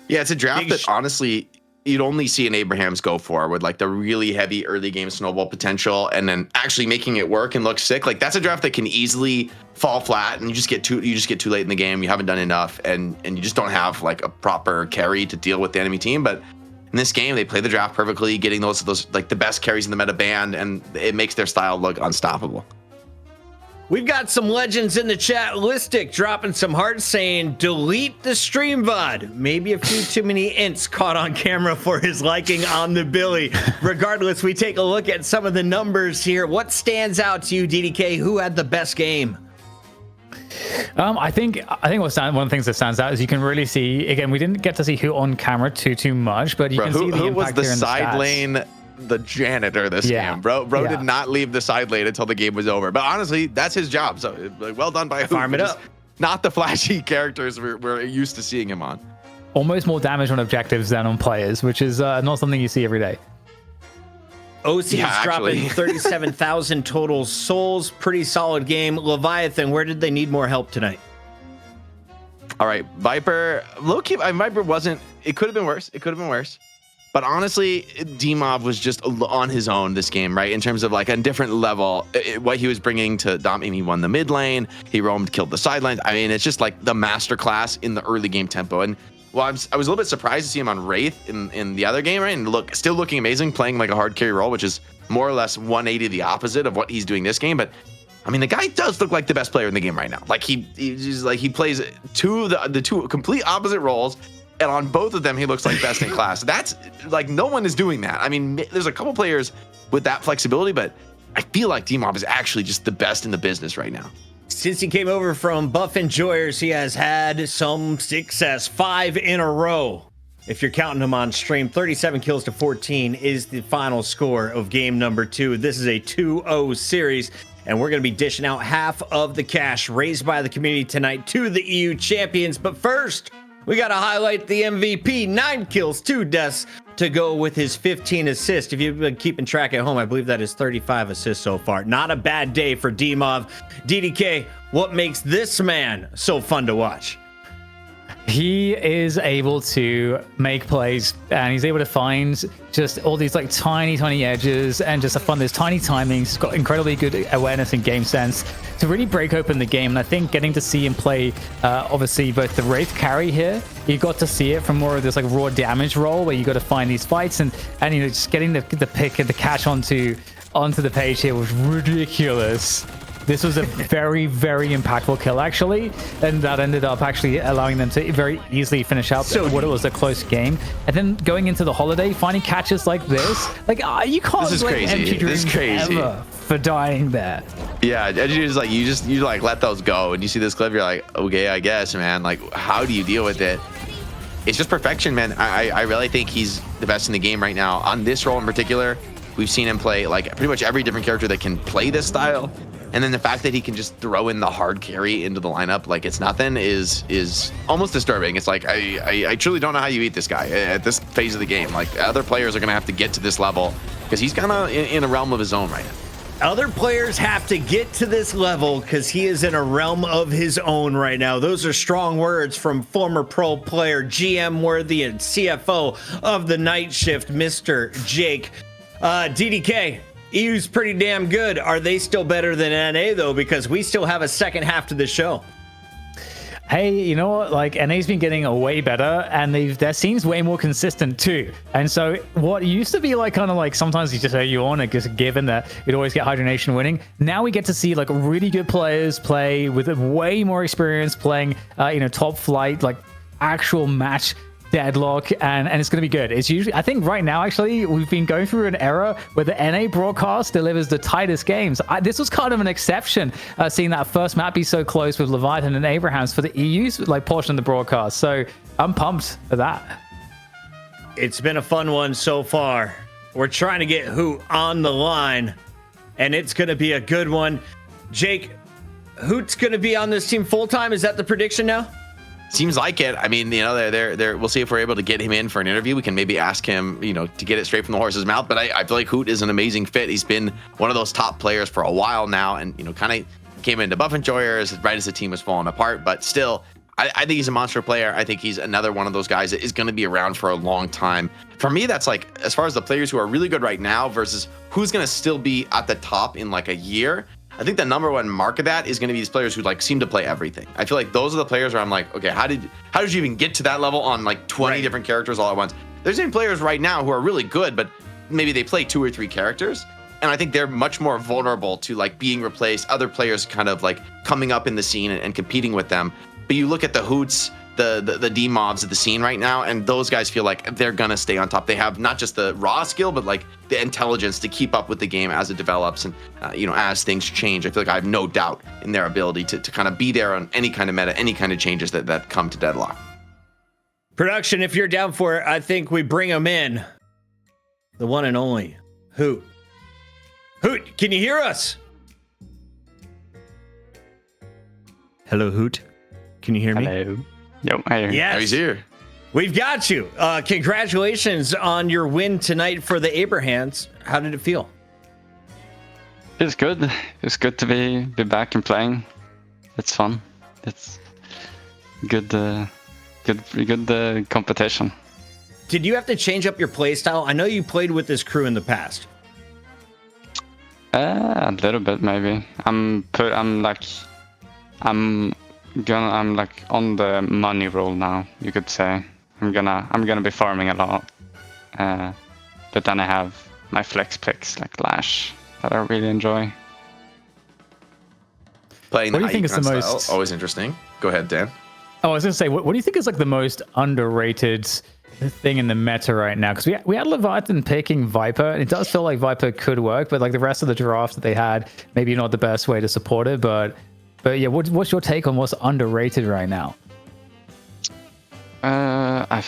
S4: Yeah, it's a draft that honestly you'd only see an Abraham's go for with like the really heavy early game snowball potential, and then actually making it work and look sick. Like that's a draft that can easily fall flat, and you just get too late in the game. You haven't done enough, and you just don't have like a proper carry to deal with the enemy team. But in this game, they play the draft perfectly, getting those like the best carries in the meta band, and it makes their style look unstoppable.
S1: We've got some legends in the chat. Listic dropping some hearts saying, delete the stream VOD. Maybe a few too many ints caught on camera for his liking on the Billy. Regardless, we take a look at some of the numbers here. What stands out to you, DDK? Who had the best game?
S3: I think one of the things that stands out is you can really see, again, we didn't get to see who on camera too much, but you can see the
S4: who
S3: impact
S4: was the
S3: here in
S4: side
S3: stats.
S4: lane, the janitor this game. Bro did not leave the side lane until the game was over. But honestly, that's his job. So well done by
S1: Farm it up.
S4: Not the flashy characters we're used to seeing him on.
S3: Almost more damage on objectives than on players, which is not something you see every day.
S1: OC is dropping 37,000 total souls. Pretty solid game. Leviathan, where did they need more help tonight?
S4: All right, Viper. Low-key, Viper wasn't. It could have been worse. But honestly, Dimov was just on his own this game, right? In terms of like a different level, what he was bringing to Dom. He won the mid lane. He roamed, killed the side lanes. I mean, it's just like the masterclass in the early game tempo. And well, I was a little bit surprised to see him on Wraith in the other game, right? And still looking amazing, playing like a hard carry role, which is more or less 180 the opposite of what he's doing this game. But I mean, the guy does look like the best player in the game right now. Like he plays the two complete opposite roles, and on both of them he looks like best in class. That's like no one is doing that. I mean, there's a couple players with that flexibility, but I feel like D-Mob is actually just the best in the business right now.
S1: Since he came over from Buff Enjoyers, he has had some success, 5 in a row. If you're counting him on stream, 37 kills to 14 is the final score of game number 2. This is a 2-0 series, and we're going to be dishing out half of the cash raised by the community tonight to the EU champions. But first, we got to highlight the MVP, 9 kills, 2 deaths to go with his 15 assists. If you've been keeping track at home, I believe that is 35 assists so far. Not a bad day for D-Mov. DDK, what makes this man so fun to watch?
S3: He is able to make plays, and he's able to find just all these like tiny edges and just fun. There's tiny timings. He's got incredibly good awareness and game sense to really break open the game. And I think getting to see him play, obviously both the Wraith carry here, you got to see it from more of this like raw damage role where you got to find these fights and you know, just getting the pick and the catch onto the page here was ridiculous. This was a very impactful kill, actually, and that ended up actually allowing them to very easily finish out what it was a close game. And then going into the holiday, finding catches like this, like you can't blame Empty Dreams ever for dying there.
S4: Yeah, and you let those go, and you see this clip, you're like, okay, I guess, man. Like, how do you deal with it? It's just perfection, man. I really think he's the best in the game right now on this role in particular. We've seen him play like pretty much every different character that can play this style. And then the fact that he can just throw in the hard carry into the lineup like it's nothing is almost disturbing. It's like, I truly don't know how you beat this guy at this phase of the game. Like, other players are going to have to get to this level because he's kind of in a realm of his own right now.
S1: Other players have to get to this level because he is in a realm of his own right now. Those are strong words from former pro player, GM worthy, and CFO of the Night Shift, Mr. Jake. DDK, EU's pretty damn good. Are they still better than NA, though? Because we still have a second half to the show.
S3: Hey, you know what? Like, NA's been getting way better, and their scene's way more consistent too. And so, what used to be like kind of like sometimes you just say you want to just given that you'd always get Hydronation winning. Now we get to see like really good players play with way more experience playing, top flight, like actual match Deadlock, and it's going to be good. It's usually, I think right now, actually, we've been going through an era where the NA broadcast delivers the tightest games. This was kind of an exception, seeing that first map be so close with Leviathan and Abrahams for the EU's like portion of the broadcast. So I'm pumped for that.
S1: It's been a fun one so far. We're trying to get Hoot on the line, and it's going to be a good one. Jake, Hoot's going to be on this team full time. Is that the prediction now?
S4: Seems like it. I mean, they're we'll see if we're able to get him in for an interview. We can maybe ask him, to get it straight from the horse's mouth. But I feel like Hoot is an amazing fit. He's been one of those top players for a while now, and kind of came into Buff Enjoyers right as the team was falling apart. But still, I think he's a monster player. I think he's another one of those guys that is going to be around for a long time. For me, that's like as far as the players who are really good right now versus who's going to still be at the top in like a year. I think the number one mark of that is going to be these players who like seem to play everything. I feel like those are the players where I'm like, okay, how did you even get to that level on like 20 different characters all at once? There's even players right now who are really good, but maybe they play 2 or 3 characters. And I think they're much more vulnerable to like being replaced, other players kind of like coming up in the scene and competing with them. But you look at the Hoots, the D-mobs of the scene right now, and those guys feel like they're gonna stay on top. They have not just the raw skill, but like the intelligence to keep up with the game as it develops and as things change. I feel like I have no doubt in their ability to kind of be there on any kind of meta, any kind of changes that come to Deadlock.
S1: Production, if you're down for it, I think we bring him in. The one and only Hoot. Hoot, can you hear us? Hello, Hoot. Can you hear me?
S7: Hello. Yep, I hear you.
S1: Yes.
S4: He's here.
S1: We've got you. Congratulations on your win tonight for the Abrahams. How did it feel?
S7: It's good. It's good to be back and playing. It's fun. It's good competition.
S1: Did you have to change up your play style? I know you played with this crew in the past.
S7: A little bit maybe. I'm like on the money roll now, you could say. I'm gonna be farming a lot. But then I have my flex picks like Lash that I really enjoy.
S4: Playing
S3: What
S4: the
S3: do you think is the
S4: icon style,
S3: most-
S4: always interesting. Go ahead, Dan.
S3: Oh, I was gonna say, what do you think is like the most underrated thing in the meta right now? Because we had Leviathan picking Viper, and it does feel like Viper could work, but like the rest of the draft that they had, maybe not the best way to support it. But yeah, what's your take on what's underrated right now?
S7: I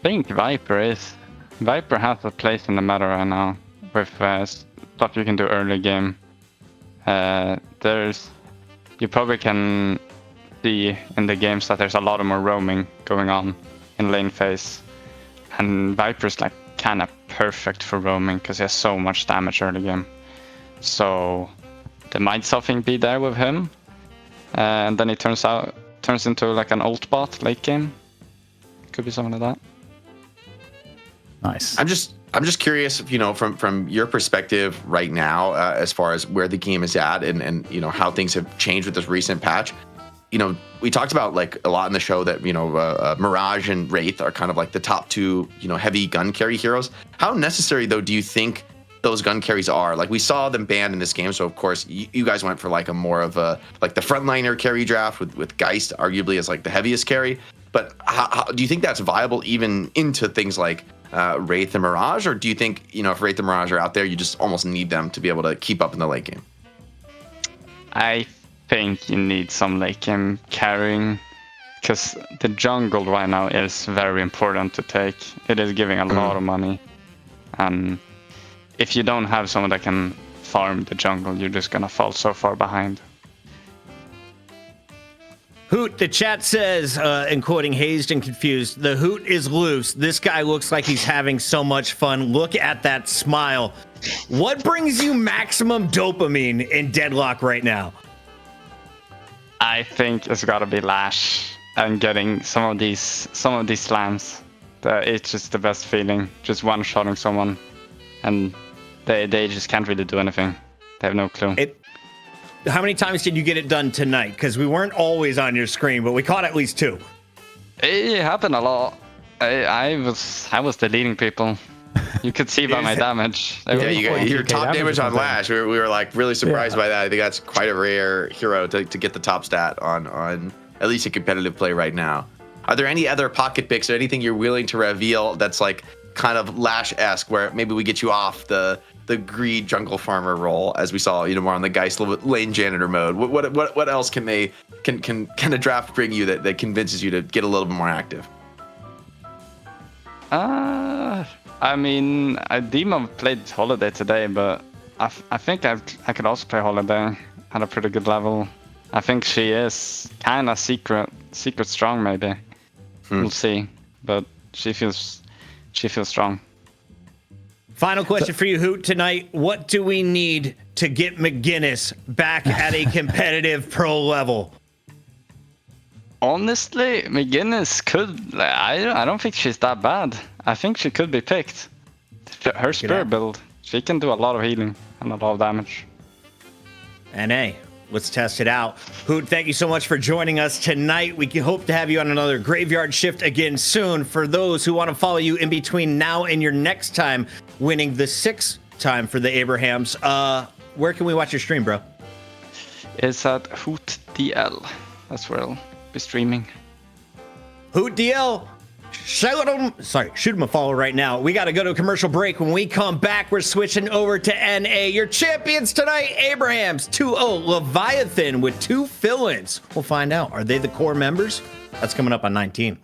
S7: think Viper has a place in the meta right now with stuff you can do early game. You probably can see in the games that there's a lot more roaming going on in lane phase, and Viper's like kind of perfect for roaming because he has so much damage early game. So there might something be there with him, and then he turns into like an ult bot late game. Could be something like that.
S3: Nice.
S4: I'm just curious, from your perspective right now, as far as where the game is at and how things have changed with this recent patch. We talked about like a lot in the show that Mirage and Wraith are kind of like the top two heavy gun carry heroes. How necessary though do you think those gun carries are? Like we saw them banned in this game, so of course you guys went for like a more of a like the frontliner carry draft with Geist arguably as like the heaviest carry. But how do you think that's viable even into things like Wraith and Mirage, or do you think if Wraith and Mirage are out there, you just almost need them to be able to keep up in the late game?
S7: I think you need some late game carrying, because the jungle right now is very important to take. It is giving a lot of money, and if you don't have someone that can farm the jungle, you're just gonna fall so far behind.
S1: Hoot, the chat says, and quoting Hazed and Confused, the Hoot is loose. This guy looks like he's having so much fun. Look at that smile. What brings you maximum dopamine in Deadlock right now?
S7: I think it's gotta be Lash and getting some of these slams. It's just the best feeling, just one-shotting someone, and they just can't really do anything. They have no clue.
S1: How many times did you get it done tonight? Because we weren't always on your screen, but we caught at least 2.
S7: It happened a lot. I was deleting people. You could see by my damage.
S4: Yeah, you got your top damage on
S3: something.
S4: Lash. We were like really surprised by that. I think that's quite a rare hero to get the top stat on at least a competitive play right now. Are there any other pocket picks or anything you're willing to reveal that's like kind of Lash-esque, where maybe we get you off the greed jungle farmer role, as we saw more on the Geist lane janitor mode? What else can a draft bring you that convinces you to get a little bit more active?
S7: I mean, Dima played Holiday today, but I think I could also play Holiday at a pretty good level. I think she is kind of secret strong, maybe. We'll see, but she feels strong.
S1: Final question for you, Hoot, tonight. What do we need to get McGinnis back at a competitive pro level?
S7: Honestly, McGinnis could... I don't think she's that bad. I think she could be picked. Her spear build, she can do a lot of healing and a lot of damage.
S1: NA, let's test it out. Hoot, thank you so much for joining us tonight. We hope to have you on another Graveyard Shift again soon. For those who want to follow you in between now and your next time winning the 6th time for the Abrahams, where can we watch your stream, bro?
S7: It's at Hoot DL. That's where I'll be streaming.
S1: Hoot DL. Shoot him a follow right now. We got to go to a commercial break. When we come back, we're switching over to NA. Your champions tonight, Abrahams 2-0, Leviathan with 2 fill-ins. We'll find out. Are they the core members? That's coming up on 19.